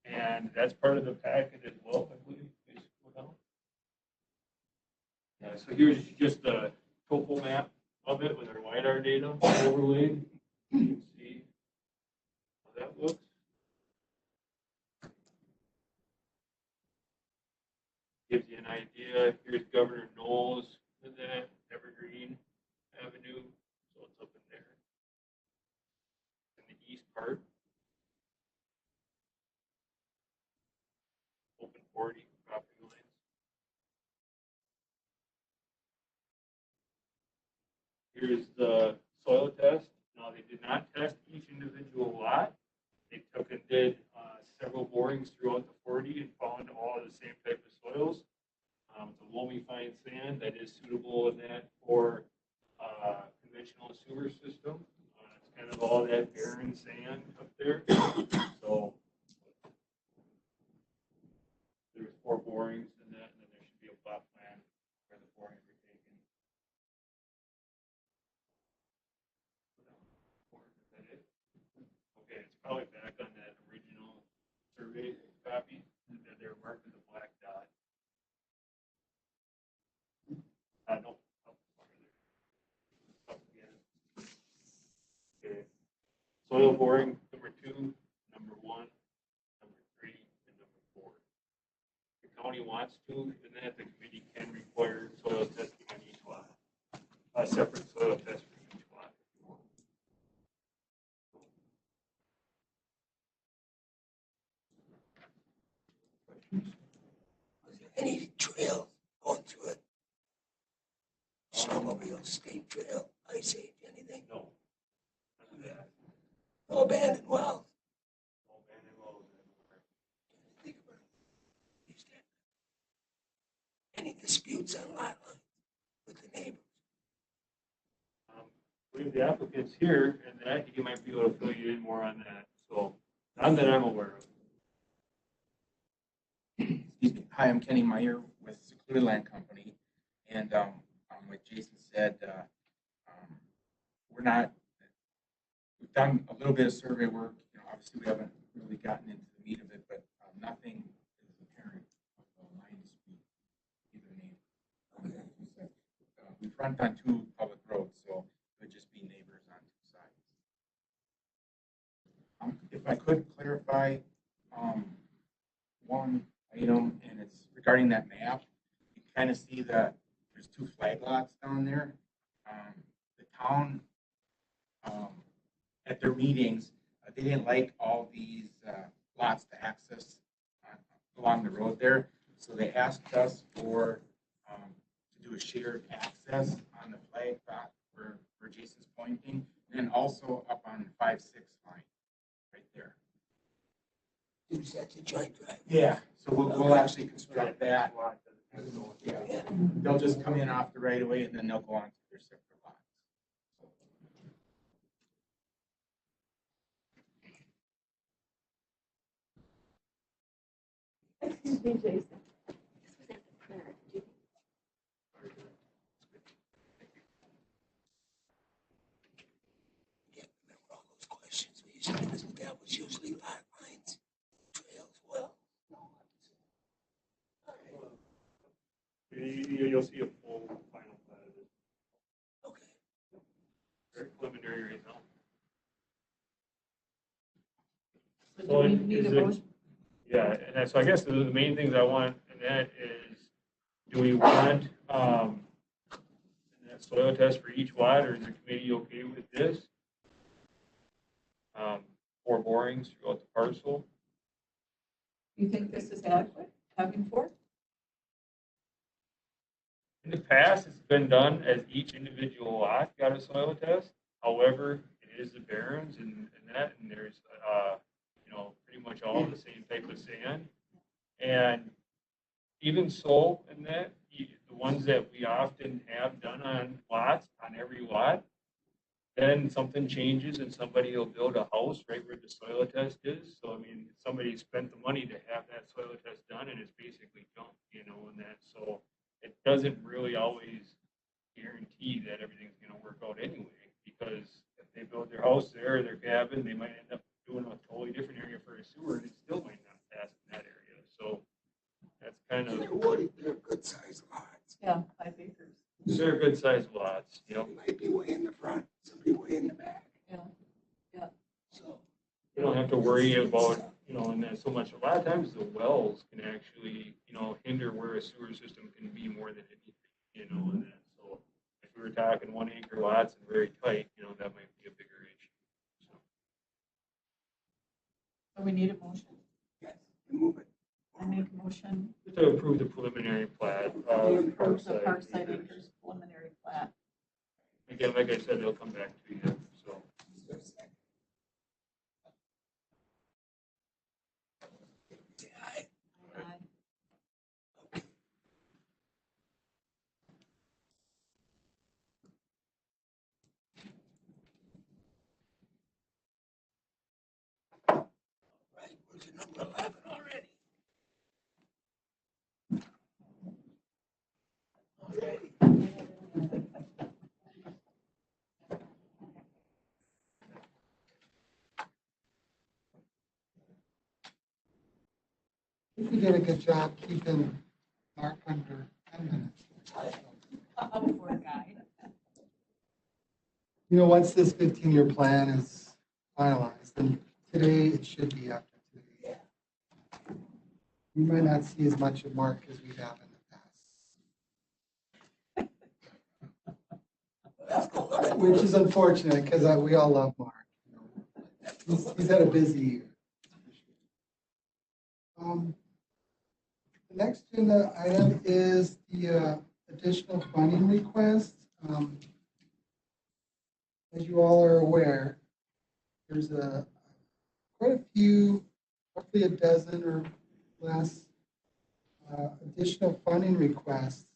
and that's part of the packet as well, I believe. So here's just the topo map of it with our LiDAR data overlaid. You can see how that looks. Gives you an idea. Here's Governor Knowles in that Evergreen Avenue, so it's up in there. In the east part. Open 40 property lines. Here's the soil test. Now, they did not test each individual lot. They took and did several borings throughout the 40 and found all the same type of soils. It's a loamy fine sand that is suitable in that for conventional sewer system. It's kind of all that barren sand up there. So there's 4 borings in that, and then there should be a plot plan where the borings are taken. Is that it? Okay, it's probably back on that original survey copy that they're marked with a black dot. No. Up again. Okay. Soil boring number 2, number 1, number 3, and number 4. The county wants to, and that the committee can require soil testing on each lot. A separate soil test for each lot if you want. Was there any trail going through it? Snowmobile, state trail, ice age, anything? No. None of that. No abandoned wells? No abandoned wells anymore. Think about it. Any disputes on lot lines with the neighbors? We have the applicants here, and that he might be able to fill you in more on that. So, none that I'm aware of. Excuse me. Hi, I'm Kenny Meyer with Secluded Land Company, and like Jason said, we've done a little bit of survey work. You know, obviously we haven't really gotten into the meat of it, but nothing is apparent of a line dispute either neighbor. We front on 2 public roads, so it would just be neighbors on 2 sides. If I could clarify one item, and it's regarding that map. You kind of see that there's 2 flag lots down there. The town, at their meetings, they didn't like all these lots to access along the road there. So they asked us to do a shared access on the flag lot where Jason's pointing, and then also up on 5-6 line, right there. That's a joint drive. Yeah, so we'll actually construct that. Yeah. They'll just come in off the right of way and then they'll go on to their separate lots. Excuse me, Jason. Yeah, remember all those questions we used to get, that was usually lot lines, trails, well. You'll see a full final plan of this. So So do we need a is it- motion? Yeah, and so I guess the main things I want in that is, do we want, that soil test for each lot, or is the committee okay with this? 4 borings throughout the parcel? You think this is adequate, having 4? In the past, it's been done as each individual lot got a soil test. However, it is the barrens and there's, pretty much all the same type of sand. And even so, in that, the ones that we often have done on lots, on every lot, then something changes and somebody will build a house right where the soil test is. So, I mean, somebody spent the money to have that soil test done and it's basically junk, and that, so it doesn't really always guarantee that everything's gonna work out anyway, because if they build their house there, or their cabin, they might end up doing a totally different area for a sewer and it still might not pass in that area. So that's kind of. They're good sized lots. Yeah, 5 acres. They're good sized lots, Might be way in the front, somebody way in the back. Yeah, yeah. So. You don't have to worry about, and that so much. A lot of times the wells can actually, hinder where a sewer system can be more than anything, and that. So if we were talking 1 acre lots and very tight, that might be a bigger issue. So we need a motion. Yes, move it. I make a motion To approve the preliminary plat. to approve the Parkside Acres preliminary plat. Again, like I said, they'll come back to you, so. Right, we're to number 11 already. You did a good job keeping Mark under 10 minutes. Poor guy. Once this 15-year plan is finalized, then today it should be after today. You might not see as much of Mark as we have in the past. Which is unfortunate because we all love Mark. He's had a busy year. The next agenda item is the additional funding request. As you all are aware, there's quite a few, roughly a dozen or less additional funding requests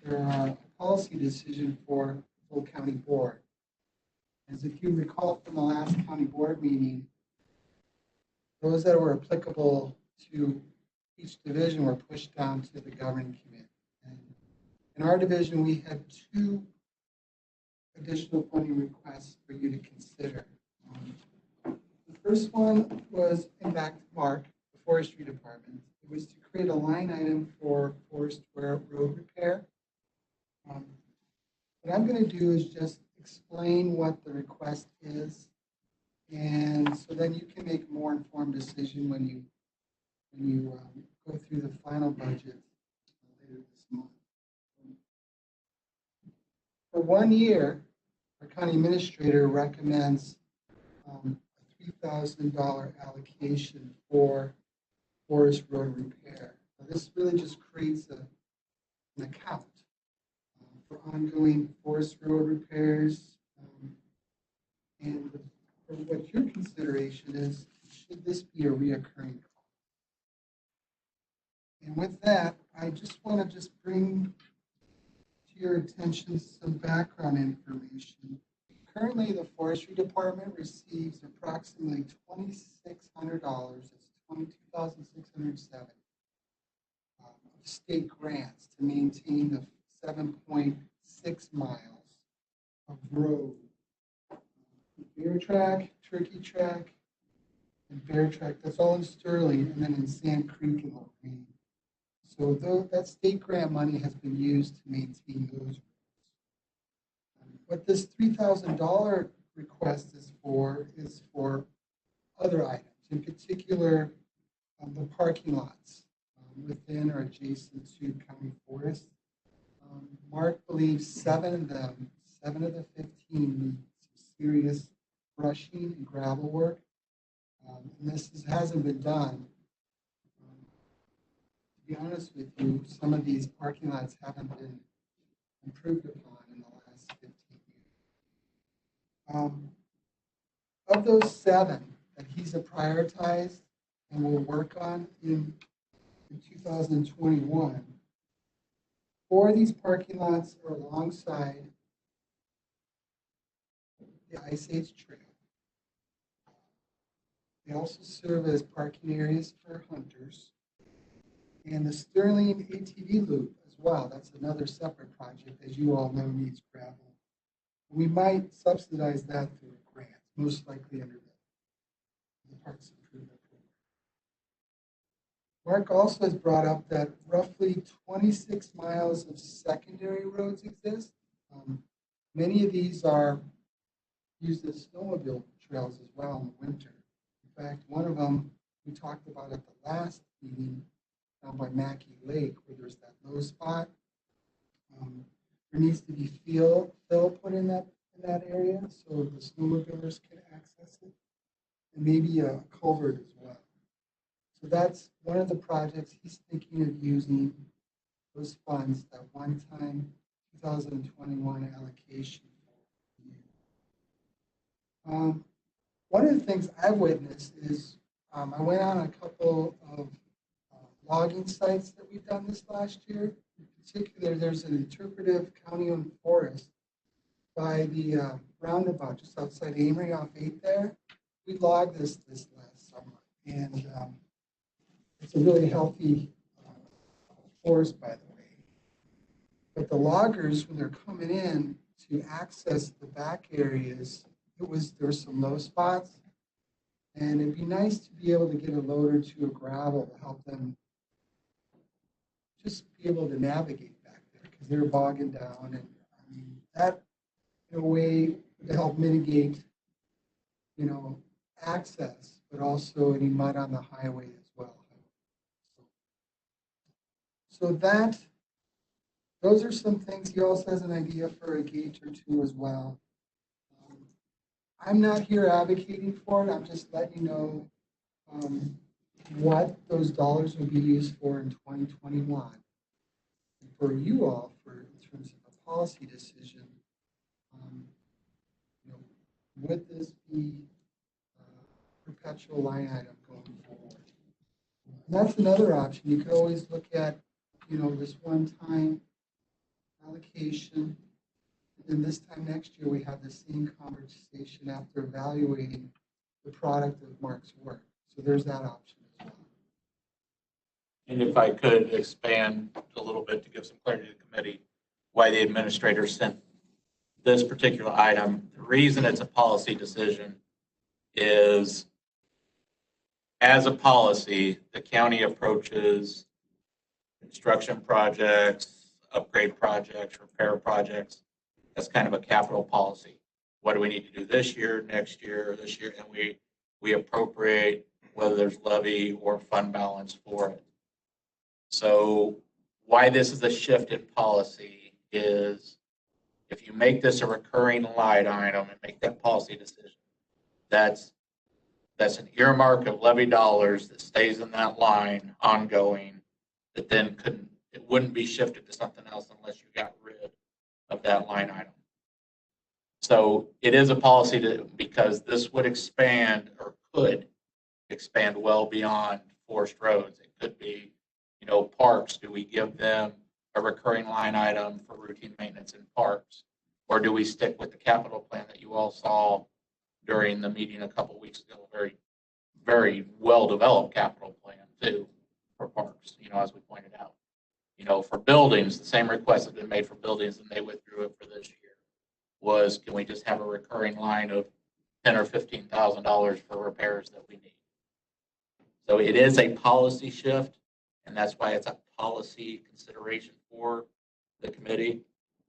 for a policy decision for the full county board. As if you recall from the last county board meeting, those that were applicable to each division were pushed down to the governing committee. And in our division, we had 2 additional funding requests for you to consider. The first one was, in fact, Mark, the forestry department. It was to create a line item for forest road repair. What I'm going to do is just explain what the request is, and so then you can make a more informed decision when you go through the final budget later this month. For 1 year, our county administrator recommends a $3,000 allocation for forest road repair. Now, this really just creates an account for ongoing forest road repairs. And for what your consideration is, should this be a reoccurring cost? And with that, I just want to bring to your attention some background information. Currently, the forestry department receives approximately $2,600, that's $22,607 of state grants to maintain the 7.6 miles of road. Bear track, turkey track, and bear track, that's all in Sterling, and then in Sand Creek and Lorraine. So that state grant money has been used to maintain those roads. What this $3,000 request is for other items. in particular the parking lots within or adjacent to county forest. Mark believes 7 of the 15 need some serious brushing and gravel work. And hasn't been done. To be honest with you, some of these parking lots haven't been improved upon in the last 15 years. Of those 7 that he's prioritized and will work on in 2021, 4 of these parking lots are alongside the Ice Age Trail. They also serve as parking areas for hunters. And the Sterling ATV loop as well. That's another separate project, as you all know, needs gravel. We might subsidize that through a grant, most likely under the Parks Improvement Program. Mark also has brought up that roughly 26 miles of secondary roads exist. Many of these are used as snowmobile trails as well in the winter. In fact, one of them we talked about at the last meeting down by Mackey Lake, where there's that low spot. There needs to be fill put in that area so the snowmobilers can access it, and maybe a culvert as well. So that's one of the projects he's thinking of using those funds, that one-time 2021 allocation. One of the things I've witnessed is I went on a couple of logging sites that we've done this last year. In particular, there's an interpretive county-owned forest by the roundabout just outside Amory off 8 there. We logged this last summer, and it's a really healthy forest, by the way. But the loggers, when they're coming in to access the back areas, there were some low spots, and it'd be nice to be able to get a load or two of gravel to help them just be able to navigate back there, because they're bogging down, and I mean that in a way to help mitigate, access, but also any mud on the highway as well. So those are some things. He also has an idea for a gate or two as well. I'm not here advocating for it. I'm just letting you know what those dollars will be used for in 2021. And for you all, in terms of a policy decision, would this be a perpetual line item going forward? And that's another option. You could always look at, this one-time allocation. And this time next year, we have the same conversation after evaluating the product of Mark's work. So there's that option as well. And if I could expand a little bit to give some clarity to the committee, why the administrator sent this particular item. The reason it's a policy decision is, as a policy, the county approaches construction projects, upgrade projects, repair projects. That's kind of a capital policy. What do we need to do this year, next year, this year? And we appropriate whether there's levy or fund balance for it. So why this is a shift in policy is, if you make this a recurring line item and make that policy decision, that's an earmark of levy dollars that stays in that line ongoing, that then it wouldn't be shifted to something else unless you got rid of that line item. So it is a policy because this would expand, or could expand well beyond forest roads. It could be, parks. Do we give them a recurring line item for routine maintenance in parks? Or do we stick with the capital plan that you all saw during the meeting a couple weeks ago? Very, very well-developed capital plan too for parks, as we pointed out. For buildings, the same request has been made for buildings, and they withdrew it for this year. Was, can we just have a recurring line of $10,000 or $15,000 for repairs that we need? So it is a policy shift, and that's why it's a policy consideration for the committee.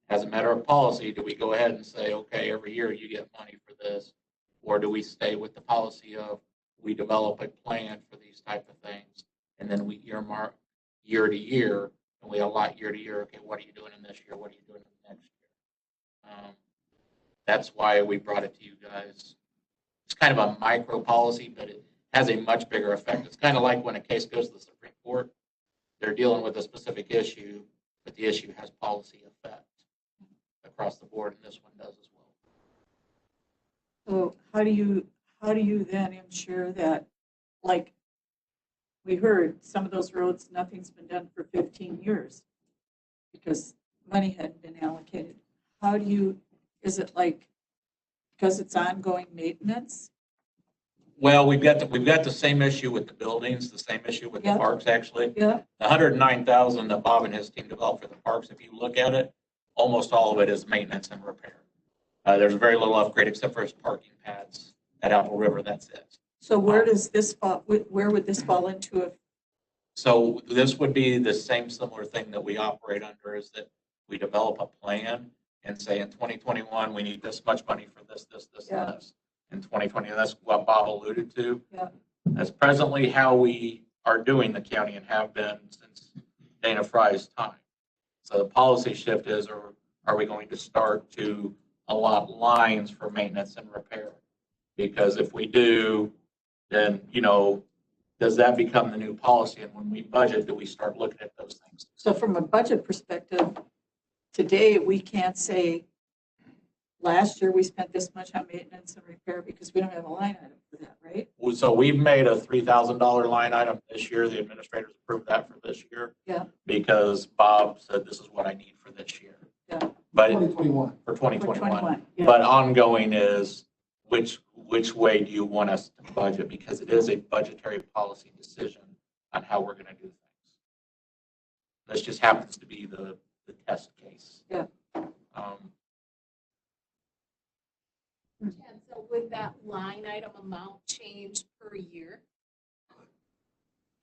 As a matter of policy, do we go ahead and say, okay, every year you get money for this? Or do we stay with the policy of we develop a plan for these type of things, and then we earmark year to year, and we allot year to year, okay, what are you doing in this year? What are you doing in the next year? That's why we brought it to you guys. It's kind of a micro policy, but it has a much bigger effect. It's kind of like when a case goes to the Supreme Court, they're dealing with a specific issue, but the issue has policy effect across the board, and this one does as well. So how do you then ensure that, like, we heard some of those roads, nothing's been done for 15 years because money hadn't been allocated. How do you, is it like, because it's ongoing maintenance? Well, we've got the same issue with the buildings, the same issue with the Yep. parks, actually. Yeah. The 109,000 that Bob and his team developed for the parks, if you look at it, almost all of it is maintenance and repair. There's very little upgrade except for his parking pads at Apple River, that's it. So where does this fall, where would this fall into if, So this would be the same similar thing that we operate under, is that we develop a plan and say in 2021, we need this much money for this, this, this, Yeah. and this. In 2020, that's what Bob alluded to. Yeah. That's presently how we are doing the county and have been since Dana Fry's time. So the policy shift is, are we going to start to allot lines for maintenance and repair? Because if we do, then, does that become the new policy? And when we budget, do we start looking at those things? so from a budget perspective, today, we can't say, last year we spent this much on maintenance and repair because we don't have a line item for that, right? So we've made a $3,000 line item this year. The administrators approved that for this year. Yeah. Because Bob said, this is what I need for this year. Yeah. But 2021. For 2021. Yeah. But ongoing is, which way do you want us to budget? Because it is a budgetary policy decision on how we're going to do things. This just happens to be the test case. Yeah. And so would that line item amount change per year?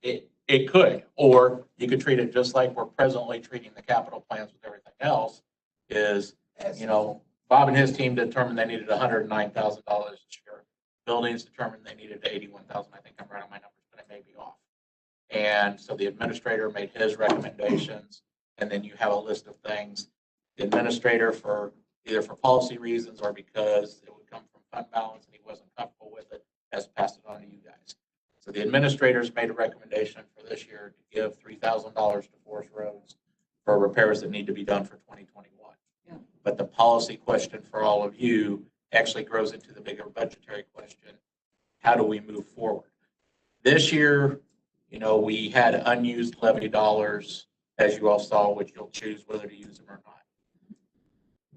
It could, or you could treat it just like we're presently treating the capital plans with everything else, is, Bob and his team determined they needed $109,000 this year. Buildings determined they needed $81,000. I think I'm right on my numbers, but I may be off. And so the administrator made his recommendations, and then you have a list of things. The administrator, for either for policy reasons or because it would come from fund balance and he wasn't comfortable with it, has passed it on to you guys. So the administrators made a recommendation for this year to give $3,000 to Forest Roads for repairs that need to be done for 2021. Yeah. But the policy question for all of you actually grows into the bigger budgetary question. How do we move forward? This year, we had unused levy dollars, as you all saw, which you'll choose whether to use them or not.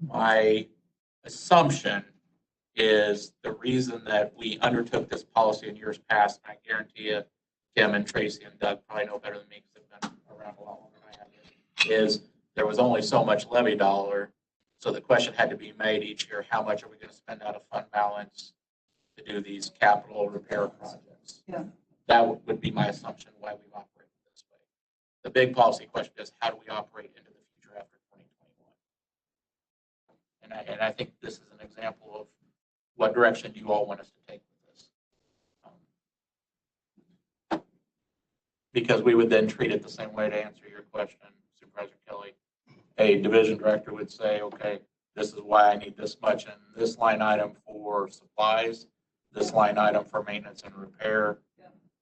My assumption is the reason that we undertook this policy in years past, and I guarantee you, Kim and Tracy and Doug probably know better than me because they've been around a lot longer than I have, is there was only so much levy dollar. So the question had to be made each year, how much are we going to spend out of fund balance to do these capital repair projects? Yeah. That would be my assumption why we've operated this way. The big policy question is, how do we operate into the future after 2021? And I think this is an example of what direction do you all want us to take with this. Because we would then treat it the same way to answer your question, Supervisor Kelly. A division director would say, okay, this is why I need this much in this line item for supplies, this line item for maintenance and repair.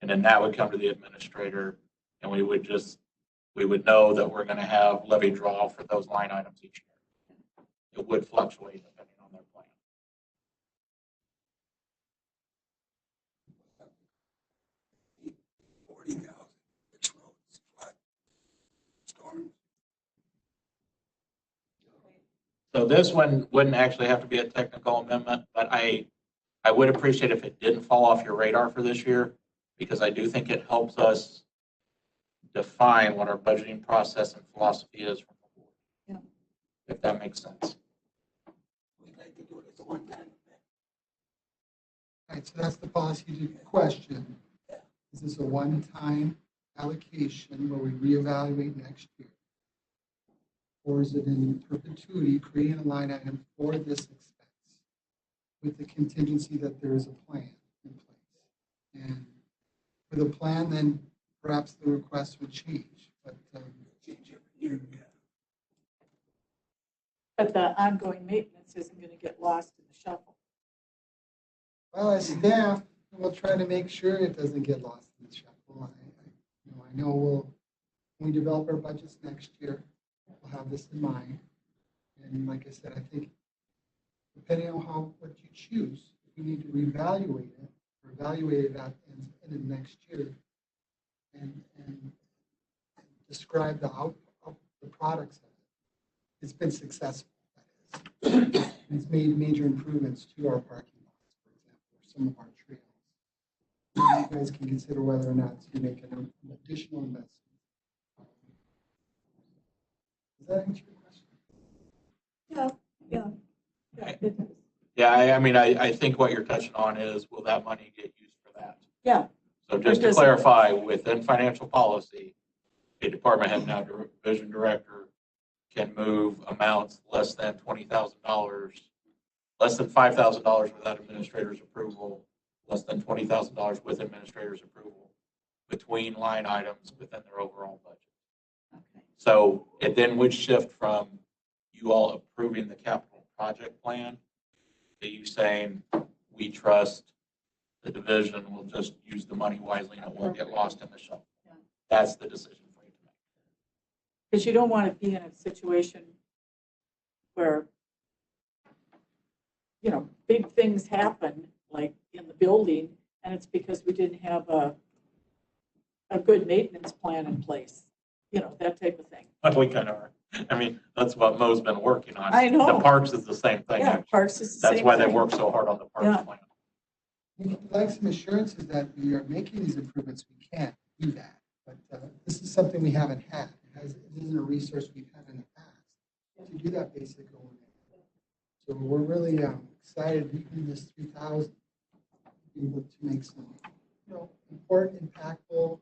And then that would come to the administrator, and we would know that we're going to have levy draw for those line items each year. It would fluctuate depending on their plan. So this one wouldn't actually have to be a technical amendment, but I would appreciate if it didn't fall off your radar for this year, because I do think it helps us define what our budgeting process and philosophy is from the board. Yeah. If that makes sense. We'd like to do it as a one-time event. Right, so that's the policy question. Is this a one-time allocation where we reevaluate next year? Or is it in perpetuity, creating a line item for this expense with the contingency that there is a plan in place And for the plan, then perhaps the request would change, but, But the ongoing maintenance isn't gonna get lost in the shuffle. well, as staff, we'll try to make sure it doesn't get lost in the shuffle. I know when we develop our budgets next year, we'll have this in mind. And like I said, I think depending on what you choose, if we need to reevaluate it, or evaluate it at in the next year and describe the products of it. It's been successful, that is. It's made major improvements to our parking lots, for example, or some of our trails. You guys can consider whether or not to make an additional investment. Does that answer your question? Yeah. I mean, I think what you're touching on is, will that money get used for that? Yeah. So just to clarify, within financial policy, a department head now division director can move amounts less than $20,000, less than $5,000 without administrator's approval, less than $20,000 with administrator's approval between line items within their overall budget. Okay. So it then would shift from you all approving the capital project plan to you saying, we trust the division will just use the money wisely and it won't get lost in the shuffle. Yeah. That's the decision for you to make. Because you don't want to be in a situation where, big things happen, like in the building, and it's because we didn't have a good maintenance plan in place, that type of thing. But we kind of are. I mean, that's what Mo's been working on. I know. The parks is the same thing. Yeah, parks is the same That's why they thing. work so hard on the parks plan. We'd like some assurances that we are making these improvements. We can do that, but this is something we haven't had. It isn't a resource we've had in the past to do that basic overview. So we're really excited to do this 3,000, be able to make some, important, impactful,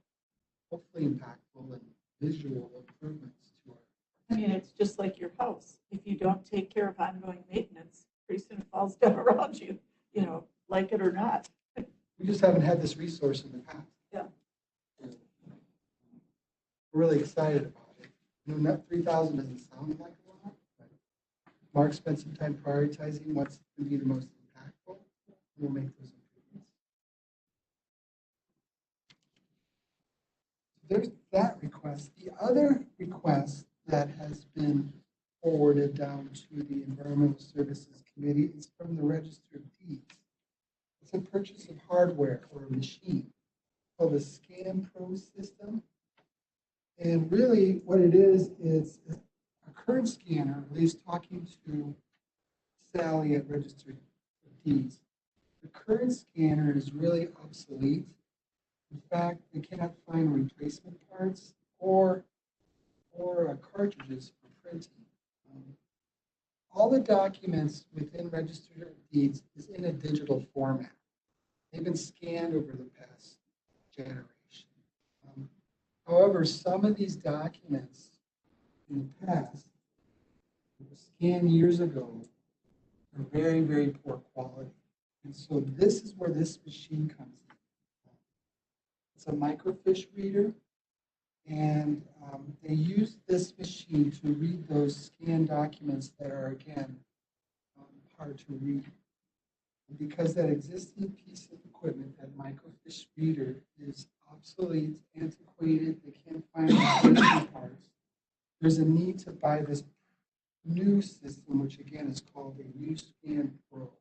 hopefully impactful and visual improvements to our. I mean, it's just like your house. If you don't take care of ongoing maintenance, pretty soon it falls down around you, like it or not. We just haven't had this resource in the past. Yeah. We're really excited about it. That 3,000 doesn't sound like a lot, but Mark spent some time prioritizing what's going to be the most impactful. We'll make those improvements. There's that request. The other request that has been forwarded down to the Environmental Services Committee is from the Register of Deeds. It's a purchase of hardware or a machine called the Scan Pro system. And really what it is a current scanner, at least talking to Sally at Register of Deeds. The current scanner is really obsolete. In fact, they cannot find replacement parts or cartridges for printing. All the documents within Register of Deeds is in a digital format. They've been scanned over the past generation. However, some of these documents in the past, that were scanned years ago, are very, very poor quality. And so this is where this machine comes in. It's a microfiche reader, and they use this machine to read those scanned documents that are, again, hard to read. And because that existing piece of equipment, that microfiche reader, is obsolete, antiquated, they can't find replacement parts, there's a need to buy this new system, which again is called a UScan Pro.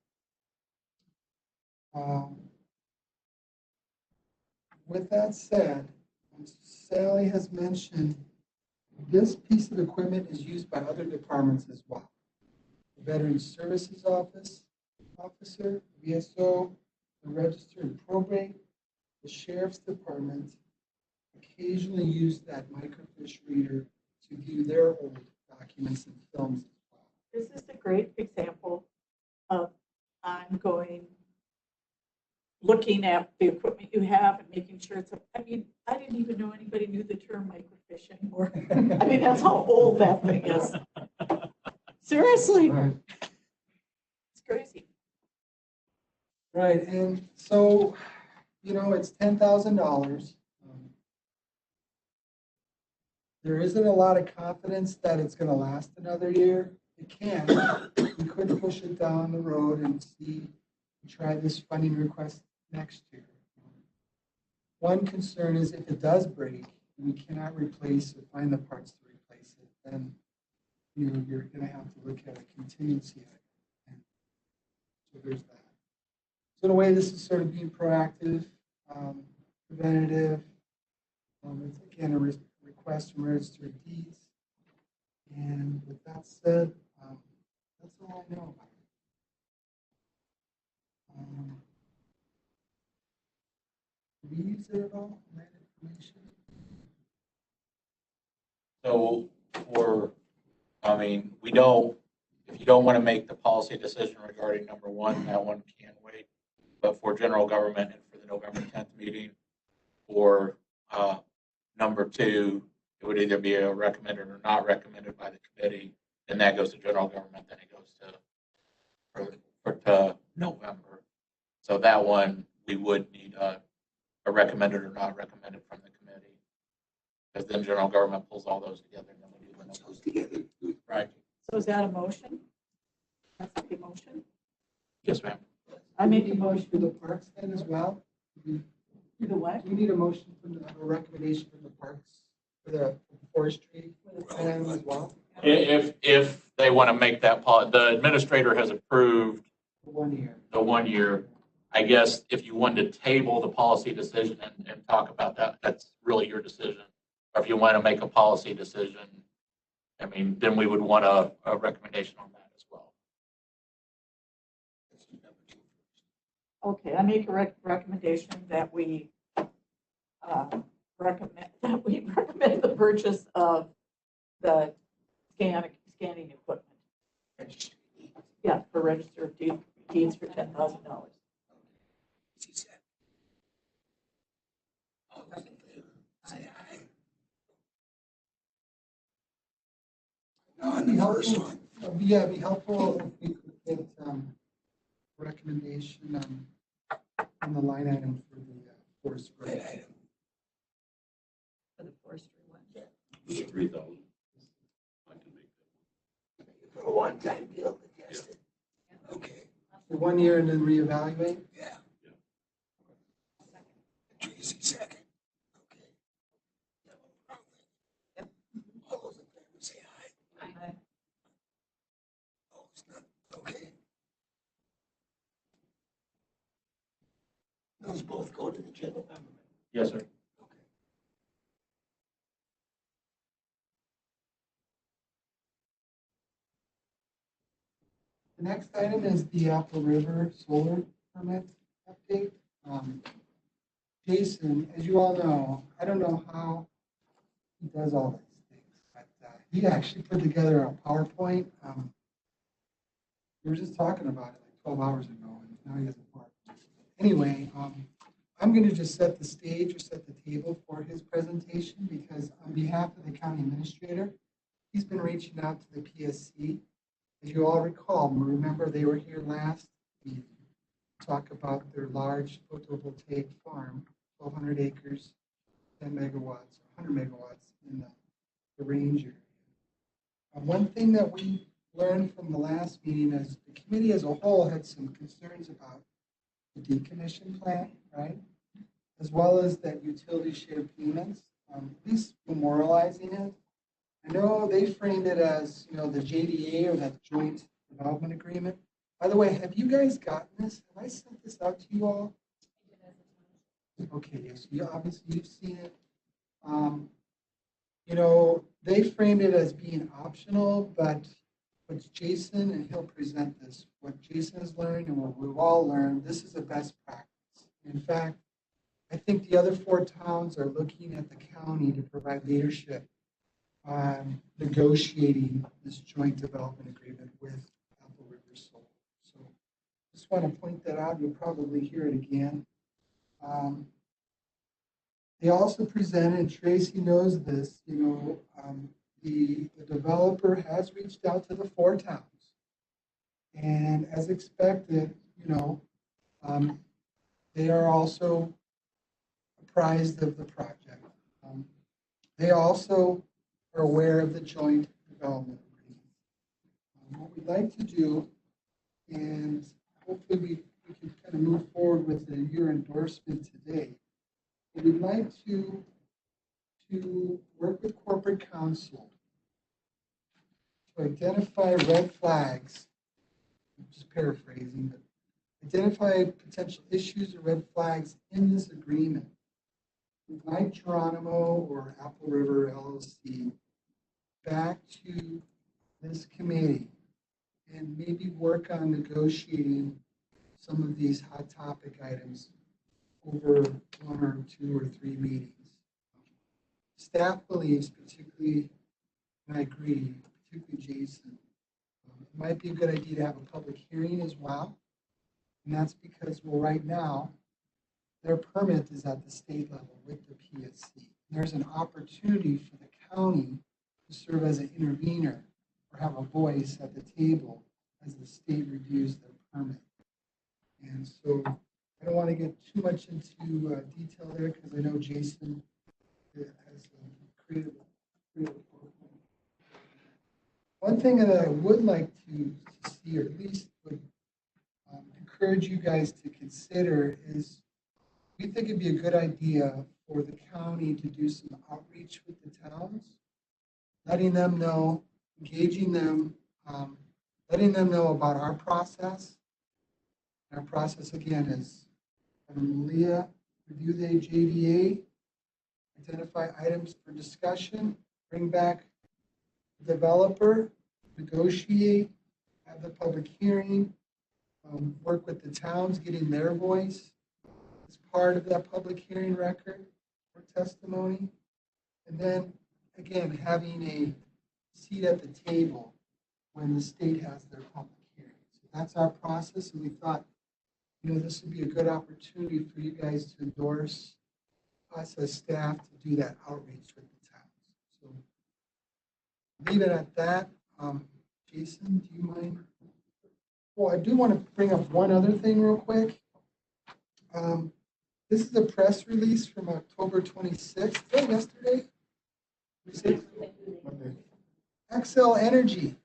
With that said, Sally has mentioned this piece of equipment is used by other departments as well. The Veterans Services Officer, VSO, the Register and Probate, the Sheriff's Department occasionally use that microfiche reader to view their old documents and films as well. This is a great example of ongoing looking at the equipment you have and making sure it's, I didn't even know anybody knew the term microfiche anymore. I mean, that's how old that thing is. Seriously. Right. It's crazy. Right, and so you know, it's $10,000. There isn't a lot of confidence that it's gonna last another year. It can. We could push it down the road and see, try this funding request next year. One concern is if it does break and we cannot replace or find the parts to replace it, then you know, you're gonna have to look at a contingency item. So there's that. So in a way, this is sort of being proactive, preventative. It's again a request from register of deeds. And with that said, that's all I know about it. Do we use it at all, that information? So we don't, if you don't want to make the policy decision regarding number one, that one can wait. But for general government and for the November 10th meeting, for number two, it would either be a recommended or not recommended by the committee. Then that goes to general government, then it goes to November. So that one, we would need a recommended or not recommended from the committee. Because then general government pulls all those together and then we do the numbers together. Right. So is that a motion? That's the motion? Yes, ma'am. I make a motion. For the parks then as well? Do the what? Do we need a motion from a recommendation from the parks for the forestry plan as well? If they want to make that, the administrator has approved 1 year. the 1 year. I guess if you wanted to table the policy decision and talk about that, that's really your decision. Or if you want to make a policy decision, I mean, then we would want a recommendation on that as well. Okay, I make a recommendation that we recommend the purchase of the scanning equipment. Yeah, for register of deeds for $10,000. It'd be helpful. Yeah, it'd be helpful if we could get recommendation on the line item for the forestry. For the forestry one. It's 3,000. I can make that. For a one-time deal to test it. Okay. For 1 year and then reevaluate? Yeah. Tracy second. Okay. Yep. All those in favor say aye. Aye. Opposed, none. Okay. Those both go to the general government. Yes, sir. The next item is the Apple River solar permit update. Jason, as you all know, I don't know how he does all these things, but he actually put together a PowerPoint. We were just talking about it like 12 hours ago, and now he has a PowerPoint. Anyway, I'm going to just set the stage or set the table for his presentation because on behalf of the county administrator, he's been reaching out to the PSC. As you all recall, remember they were here last week to talk about their large photovoltaic farm, 1,200 acres, 10 megawatts, 100 megawatts in the range area. One thing that we learned from the last meeting is the committee as a whole had some concerns about the decommission plan, right? As well as that utility share payments, at least memorializing it. I know they framed it as, you know, the JDA or that joint development agreement. By the way, have you guys gotten this? Have I sent this out to you all? Okay, yes, you obviously you've seen it. You know, they framed it as being optional, but what's Jason, and he'll present this, what Jason has learned and what we've all learned, this is a best practice. In fact, I think the other 4 towns are looking at the county to provide leadership on negotiating this joint development agreement with Apple River Solar. So just want to point that out. You'll probably hear it again. They also presented, and Tracy knows this, you know, the developer has reached out to the 4 towns. And as expected, you know, they are also apprised of the project. They also are aware of the joint development agreement. What we'd like to do, and hopefully we can kind of move forward with your endorsement today. We'd like to work with corporate counsel to identify red flags. I'm just paraphrasing, but identify potential issues or red flags in this agreement. We'd like Geronimo or Apple River LLC back to this committee and maybe work on negotiating some of these hot topic items over 1 or 2 or 3 meetings. Staff believes, particularly, and I agree, particularly Jason, it might be a good idea to have a public hearing as well. And that's because, well, right now, their permit is at the state level with the PSC. There's an opportunity for the county to serve as an intervener or have a voice at the table as the state reviews their permit. And so I don't want to get too much into detail there because I know Jason has created a one thing that I would like to see, or at least would encourage you guys to consider, is we think it'd be a good idea for the county to do some outreach with the towns, letting them know, engaging them, letting them know about our process. Our process, again, is Leah review the JDA, identify items for discussion, bring back the developer, negotiate, have the public hearing, work with the towns, getting their voice as part of that public hearing record or testimony. And then, again, having a seat at the table when the state has their public hearing. So that's our process, and we thought, this would be a good opportunity for you guys to endorse us as staff to do that outreach with the towns. So leave it at that. Jason, do you mind? Well, I do want to bring up one other thing real quick. This is a press release from October 26th. Oh, yesterday? Xcel Energy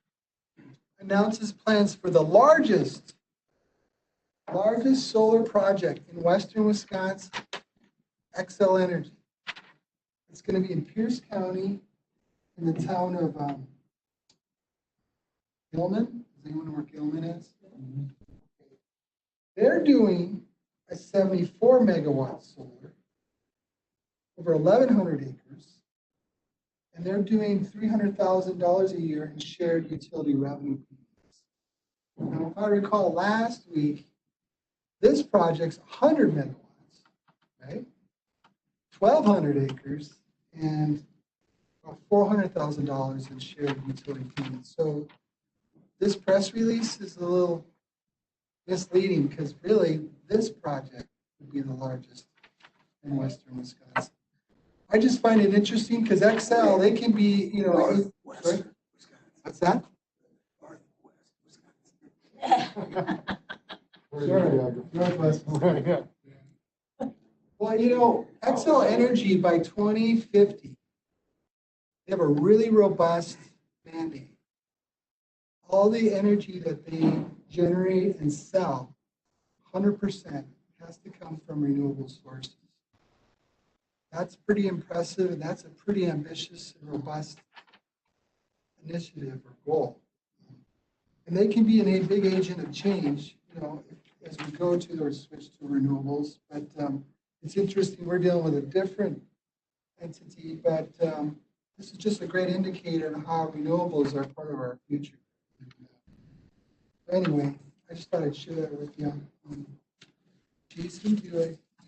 announces plans for the largest solar project in western Wisconsin, Xcel Energy. It's going to be in Pierce County in the town of Gilman. Does anyone know where Gilman is? They're doing a 74 megawatt solar over 1,100 acres, and they're doing $300,000 a year in shared utility revenue. Now, if I recall last week, this project's 100 megawatts, right? 1,200 acres and about $400,000 in shared utility payments. So this press release is a little misleading because really this project would be the largest in western Wisconsin. I just find it interesting because Xcel, they can be, sorry? What's that? Northwest. Well, Xcel Energy by 2050, they have a really robust mandate. All the energy that they generate and sell, 100% has to come from renewable sources. That's pretty impressive, and that's a pretty ambitious and robust initiative or goal. And they can be a big agent of change, as we go to the switch to renewables. But it's interesting, we're dealing with a different entity, but this is just a great indicator of how renewables are part of our future. Anyway, I just thought I'd share that with you. Jason, do you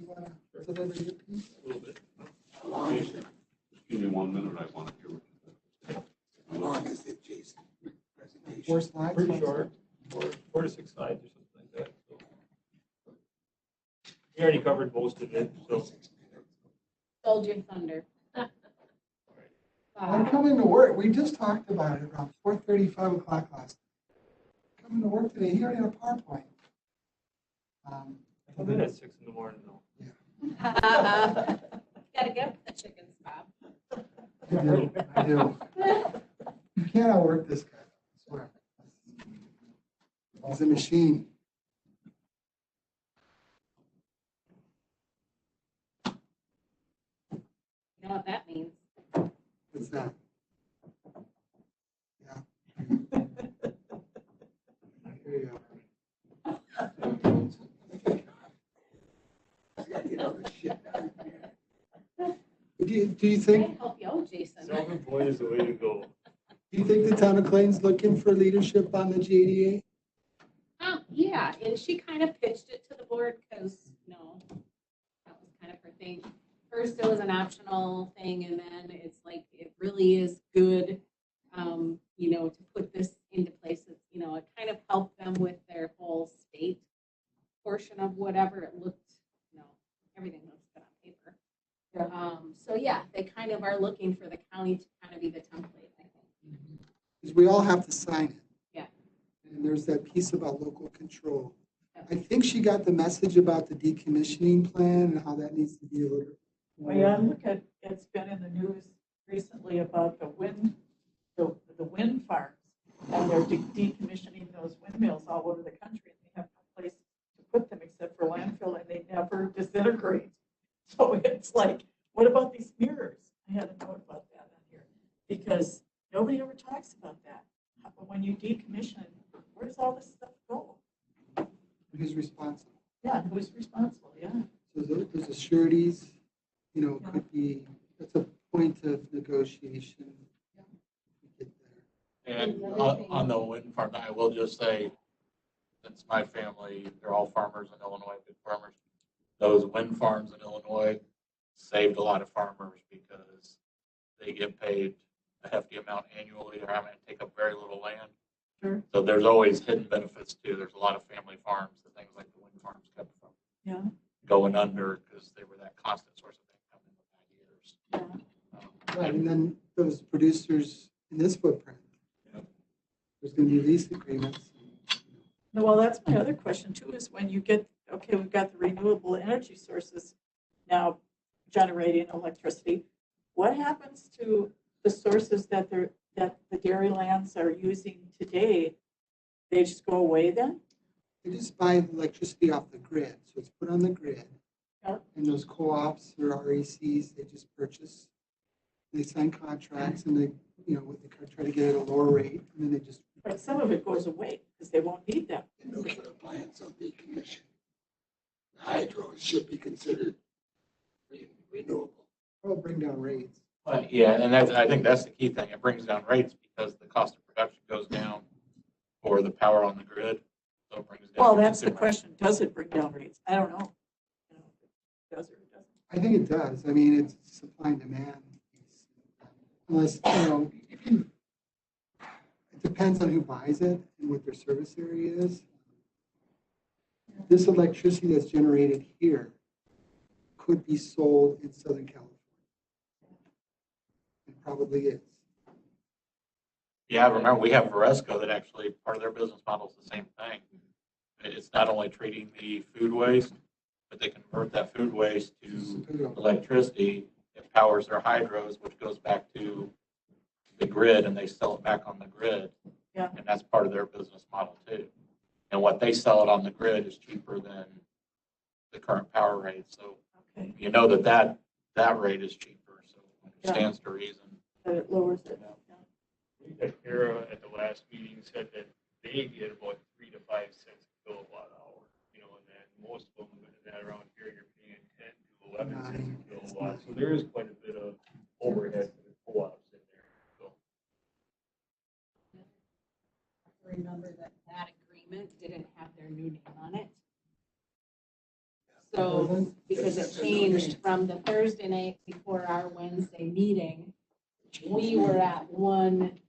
want to deliver your piece? A little bit. Jason, just give me 1 minute. I want to hear what you think. How long is it, Jason? 4 slides? Pretty short, 4 to 6 slides or something like that. So. We already covered most of it, so. Stole your thunder. I'm coming to work. We just talked about it around 4:30, 5 o'clock last night. Coming to work today. He already had a PowerPoint. I come in at 6 in the morning though. Yeah. Gotta get the chickens, Bob. I do. You can't outwork this guy, I swear. He's a machine. You know what that means? What's that? Yeah. Here you go. Do you think, Can't help you out, Jason. Self-employed is the way to go. do you think the town of Clayton's looking for leadership on the JDA? Yeah, and she kind of pitched it to the board because, that was kind of her thing. First, it was an optional thing, and then it's like, it really is good, to put this into place. It kind of helped them with their whole state portion of whatever it looked, everything looks good on paper. So yeah, they kind of are looking for the county to kind of be the template, I think. Because we all have to sign it. Yeah. And there's that piece about local control. I think she got the message about the decommissioning plan and how that needs to be a little. Well, yeah, look at, it's been in the news recently about the wind farms. And they're decommissioning those windmills all over the country. And they have no place to put them except for landfill, and they never disintegrate. So it's like, what about these mirrors? I had a note about that on here, because nobody ever talks about that. But when you decommission, where does all this stuff go? Who's responsible? Yeah, who's responsible? Yeah. So there's a sureties, could be, that's a point of negotiation. And on the wind farm, I will just say, since my family, they're all farmers in Illinois, big farmers. Those wind farms in Illinois saved a lot of farmers because they get paid a hefty amount annually. They're having to take up very little land. Sure. So there's always hidden benefits too. There's a lot of family farms, the things like the wind farms kept from going under because they were that constant source of income in the bad years. Right, and then those producers in this footprint, there's going to be lease agreements. Well, that's my other question too, is when you get, okay, we've got the renewable energy sources now generating electricity. What happens to the sources that the dairy lands are using today? They just go away then? They just buy electricity off the grid, so it's put on the grid. Yep. And those co-ops or RECs, they just purchase, they sign contracts and they, they try to get it at a lower rate, and then they just. But some of it goes away because they won't need them. The nuclear plants will decommission. Hydro should be considered renewable. Or bring down rates. But yeah, and I think that's the key thing. It brings down rates because the cost of production goes down for the power on the grid. So it brings down. Well, that's the question. Does it bring down rates? I don't know. Does it or doesn't? I think it does. I mean, it's supply and demand. Unless, it depends on who buys it and what their service area is. This electricity that's generated here could be sold in Southern California. It probably is. Yeah, remember, we have Varesco that actually, part of their business model is the same thing. It's not only treating the food waste, but they convert that food waste to electricity. It powers their hydros, which goes back to the grid, and they sell it back on the grid. Yeah. And that's part of their business model too. And what they sell it on the grid is cheaper than the current power rate. So that rate is cheaper. So it stands to reason. That it lowers it. Kara at the last meeting said that they get about 3 to 5 cents a kilowatt hour, and then most of them that around here you're paying 10 to 11 cents a kilowatt. So there is quite a bit of overhead for the co-ops in there. So Remember that agreement didn't have their new name on it. So because it changed from the Thursday night before our Wednesday meeting, we were at one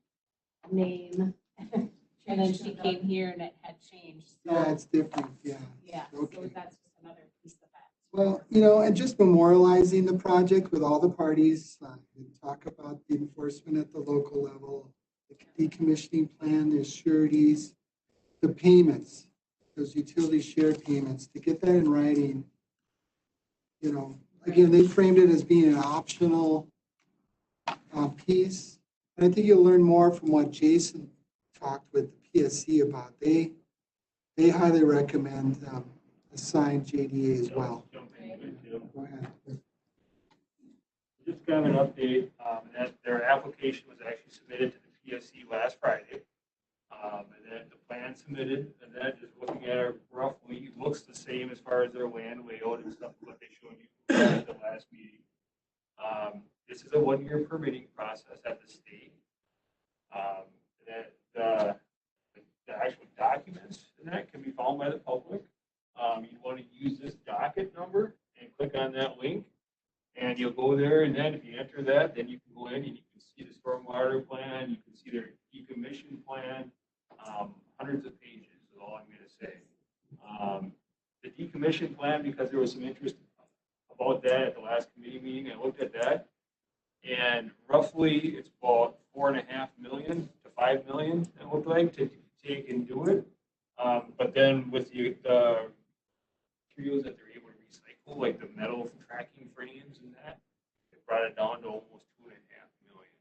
name, and then she came here and it had changed. So, Yeah, it's different, yeah. yeah, Okay. so that's just another piece of that. Well, and just memorializing the project with all the parties, and talk about the enforcement at the local level, the decommissioning plan, the sureties, the payments, those utility shared payments, to get that in writing, you know, again, they framed it as being an optional piece. And I think you'll learn more from what Jason talked with the PSC about. They highly recommend a signed JDA as well. Jump into it, too. Go ahead. Just kind of an update, that their application was actually submitted to the PSC last Friday. And then the plan submitted, and then just looking at it roughly, looks the same as far as their land layout and stuff, what they showed you at the last meeting. This is a 1-year permitting process at the state. That the actual documents in that can be found by the public. You want to use this docket number and click on that link, and you'll go there, and then if you enter that, then you can go in and you can see the stormwater plan, you can see their decommission plan, hundreds of pages is all I'm going to say. The decommission plan, because there was some interest about that at the last committee meeting, I looked at that, and roughly it's about $4.5 million to $5 million, it looked like, to take and do it. But then with the materials that they're able to recycle, like the metal tracking frames and that, it brought it down to almost $2.5 million.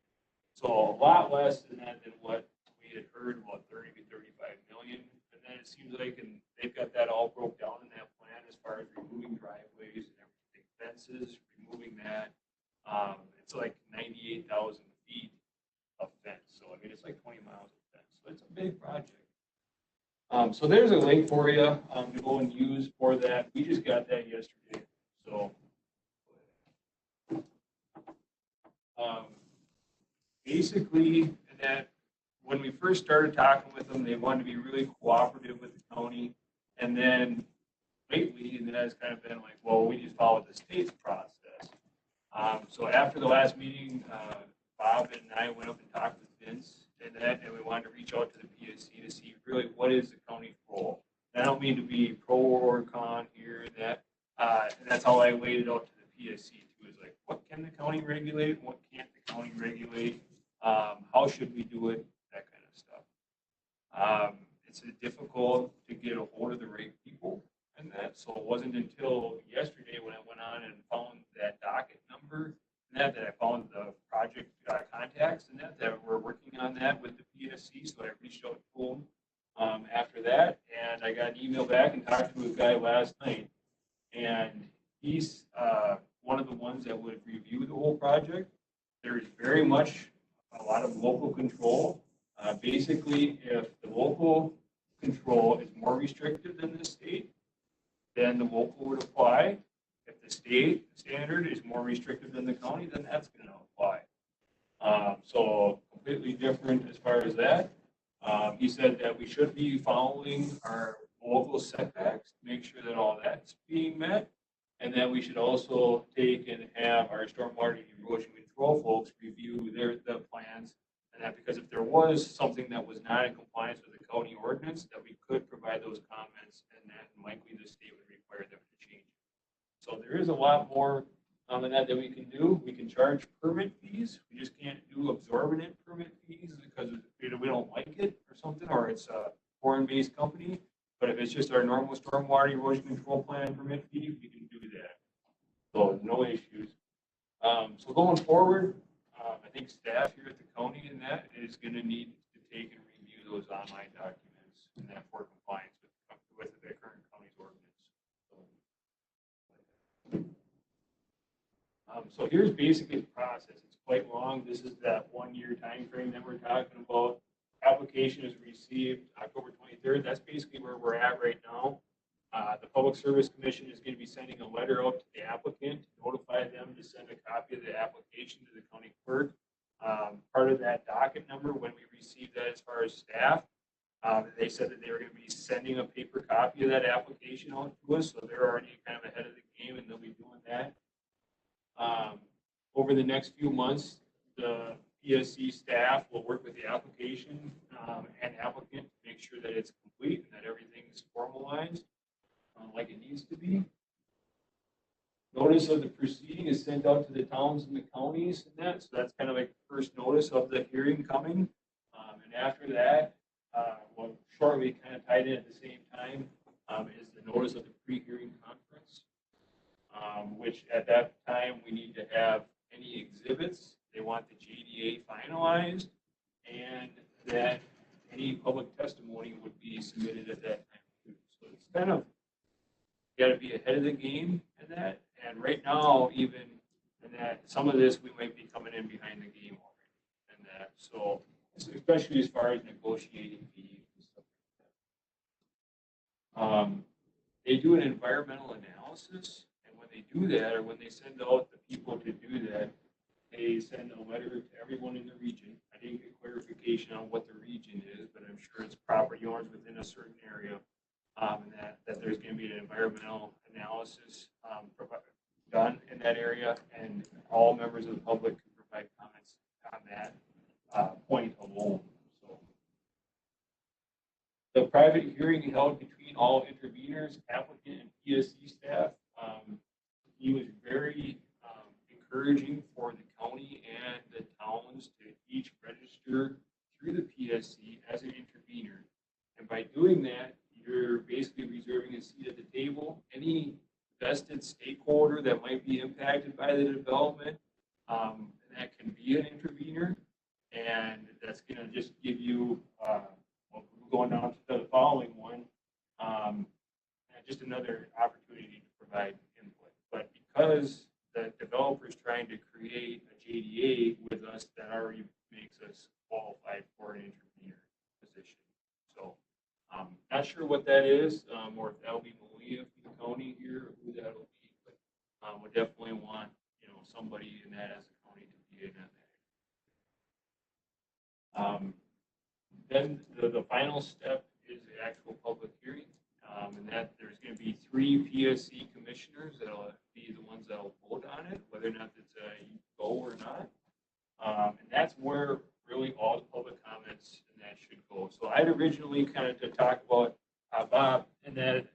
So a lot less than that than what we had heard, about 30 to 35 million. And then it seems like, and they've got that all broke down in that plan as far as removing driveways and everything, fences, removing that. It's like 98,000 feet of fence. So I mean, it's like 20 miles of fence. So it's a big project. So there's a link for you to go and use for that. We just got that yesterday. So basically, that when we first started talking with them, they wanted to be really cooperative with the county. And then lately, and that has kind of been like, well, we just followed the state's process. So after the last meeting, Bob and I went up and talked with Vince and we wanted to reach out to the PSC to see really what is the county's role. And I don't mean to be pro or con here and that. And that's how I laid it out to the PSC too, is like, what can the county regulate? What can't the county regulate? How should we do it? That kind of stuff. It's difficult to get a hold of the right people and that. So it wasn't until yesterday when I went on and found that docket number and that I found the project contacts and that we're working on that with the PSC. So I reached out to them after that, and I got an email back and talked to a guy last night, and he's one of the ones that would review the whole project. There's very much a lot of local control. Basically, if the local control is more restrictive than the state, then the local would apply. If the state standard is more restrictive than the county, then that's going to apply. So completely different as far as that. He said that we should be following our local setbacks to make sure that all that's being met. And then we should also take and have our stormwater erosion control folks review the plans. And that because if there was something that was not in compliance with the county ordinance, that we could provide those comments, and then likely the state would require them to change it. So there is a lot more in that we can do. We can charge permit fees. We just can't do exorbitant permit fees because we don't like it or something, or it's a foreign-based company. But if it's just our normal stormwater erosion control plan permit fee, we can do that. So no issues. So going forward, I think staff here at the county and that is going to need to take and review those online documents and that for compliance with the current county's ordinance. So here's basically the process. It's quite long. This is that 1-year time frame that we're talking about. Application is received October 23rd. That's basically where we're at right now. The Public Service Commission is going to be sending a letter out to the applicant to notify them to send a copy of the application to the county clerk. Part of that docket number, when we received that as far as staff, they said that they were going to be sending a paper copy of that application out to us. So they're already kind of ahead of the game and they'll be doing that. Over the next few months, the PSC staff will work with the application and applicant to make sure that it's complete and that everything's formalized like it needs to be. Notice of the proceeding is sent out to the towns and the counties and that, so that's kind of like the first notice of the hearing coming. And after that, well, shortly kind of tied in at the same time, is the notice of the pre-hearing conference. which at that time, we need to have any exhibits. They want the JDA finalized, and that any public testimony would be submitted at that time too. So it's kind of, got to be ahead of the game in that. And right now, even in that, some of this, we might be coming in behind the game already in that. So especially as far as negotiating fees and stuff like that. They do an environmental analysis, and when they do that, or when they send out the people to do that, they send a letter to everyone in the region. I didn't get clarification on what the region is, but I'm sure it's property owners within a certain area. And that there's going to be an environmental analysis done in that area, and all members of the public can provide comments on that point alone. So the private hearing held between all interveners, applicant, and PSC staff, he was very encouraging for the county and the towns to each register through the PSC as an intervener. And by doing that, you're basically reserving a seat at the table. Any vested stakeholder that might be impacted by the development, that can be an intervener. And that's going to just give you, going down to the following one, just another opportunity to provide input. But because the developer is trying to create a JDA with us, that already makes us qualified for an intervener position. So not sure what that is, or if that'll be Malia from the county here, or who that'll be, but we definitely want, somebody in that as a county to be in that. Then the final step is the actual public hearing, and that there's going to be 3 PSC commissioners that'll be the ones that'll vote on it, whether or not it's a go or not. And that's where really all the public comments and that should go. So I'd originally kind of to talk about Bob, and that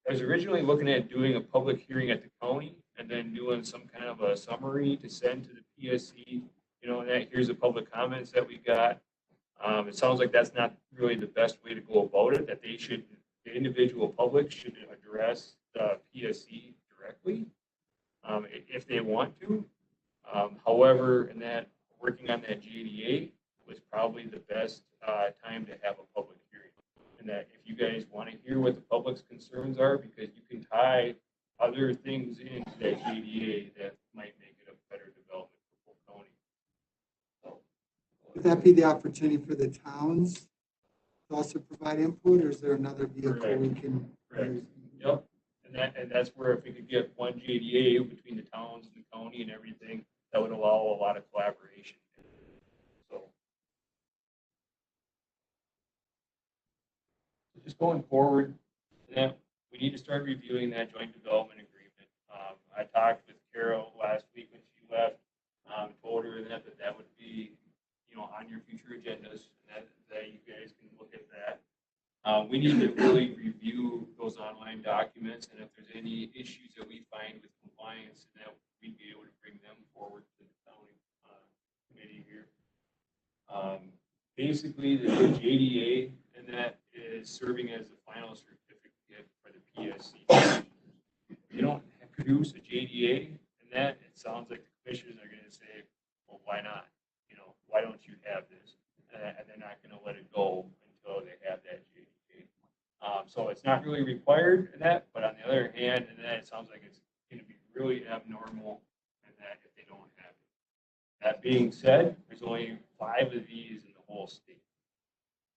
I was originally looking at doing a public hearing at the county and then doing some kind of a summary to send to the PSC, that here's the public comments that we got. It sounds like that's not really the best way to go about it, that the individual public should address the PSC directly if they want to. However, in that working on that JDA was probably the best time to have a public hearing. And that if you guys want to hear what the public's concerns are, because you can tie other things into that JDA that might make it a better development for Polk County. So, Would that be the opportunity for the towns to also provide input, or is there another vehicle we can? Correct. Yep. And that's where if we could get one JDA between the towns and the county and everything, that would allow a lot of collaboration. So just going forward, we need to start reviewing that joint development agreement. I talked with Carol last week when she left, told her that would be, on your future agendas, and that you guys can look at that. We need to really review those online documents, and if there's any issues that we find with compliance, and that we'd be able to bring them forward to the county committee here. Basically, the JDA and that is serving as the final certificate for the PSC. You don't produce a JDA, and that it sounds like the commissioners are going to say, well, why not? Why don't you have this? And they're not going to let it go until they have that JDA. So it's not really required in that, but on the other hand, and that it sounds like it's going to be really abnormal in that if they don't have it. That being said, there's only 5 of these in the whole state.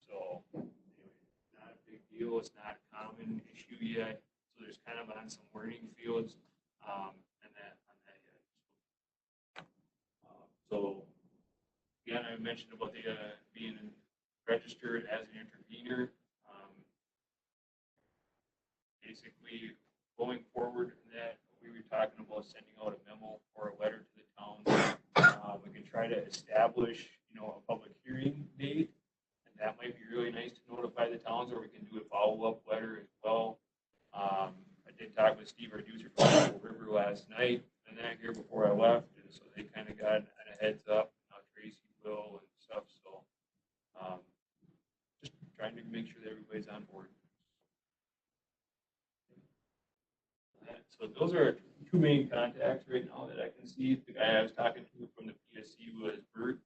So it's not a big deal. It's not a common issue yet. So there's kind of on some learning fields and that on that yet. So again, I mentioned about the being registered as an intervener. Basically, going forward in that, we were talking about sending out a memo or a letter to the towns. We can try to establish, a public hearing date, and that might be really nice to notify the towns, or we can do a follow-up letter as well. I did talk with Steve Arducer from Apple River last night, and then here before I left, and so they kind of got a heads up. Now Tracy will and stuff. So just trying to make sure that everybody's on board. So those are two main contacts right now that I can see. The guy I was talking to from the PSC was Bert,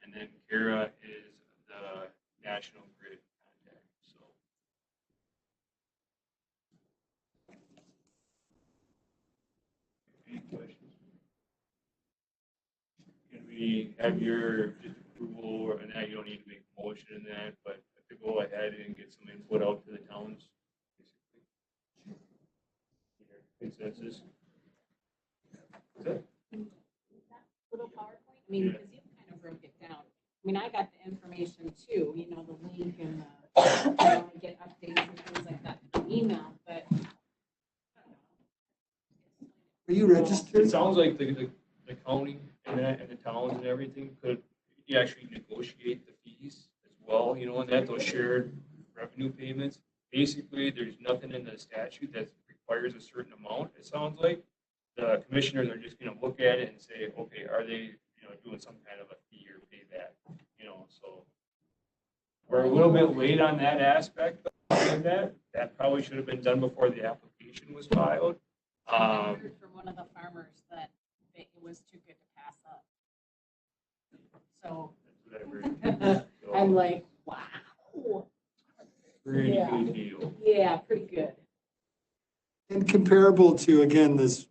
and then Kara is the National Grid contact, so. Any questions? Can we have your just approval, and that you don't need to make a motion in that, but to go ahead and get some input out to the towns? Consensus? Little PowerPoint, I mean, because you kind of broke it down. I mean, I got the information too, you know, the link and the, you know, I get updates and things like that through email, but. Are you registered? It sounds like the county and that, and the towns and everything could actually negotiate the fees as well, you know, and that those shared revenue payments. Basically, there's nothing in the statute that requires a certain amount, it sounds like. The commissioners are just gonna look at it and say, okay, are they, you know, doing some kind of a fee or payback, you know, so. We're a little bit late on that aspect of that. That probably should have been done before the application was filed. I heard from one of the farmers that it was too good to pass up. So. I'm like, wow. Pretty Yeah. good deal. Yeah, pretty good. And comparable to, again, this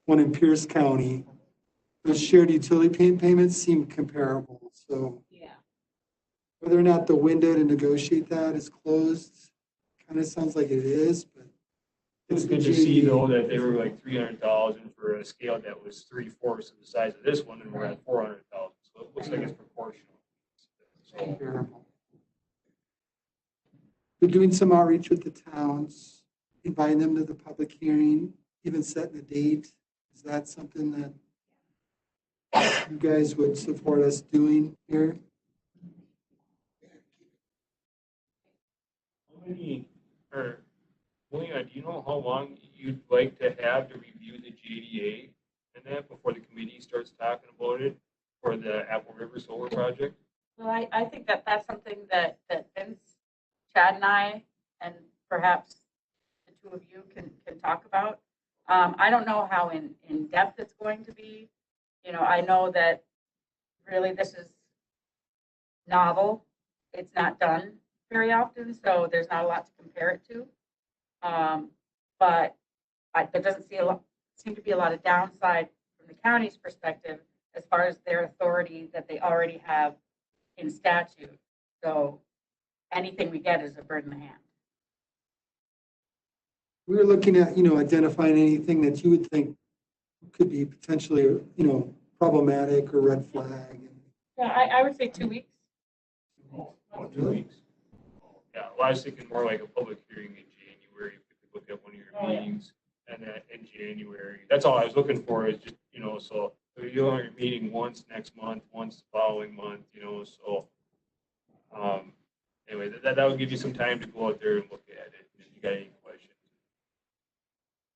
one in Pierce County, those shared utility payments seem comparable, so. Yeah. Whether or not the window to negotiate that is closed, kind of sounds like it is, but. It's good to see though that they were like 300,000 for a scale that was 3/4 of the size of this one, and we're at 400,000. So it looks like it's proportional. So, Comparable. We're doing some outreach with the towns, inviting them to the public hearing, even setting a date. Is that something that you guys would support us doing here? how many, or William, do you know how long you'd like to have to review the JDA and that before the committee starts talking about it for the Apple River Solar Project? Well, I think that that's something that Vince, Chad and I, and perhaps the two of you can talk about. I don't know how in depth it's going to be. You know, I know that really this is novel. It's not done very often, so there's not a lot to compare it to. But there doesn't seem to be a lot of downside from the county's perspective as far as their authority that they already have in statute. So anything we get is a bird in the hand. We were looking at, identifying anything that you would think could be potentially, problematic or red flag. Yeah, I would say 2 weeks. Oh, 2 weeks. Yeah, well, I was thinking more like a public hearing in January. If we could look at one of your meetings and that in January. That's all I was looking for is just, so you're only meeting once next month, once the following month, so. Anyway, that would give you some time to go out there and look at it. If you got any questions.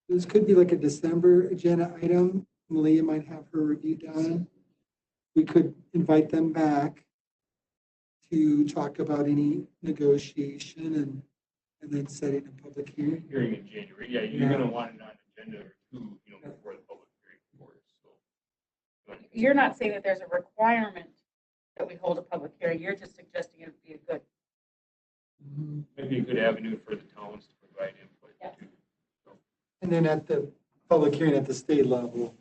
This could be like a December agenda item. Malia might have her review done. We could invite them back to talk about any negotiation and then setting a public hearing. Hearing in January. Yeah, you're going to want it on agenda or two, before the public hearing for it. So. You're not saying that there's a requirement that we hold a public hearing. You're just suggesting it would be a good. Maybe a good avenue for the towns to provide input. Yeah. And then at the public hearing at the state level.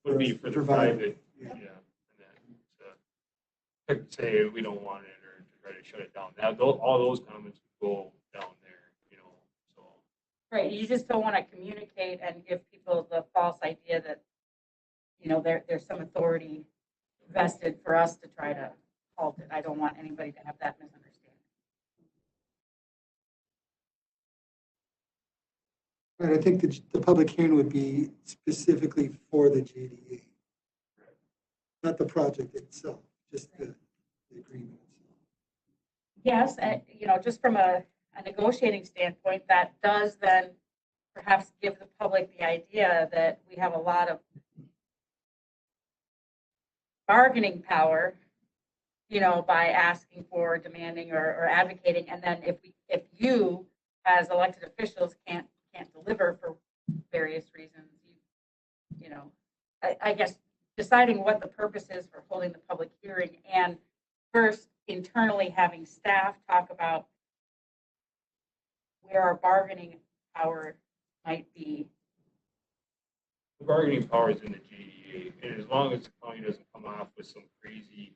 Would be for the private, yeah. And then say we don't want it or to try to shut it down. Now, all those comments would go down there, so. Right, you just don't want to communicate and give people the false idea that, there's some authority vested for us to try to halt it. I don't want anybody to have that misunderstanding. Right, I think the public hearing would be specifically for the JDA. Not the project itself, just the agreement itself. Yes, just from a negotiating standpoint, that does then perhaps give the public the idea that we have a lot of bargaining power, by asking for, demanding, or advocating. And then if you, as elected officials, can't deliver for various reasons, you know, I guess deciding what the purpose is for holding the public hearing, and first internally having staff talk about where our bargaining power might be. The bargaining power is in the JDA, and as long as the county doesn't come off with some crazy,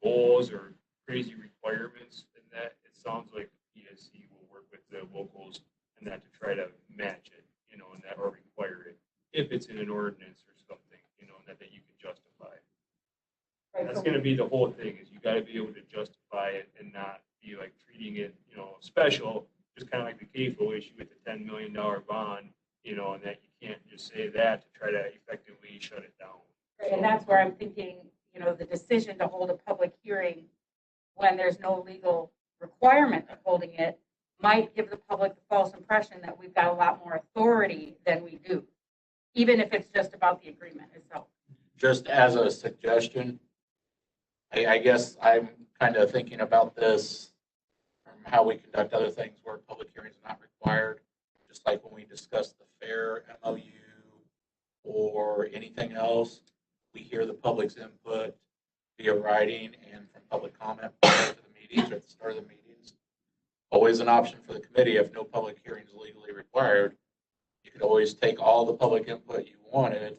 goals or crazy requirements, then that, it sounds like the PSC will work with the locals and that to try to match it, and that, or require it, if it's in an ordinance or something, and that you can justify. That's gonna be the whole thing, is you gotta be able to justify it and not be like treating it, special, just kind of like the CAFO issue with the $10 million bond, and that you can't just say that to try to effectively shut it down. And that's where I'm thinking, the decision to hold a public hearing when there's no legal requirement of holding it might give the public the false impression that we've got a lot more authority than we do, even if it's just about the agreement itself. Just as a suggestion, I guess I'm kind of thinking about this from how we conduct other things where public hearings are not required, just like when we discuss the fair MOU or anything else, we hear the public's input via writing and from public comment prior to the meetings or at the start of the meetings. Always an option for the committee if no public hearing is legally required. You could always take all the public input you wanted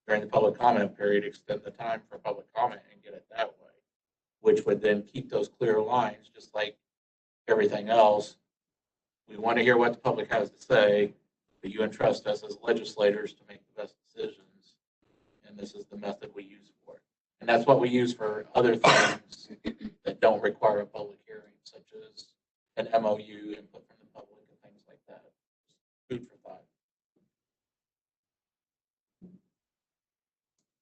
during the public comment period, extend the time for public comment and get it that way, which would then keep those clear lines, just like everything else. We want to hear what the public has to say, but you entrust us as legislators to make the best decisions. And this is the method we use for it. And that's what we use for other things that don't require a public hearing, such as an MOU, input from the public, and things like that. Food for thought.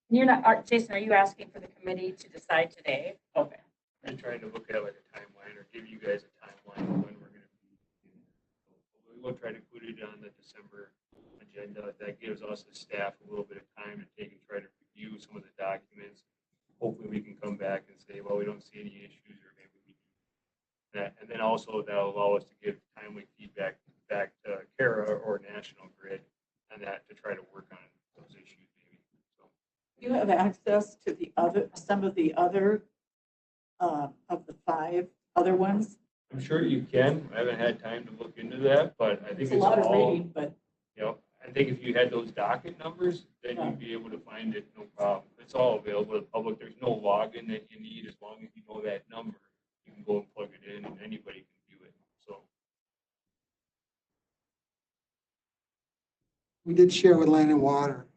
You're not, Jason, are you asking for the committee to decide today? Okay. I'm trying to look at like a timeline or give you guys a timeline of when we're going to be. We'll try to put it on the December agenda. That gives us as staff a little bit of time to take and try to review some of the documents. Hopefully we can come back and say, well, we don't see any issues, or maybe we do that. And then also that'll allow us to give timely feedback back to Kara or National Grid on that to try to work on those issues maybe. So. You have access to some of the other, of the 5 other ones? I'm sure you can. I haven't had time to look into that, but I think It's a lot of reading, but. I think if you had those docket numbers, then you'd be able to find it, no problem. It's all available to the public. There's no login that you need. As long as you know that number, you can go and plug it in and anybody can view it. So. We did share with Land and Water.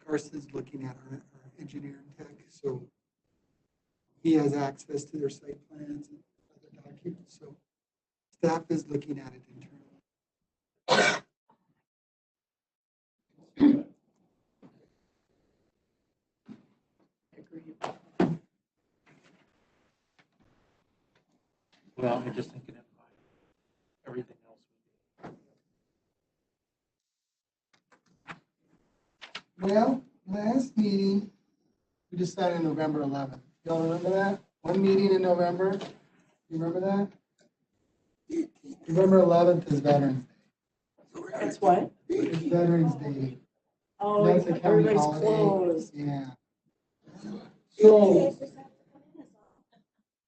Carson's looking at our engineering tech, so he has access to their site plans and other documents, so staff is looking at it internally. Well, I'm just thinking of everything else. Well, last meeting, we decided November 11th. Y'all remember that? One meeting in November. You remember that? November 11th is Veterans Day. It's what? It's Veterans Day. Oh, That's a county everybody's holiday. closed. Yeah. So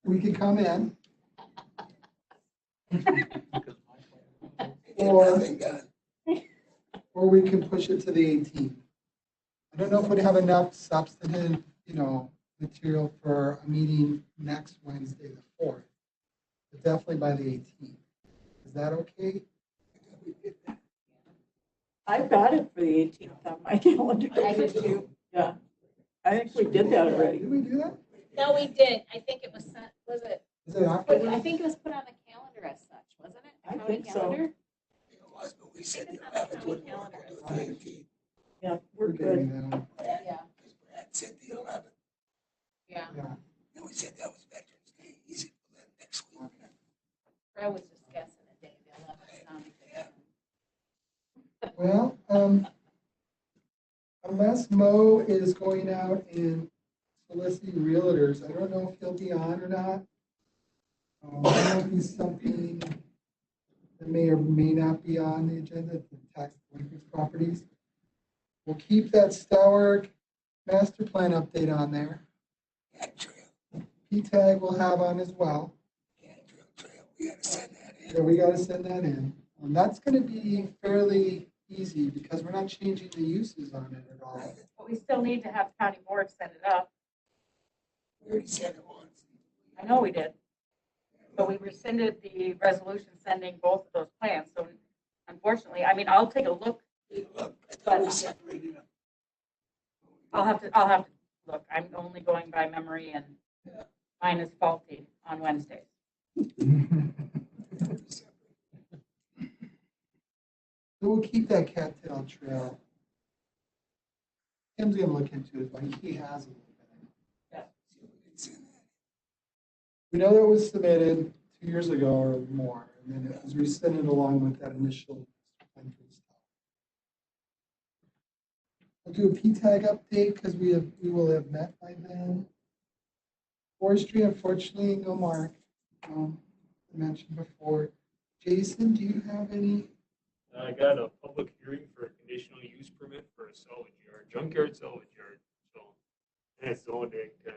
we could come in. Or we can push it to the 18th. I don't know if we have enough substantive, material for a meeting next Wednesday, the 4th, but definitely by the 18th. Is that okay? I've got it for the 18th on my calendar. I did too. Yeah. I think we did that already. Did we do that? No, we did. I think it was sent, was it? Is it after? I think it was put on the calendar as such, wasn't it? I County think so. calendar? It was, but we said the 11th would work. We'll do the 18th. Yeah, we're good. Yeah. Because Brad said the 11th. Yeah. And we said that was Veterans Day. Easy for them next week. I was just guessing a day, the 11th sounded good. Well, unless Mo is going out and soliciting realtors, I don't know if he'll be on or not. That might be something that may or may not be on the agenda, the tax delinquent properties. We'll keep that Stourk master plan update on there. P-tag we'll have on as well. We gotta send that in. Yeah, we gotta send that in. That's gonna be fairly easy because we're not changing the uses on it at all. But we still need to have county board set it up. We already sent it once. I know we did. But we rescinded the resolution sending both of those plans. So unfortunately, I mean, I'll take a look. But We separated them. I'll have to look. I'm only going by memory and mine is faulty on Wednesdays. So we'll keep that cattail trail. Tim's gonna look into it, but he has a little bit. We know that was submitted 2 years ago or more, and then it was rescinded along with that initial. We'll do a P-tag update because we will have met by then. Forestry, unfortunately, no mark. I mentioned before. Jason, do you have any? I got a public hearing for a conditional use permit for a salvage yard, junkyard salvage yard, so, and it's zoned Ag 10.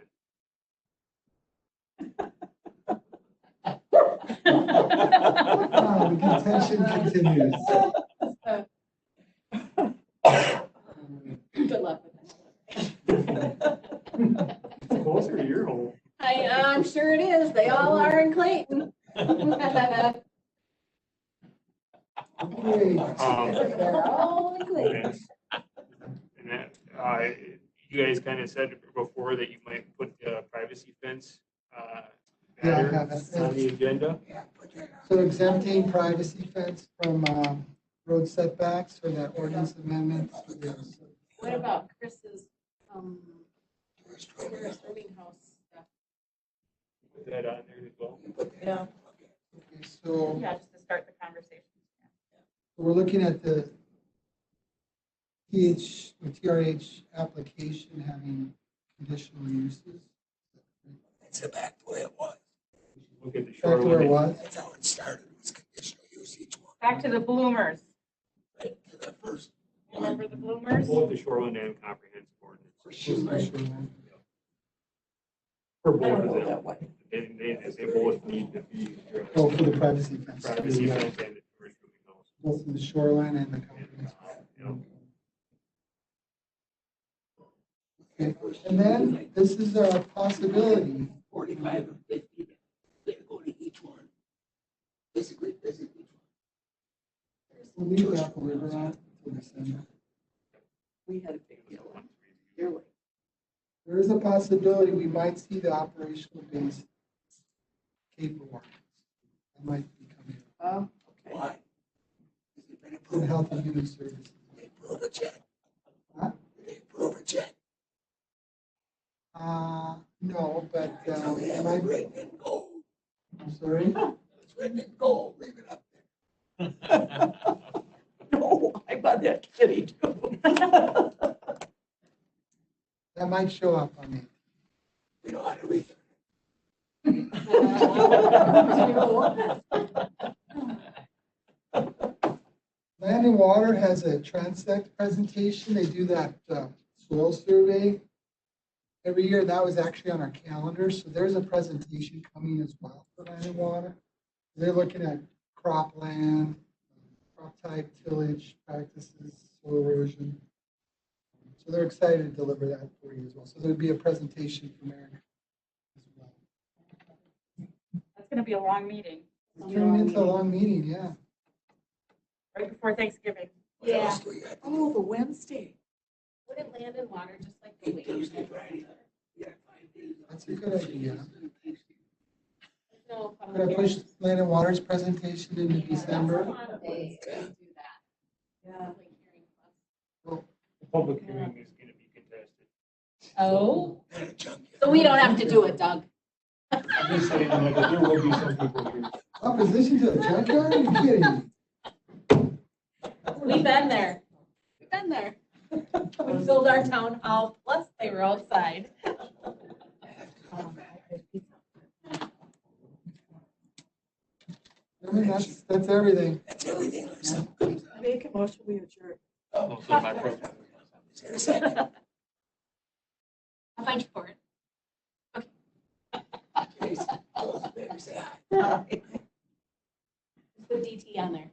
The contention continues. Good luck with that. It's closer to your home. I'm sure it is. They all are in Clayton. They're all in Clayton. And that, you guys kind of said before that you might put the privacy fence Yeah, I matter have it. on the agenda. So exempting privacy fence from road setbacks for that ordinance amendment. What about Chris's swimming house stuff? Put that on there as well. Yeah. Okay, so Yeah, just to start the conversation. we're looking at the TRH application having conditional uses. It's back the way it was. Look at the Back to where it shoreline. was. That's how it started. It was conditional use each one. Back to the bloomers. Right to the first. Remember the bloomers? Both the shoreline and comprehensive ordinance. For I both don't of know them. that way. They both need to be addressed. Oh, for the privacy fence. Privacy fence and the commercial house. Both in the shoreline and the comprehensive. Okay, and then this is a possibility. 45 and 50. They go to each one. Basically. We'll leave that for later on till December. We had a big deal on yearly. There is a possibility we might see the operational base paperwork. That might be coming Oh, okay. Why? in Health and Human Services. They approve it yet? Huh? They approve it yet? No, but We have it written in gold. I'm sorry. It's written in gold. Leave it up there. No, I bought that kitty too. That might show up on me. We know how to read it. Land and Water has a transect presentation. They do that soil survey every year. That was actually on our calendar. So there's a presentation coming as well for Land and Water. They're looking at cropland, crop type, tillage practices, soil erosion. So they're excited to deliver that for you as well. So there'd be a presentation from Eric as well. That's going to be a long meeting. It's turning into a long meeting, yeah. Right before Thanksgiving. Yeah. Oh, the Wednesday. Put it Land and Water, just like the week. Tuesday, Friday. That's a good idea. No, I'm gonna push Land and Water's presentation into December. Mondays, we do that. Yeah. Public hearing plus. The public hearing is gonna be contested. Oh, so we don't have to do it, Doug. I'm just saying, like, there will be some people here. Opposition to a junkyard? Are you kidding me? We've been there. We've been there. We filled our town hall, plus they were outside. I mean, that's everything. That's everything. Make a motion, we adjourn. Also, my protest. Is there a second? I'll find you for it. Okay, all those in favor say aye. Put DT on there.